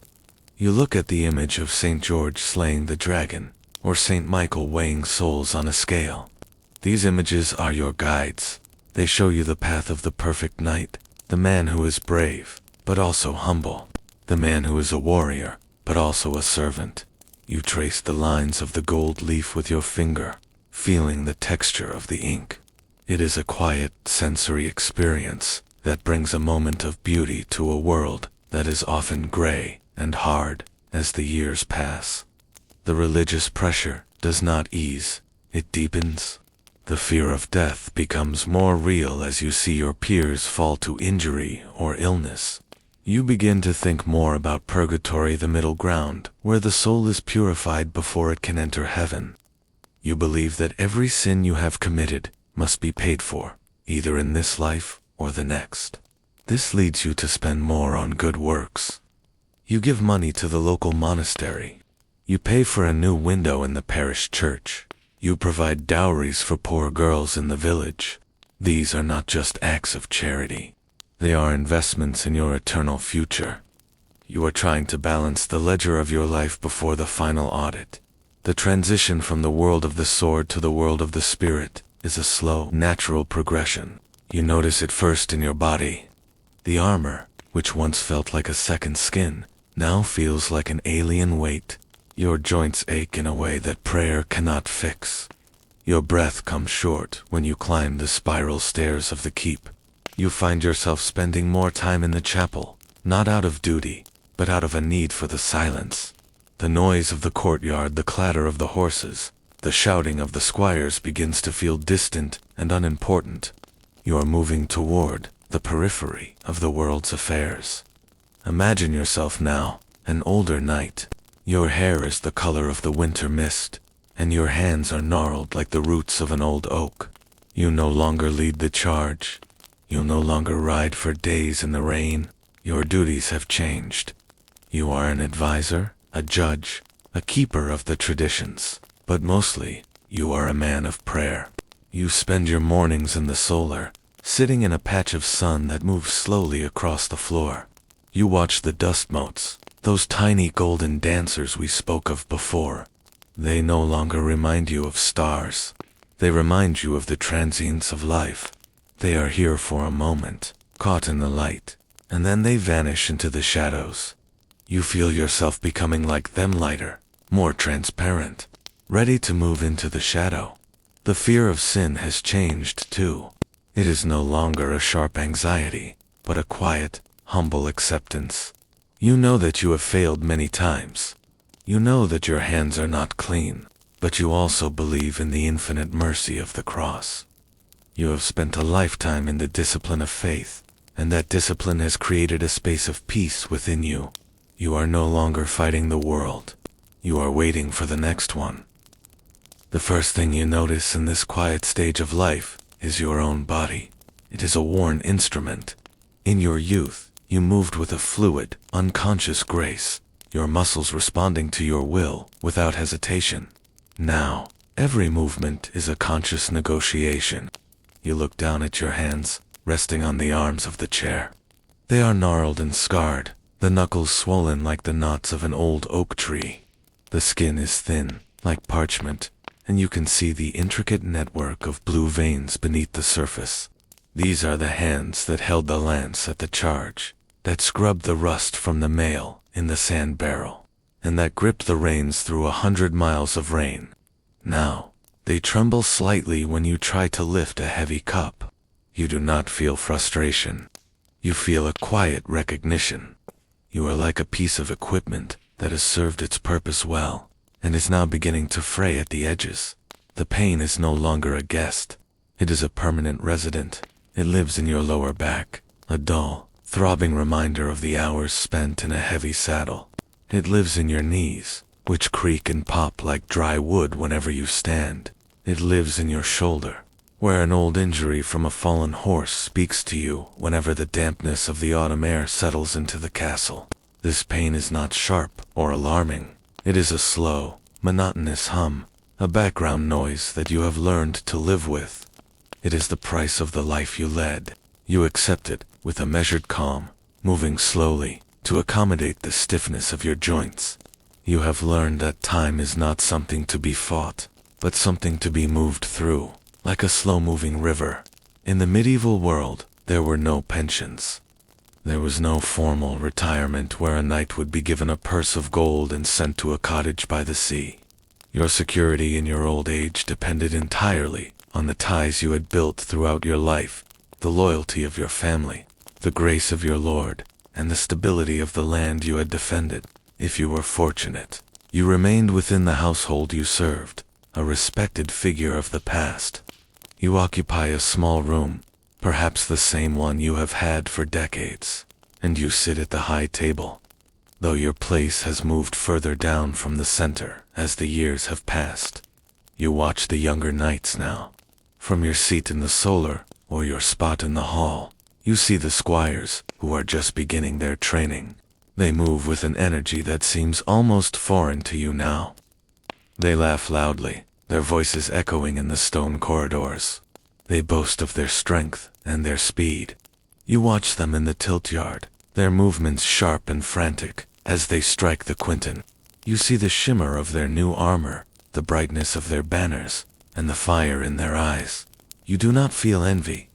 You look at the image of St. George slaying the dragon, or St. Michael weighing souls on a scale. These images are your guides. They show you the path of the perfect knight, the man who is brave, but also humble, the man who is a warrior, but also a servant. You trace the lines of the gold leaf with your finger, feeling the texture of the ink. It is a quiet, sensory experience that brings a moment of beauty to a world that is often gray and hard as the years pass. The religious pressure does not ease, it deepens. The fear of death becomes more real as you see your peers fall to injury or illness. You begin to think more about purgatory, the middle ground, where the soul is purified before it can enter heaven. You believe that every sin you have committed must be paid for, either in this life or the next. This leads you to spend more on good works. You give money to the local monastery. You pay for a new window in the parish church. You provide dowries for poor girls in the village. These are not just acts of charity. They are investments in your eternal future. You are trying to balance the ledger of your life before the final audit. The transition from the world of the sword to the world of the spirit is a slow, natural progression. You notice it first in your body. The armor, which once felt like a second skin, now feels like an alien weight. Your joints ache in a way that prayer cannot fix. Your breath comes short when you climb the spiral stairs of the keep. You find yourself spending more time in the chapel, not out of duty, but out of a need for the silence. The noise of the courtyard, the clatter of the horses, the shouting of the squires begins to feel distant and unimportant. You are moving toward the periphery of the world's affairs. Imagine yourself now, an older knight. Your hair is the color of the winter mist, and your hands are gnarled like the roots of an old oak. You no longer lead the charge. You no longer ride for days in the rain. Your duties have changed. You are an advisor, a judge, a keeper of the traditions, but mostly, you are a man of prayer. You spend your mornings in the solar, sitting in a patch of sun that moves slowly across the floor. You watch the dust motes, those tiny golden dancers we spoke of before. They no longer remind you of stars. They remind you of the transience of life. They are here for a moment, caught in the light, and then they vanish into the shadows. You feel yourself becoming like them, lighter, more transparent, ready to move into the shadow. The fear of sin has changed too. It is no longer a sharp anxiety, but a quiet, humble acceptance. You know that you have failed many times. You know that your hands are not clean, but you also believe in the infinite mercy of the cross. You have spent a lifetime in the discipline of faith, and that discipline has created a space of peace within you. You are no longer fighting the world. You are waiting for the next one. The first thing you notice in this quiet stage of life is your own body. It is a worn instrument. In your youth, you moved with a fluid, unconscious grace, your muscles responding to your will without hesitation. Now, every movement is a conscious negotiation. You look down at your hands, resting on the arms of the chair. They are gnarled and scarred, the knuckles swollen like the knots of an old oak tree. The skin is thin, like parchment, and you can see the intricate network of blue veins beneath the surface. These are the hands that held the lance at the charge, that scrubbed the rust from the mail in the sand barrel, and that gripped the reins through 100 miles of rain. Now, they tremble slightly when you try to lift a heavy cup. You do not feel frustration. You feel a quiet recognition. You are like a piece of equipment that has served its purpose well, and is now beginning to fray at the edges. The pain is no longer a guest. It is a permanent resident. It lives in your lower back, a dull, throbbing reminder of the hours spent in a heavy saddle. It lives in your knees, which creak and pop like dry wood whenever you stand. It lives in your shoulder, where an old injury from a fallen horse speaks to you whenever the dampness of the autumn air settles into the castle. This pain is not sharp or alarming. It is a slow, monotonous hum, a background noise that you have learned to live with. It is the price of the life you led. You accept it with a measured calm, moving slowly to accommodate the stiffness of your joints. You have learned that time is not something to be fought, but something to be moved through, like a slow-moving river. In the medieval world, there were no pensions. There was no formal retirement where a knight would be given a purse of gold and sent to a cottage by the sea. Your security in your old age depended entirely on the ties you had built throughout your life, the loyalty of your family, the grace of your lord, and the stability of the land you had defended. If you were fortunate, you remained within the household you served, a respected figure of the past. You occupy a small room, perhaps the same one you have had for decades, and you sit at the high table. Though your place has moved further down from the center as the years have passed, you watch the younger knights now. From your seat in the solar, or your spot in the hall, you see the squires who are just beginning their training. They move with an energy that seems almost foreign to you now. They laugh loudly, their voices echoing in the stone corridors. They boast of their strength and their speed. You watch them in the tilt yard, their movements sharp and frantic as they strike the quinton. You see the shimmer of their new armor, the brightness of their banners, and the fire in their eyes. You do not feel envy.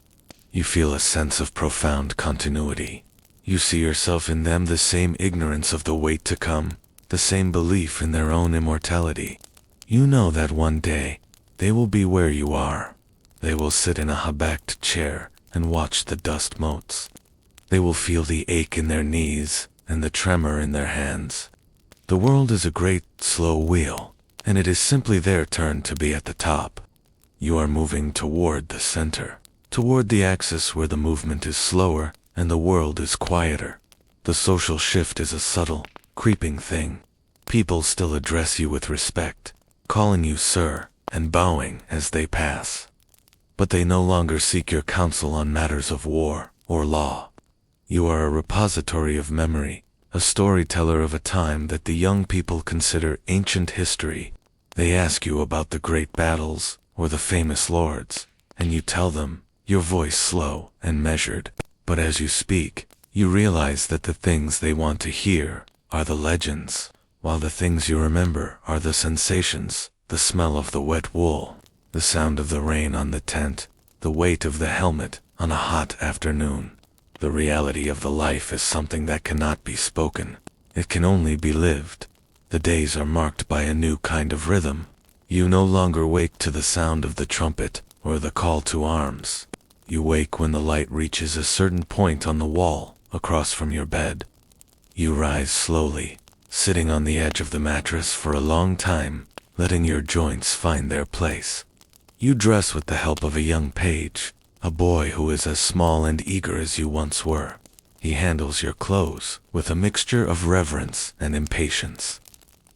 You feel a sense of profound continuity. You see yourself in them, the same ignorance of the weight to come, the same belief in their own immortality. You know that one day, they will be where you are. They will sit in a high-backed chair and watch the dust motes. They will feel the ache in their knees and the tremor in their hands. The world is a great, slow wheel, and it is simply their turn to be at the top. You are moving toward the center, toward the axis where the movement is slower and the world is quieter. The social shift is a subtle, creeping thing. People still address you with respect, calling you sir and bowing as they pass. But they no longer seek your counsel on matters of war or law. You are a repository of memory, a storyteller of a time that the young people consider ancient history. They ask you about the great battles or the famous lords, and you tell them, your voice slow and measured. But as you speak, you realize that the things they want to hear are the legends, while the things you remember are the sensations, the smell of the wet wool, the sound of the rain on the tent, the weight of the helmet on a hot afternoon. The reality of the life is something that cannot be spoken. It can only be lived. The days are marked by a new kind of rhythm. You no longer wake to the sound of the trumpet or the call to arms. You wake when the light reaches a certain point on the wall across from your bed. You rise slowly, sitting on the edge of the mattress for a long time, letting your joints find their place. You dress with the help of a young page, a boy who is as small and eager as you once were. He handles your clothes with a mixture of reverence and impatience.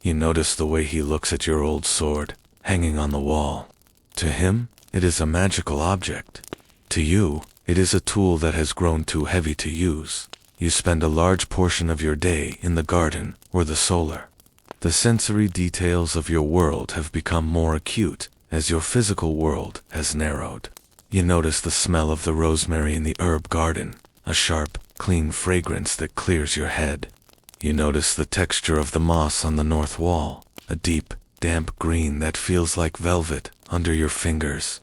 You notice the way he looks at your old sword, hanging on the wall. To him, it is a magical object. To you, It is a tool that has grown too heavy to use. You spend a large portion of your day in the garden or the solar. The sensory details of your world have become more acute as your physical world has narrowed. You notice the smell of the rosemary in the herb garden, a sharp, clean fragrance that clears your head. You notice the texture of the moss on the north wall, a deep, damp green that feels like velvet under your fingers.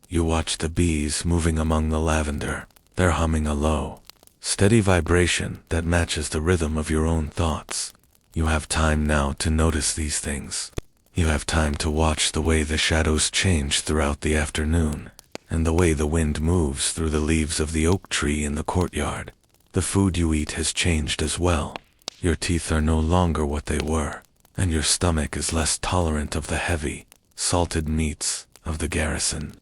You watch the bees moving among the lavender. They're humming a low, steady vibration that matches the rhythm of your own thoughts. You have time now to notice these things. You have time to watch the way the shadows change throughout the afternoon, and the way the wind moves through the leaves of the oak tree in the courtyard. The food you eat has changed as well. Your teeth are no longer what they were, and your stomach is less tolerant of the heavy, salted meats of the garrison.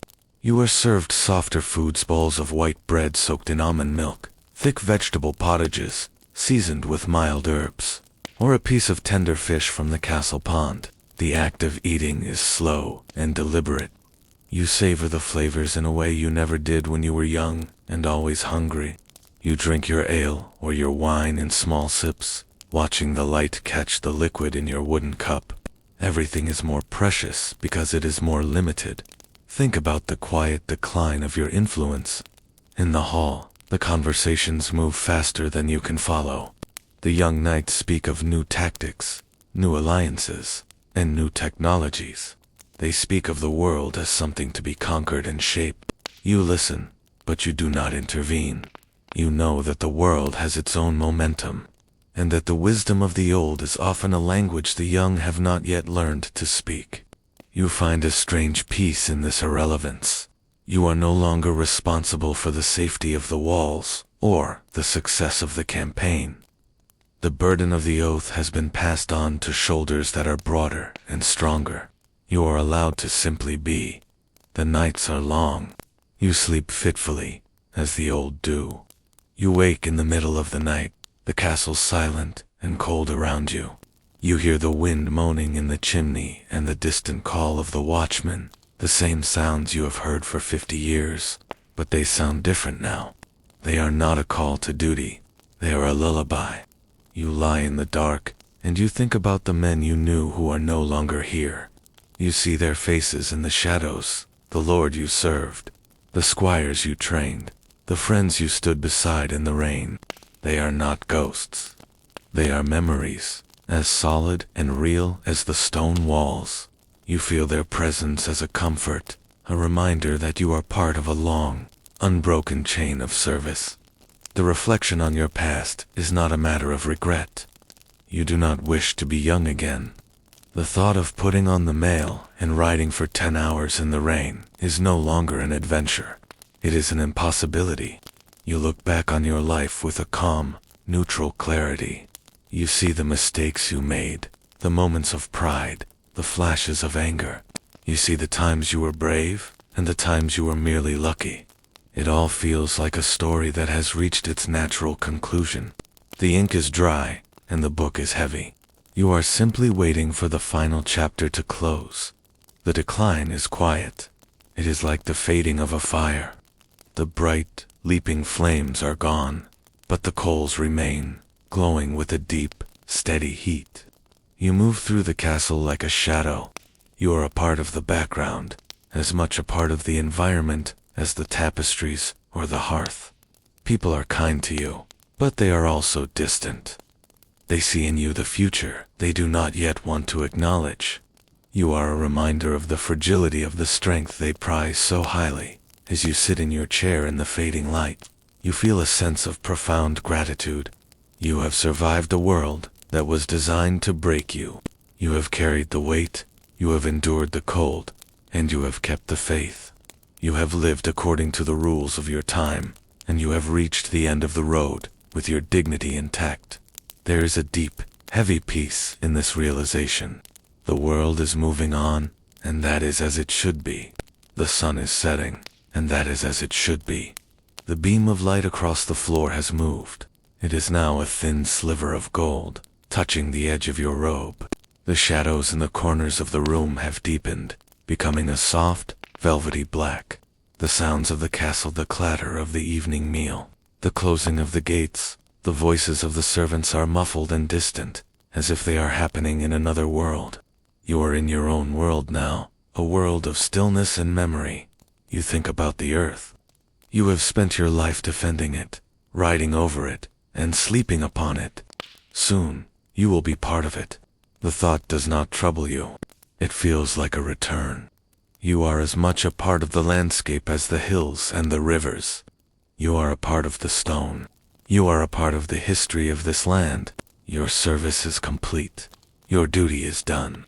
You are served softer foods, bowls of white bread soaked in almond milk, thick vegetable pottages, seasoned with mild herbs, or a piece of tender fish from the castle pond. The act of eating is slow and deliberate. You savor the flavors in a way you never did when you were young and always hungry. You drink your ale or your wine in small sips, watching the light catch the liquid in your wooden cup. Everything is more precious because it is more limited. Think about the quiet decline of your influence. In the hall, the conversations move faster than you can follow. The young knights speak of new tactics, new alliances, and new technologies. They speak of the world as something to be conquered and shaped. You listen, but you do not intervene. You know that the world has its own momentum, and that the wisdom of the old is often a language the young have not yet learned to speak. You find a strange peace in this irrelevance. You are no longer responsible for the safety of the walls or the success of the campaign. The burden of the oath has been passed on to shoulders that are broader and stronger. You are allowed to simply be. The nights are long. You sleep fitfully, as the old do. You wake in the middle of the night, the castle silent and cold around you. You hear the wind moaning in the chimney and the distant call of the watchman, the same sounds you have heard for 50 years, but they sound different now. They are not a call to duty. They are a lullaby. You lie in the dark, and you think about the men you knew who are no longer here. You see their faces in the shadows, the lord you served, the squires you trained, the friends you stood beside in the rain. They are not ghosts. They are memories, as solid and real as the stone walls. You feel their presence as a comfort, a reminder that you are part of a long, unbroken chain of service. The reflection on your past is not a matter of regret. You do not wish to be young again. The thought of putting on the mail and riding for 10 hours in the rain is no longer an adventure. It is an impossibility. You look back on your life with a calm, neutral clarity. You see the mistakes you made, the moments of pride, the flashes of anger. You see the times you were brave and the times you were merely lucky. It all feels like a story that has reached its natural conclusion. The ink is dry and the book is heavy. You are simply waiting for the final chapter to close. The decline is quiet. It is like the fading of a fire. The bright, leaping flames are gone, but the coals remain, glowing with a deep, steady heat. You move through the castle like a shadow. You are a part of the background, as much a part of the environment as the tapestries or the hearth. People are kind to you, but they are also distant. They see in you the future they do not yet want to acknowledge. You are a reminder of the fragility of the strength they prize so highly. As you sit in your chair in the fading light, you feel a sense of profound gratitude. You have survived a world that was designed to break you. You have carried the weight, you have endured the cold, and you have kept the faith. You have lived according to the rules of your time, and you have reached the end of the road with your dignity intact. There is a deep, heavy peace in this realization. The world is moving on, and that is as it should be. The sun is setting, and that is as it should be. The beam of light across the floor has moved. It is now a thin sliver of gold, touching the edge of your robe. The shadows in the corners of the room have deepened, becoming a soft, velvety black. The sounds of the castle, the clatter of the evening meal, the closing of the gates, the voices of the servants are muffled and distant, as if they are happening in another world. You are in your own world now, a world of stillness and memory. You think about the earth. You have spent your life defending it, riding over it, and sleeping upon it. Soon, you will be part of it. The thought does not trouble you. It feels like a return. You are as much a part of the landscape as the hills and the rivers. You are a part of the stone. You are a part of the history of this land. Your service is complete. Your duty is done.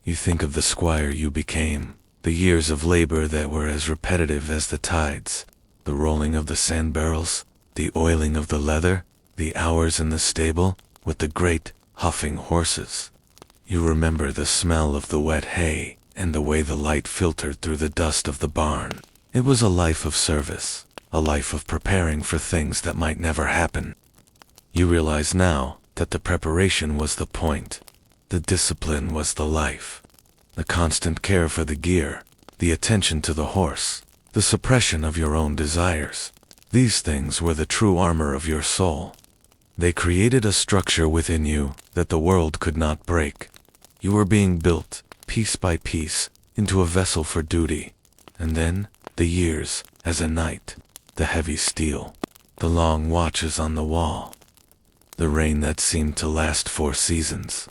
You think of the squire you became, the years of labor that were as repetitive as the tides, the rolling of the sand barrels, the oiling of the leather, the hours in the stable with the great, huffing horses. You remember the smell of the wet hay and the way the light filtered through the dust of the barn. It was a life of service, a life of preparing for things that might never happen. You realize now that the preparation was the point. The discipline was the life. The constant care for the gear, the attention to the horse, the suppression of your own desires. These things were the true armor of your soul. They created a structure within you that the world could not break. You were being built, piece by piece, into a vessel for duty. And then, the years, as a knight, the heavy steel, the long watches on the wall, the rain that seemed to last 4 seasons.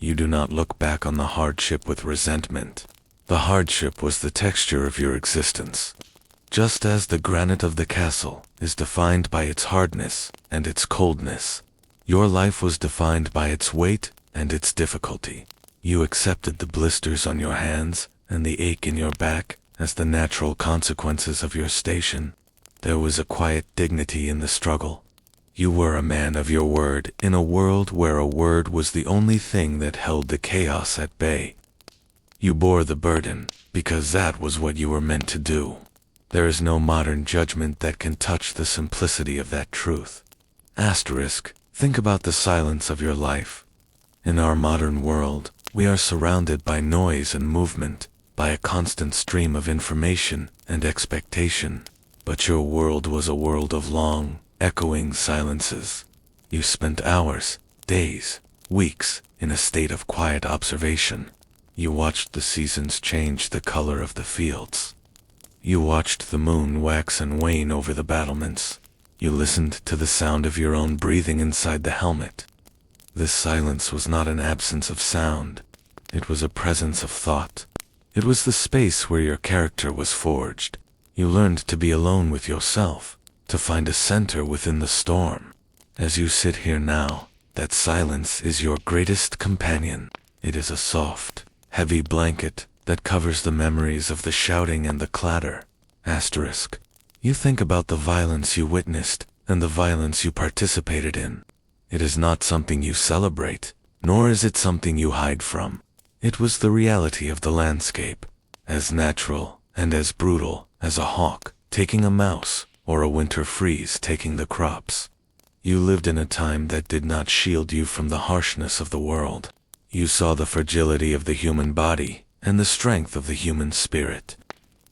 You do not look back on the hardship with resentment. The hardship was the texture of your existence. Just as the granite of the castle is defined by its hardness and its coldness, your life was defined by its weight and its difficulty. You accepted the blisters on your hands and the ache in your back as the natural consequences of your station. There was a quiet dignity in the struggle. You were a man of your word in a world where a word was the only thing that held the chaos at bay. You bore the burden because that was what you were meant to do. There is no modern judgment that can touch the simplicity of that truth. Think about the silence of your life. In our modern world, we are surrounded by noise and movement, by a constant stream of information and expectation. But your world was a world of long, echoing silences. You spent hours, days, weeks in a state of quiet observation. You watched the seasons change the color of the fields. You watched the moon wax and wane over the battlements. You listened to the sound of your own breathing inside the helmet. This silence was not an absence of sound. It was a presence of thought. It was the space where your character was forged. You learned to be alone with yourself, to find a center within the storm. As you sit here now, that silence is your greatest companion. It is a soft, heavy blanket that covers the memories of the shouting and the clatter. You think about the violence you witnessed and the violence you participated in. It is not something you celebrate, nor is it something you hide from. It was the reality of the landscape, as natural and as brutal as a hawk taking a mouse or a winter freeze taking the crops. You lived in a time that did not shield you from the harshness of the world. You saw the fragility of the human body and the strength of the human spirit.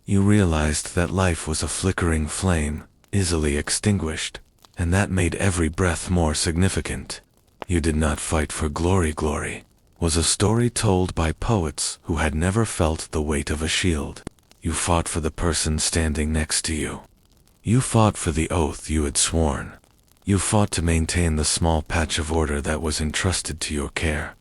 You realized that life was a flickering flame, easily extinguished, and that made every breath more significant. You did not fight for glory. Glory was a story told by poets who had never felt the weight of a shield. You fought for the person standing next to you. You fought for the oath you had sworn. You fought to maintain the small patch of order that was entrusted to your care.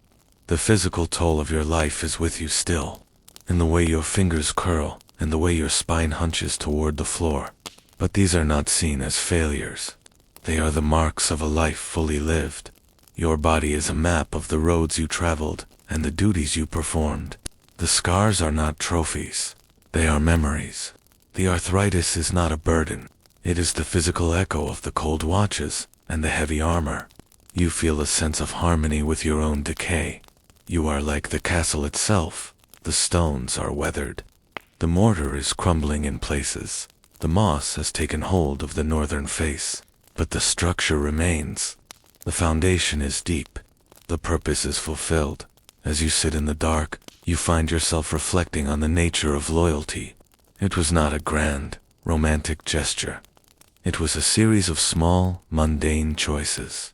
The physical toll of your life is with you still, in the way your fingers curl and the way your spine hunches toward the floor. But these are not seen as failures. They are the marks of a life fully lived. Your body is a map of the roads you traveled and the duties you performed. The scars are not trophies. They are memories. The arthritis is not a burden. It is the physical echo of the cold watches and the heavy armor. You feel a sense of harmony with your own decay. You are like the castle itself. The stones are weathered. The mortar is crumbling in places. The moss has taken hold of the northern face. But the structure remains. The foundation is deep. The purpose is fulfilled. As you sit in the dark, you find yourself reflecting on the nature of loyalty. It was not a grand, romantic gesture. It was a series of small, mundane choices.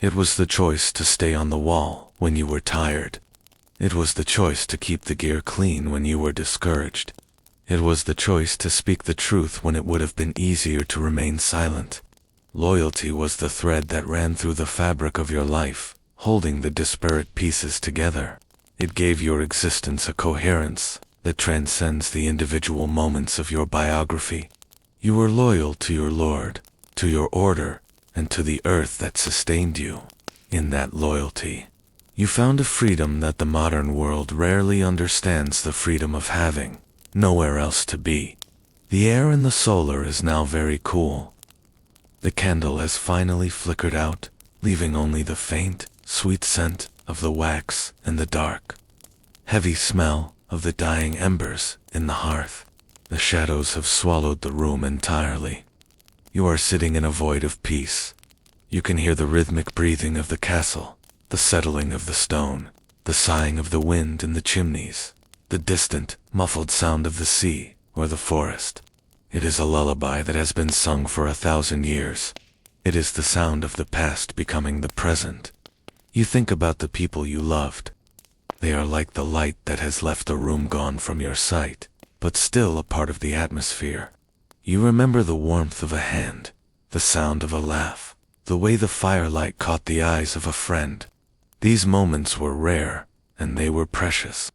It was the choice to stay on the wall when you were tired. It was the choice to keep the gear clean when you were discouraged. It was the choice to speak the truth when it would have been easier to remain silent. Loyalty was the thread that ran through the fabric of your life, holding the disparate pieces together. It gave your existence a coherence that transcends the individual moments of your biography. You were loyal to your Lord, to your order, and to the earth that sustained you. In that loyalty, you found a freedom that the modern world rarely understands, the freedom of having nowhere else to be. The air in the solar is now very cool. The candle has finally flickered out, leaving only the faint, sweet scent of the wax and the dark, heavy smell of the dying embers in the hearth. The shadows have swallowed the room entirely. You are sitting in a void of peace. You can hear the rhythmic breathing of the castle, the settling of the stone, the sighing of the wind in the chimneys, the distant, muffled sound of the sea or the forest. It is a lullaby that has been sung for 1,000 years. It is the sound of the past becoming the present. You think about the people you loved. They are like the light that has left the room, gone from your sight, but still a part of the atmosphere. You remember the warmth of a hand, the sound of a laugh, the way the firelight caught the eyes of a friend. These moments were rare, and they were precious.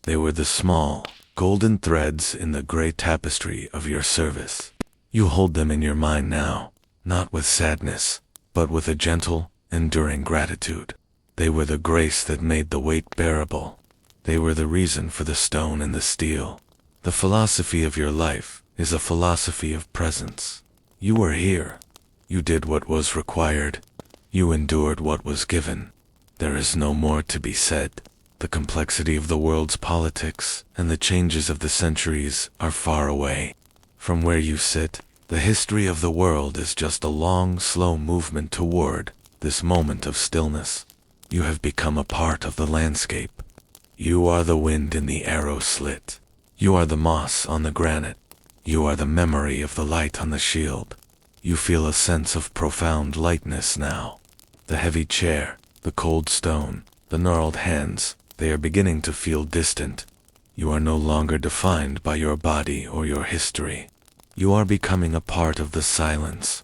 They were the small, golden threads in the gray tapestry of your service. You hold them in your mind now, not with sadness, but with a gentle, enduring gratitude. They were the grace that made the weight bearable. They were the reason for the stone and the steel. The philosophy of your life is a philosophy of presence. You were here. You did what was required. You endured what was given. There is no more to be said. The complexity of the world's politics and the changes of the centuries are far away. From where you sit, the history of the world is just a long, slow movement toward this moment of stillness. You have become a part of the landscape. You are the wind in the arrow slit. You are the moss on the granite. You are the memory of the light on the shield. You feel a sense of profound lightness now. The heavy chair, the cold stone, the gnarled hands, they are beginning to feel distant. You are no longer defined by your body or your history. You are becoming a part of the silence.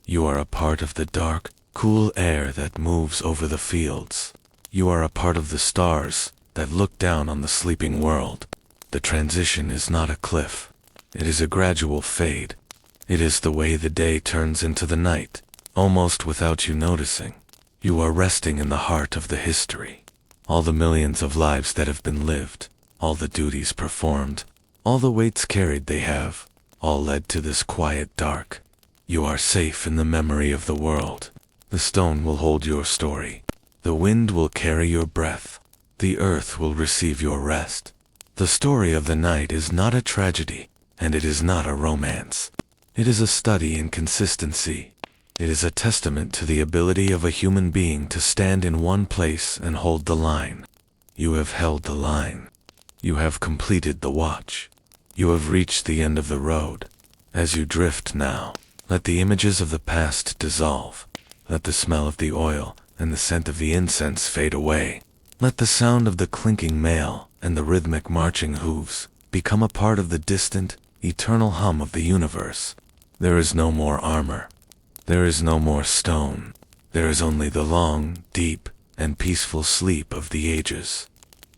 You are a part of the dark, cool air that moves over the fields. You are a part of the stars that look down on the sleeping world. The transition is not a cliff. It is a gradual fade. It is the way the day turns into the night, almost without you noticing. You are resting in the heart of the history. All the millions of lives that have been lived, all the duties performed, all the weights carried, they have all led to this quiet dark. You are safe in the memory of the world. The stone will hold your story. The wind will carry your breath. The earth will receive your rest. The story of the night is not a tragedy, and it is not a romance. It is a study in consistency. It is a testament to the ability of a human being to stand in one place and hold the line. You have held the line. You have completed the watch. You have reached the end of the road. As you drift now, let the images of the past dissolve. Let the smell of the oil and the scent of the incense fade away. Let the sound of the clinking mail and the rhythmic marching hooves become a part of the distant, eternal hum of the universe. There is no more armor. There is no more stone. There is only the long, deep, and peaceful sleep of the ages.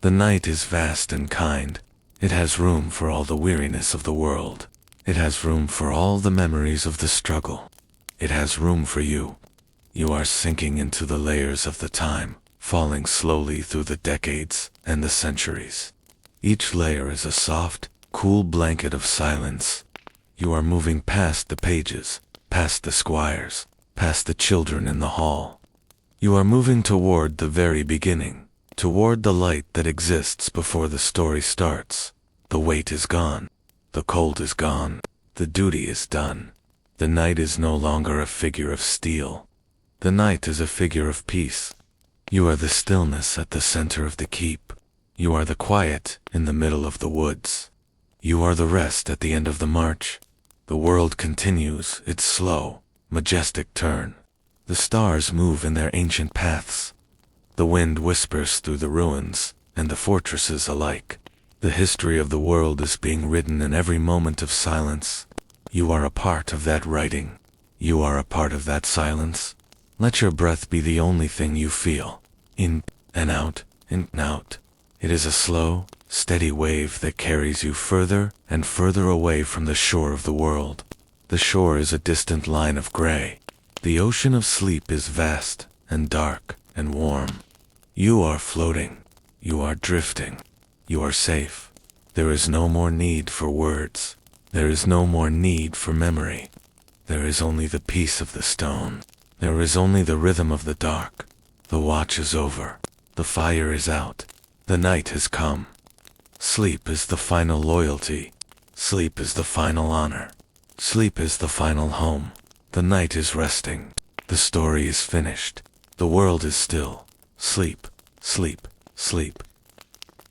The night is vast and kind. It has room for all the weariness of the world. It has room for all the memories of the struggle. It has room for you. You are sinking into the layers of the time, falling slowly through the decades and the centuries. Each layer is a soft, cool blanket of silence. You are moving past the pages, past the squires, past the children in the hall. You are moving toward the very beginning, toward the light that exists before the story starts. The weight is gone. The cold is gone. The duty is done. The night is no longer a figure of steel. The night is a figure of peace. You are the stillness at the center of the keep. You are the quiet in the middle of the woods. You are the rest at the end of the march. The world continues its slow, majestic turn. The stars move in their ancient paths. The wind whispers through the ruins and the fortresses alike. The history of the world is being written in every moment of silence. You are a part of that writing. You are a part of that silence. Let your breath be the only thing you feel. In and out, in and out. It is a slow, steady wave that carries you further and further away from the shore of the world. The shore is a distant line of gray. The ocean of sleep is vast and dark and warm. You are floating. You are drifting. You are safe. There is no more need for words. There is no more need for memory. There is only the peace of the stone. There is only the rhythm of the dark. The watch is over. The fire is out. The night has come. Sleep is the final loyalty. Sleep is the final honor. Sleep is the final home. The night is resting. The story is finished. The world is still. Sleep, sleep, sleep.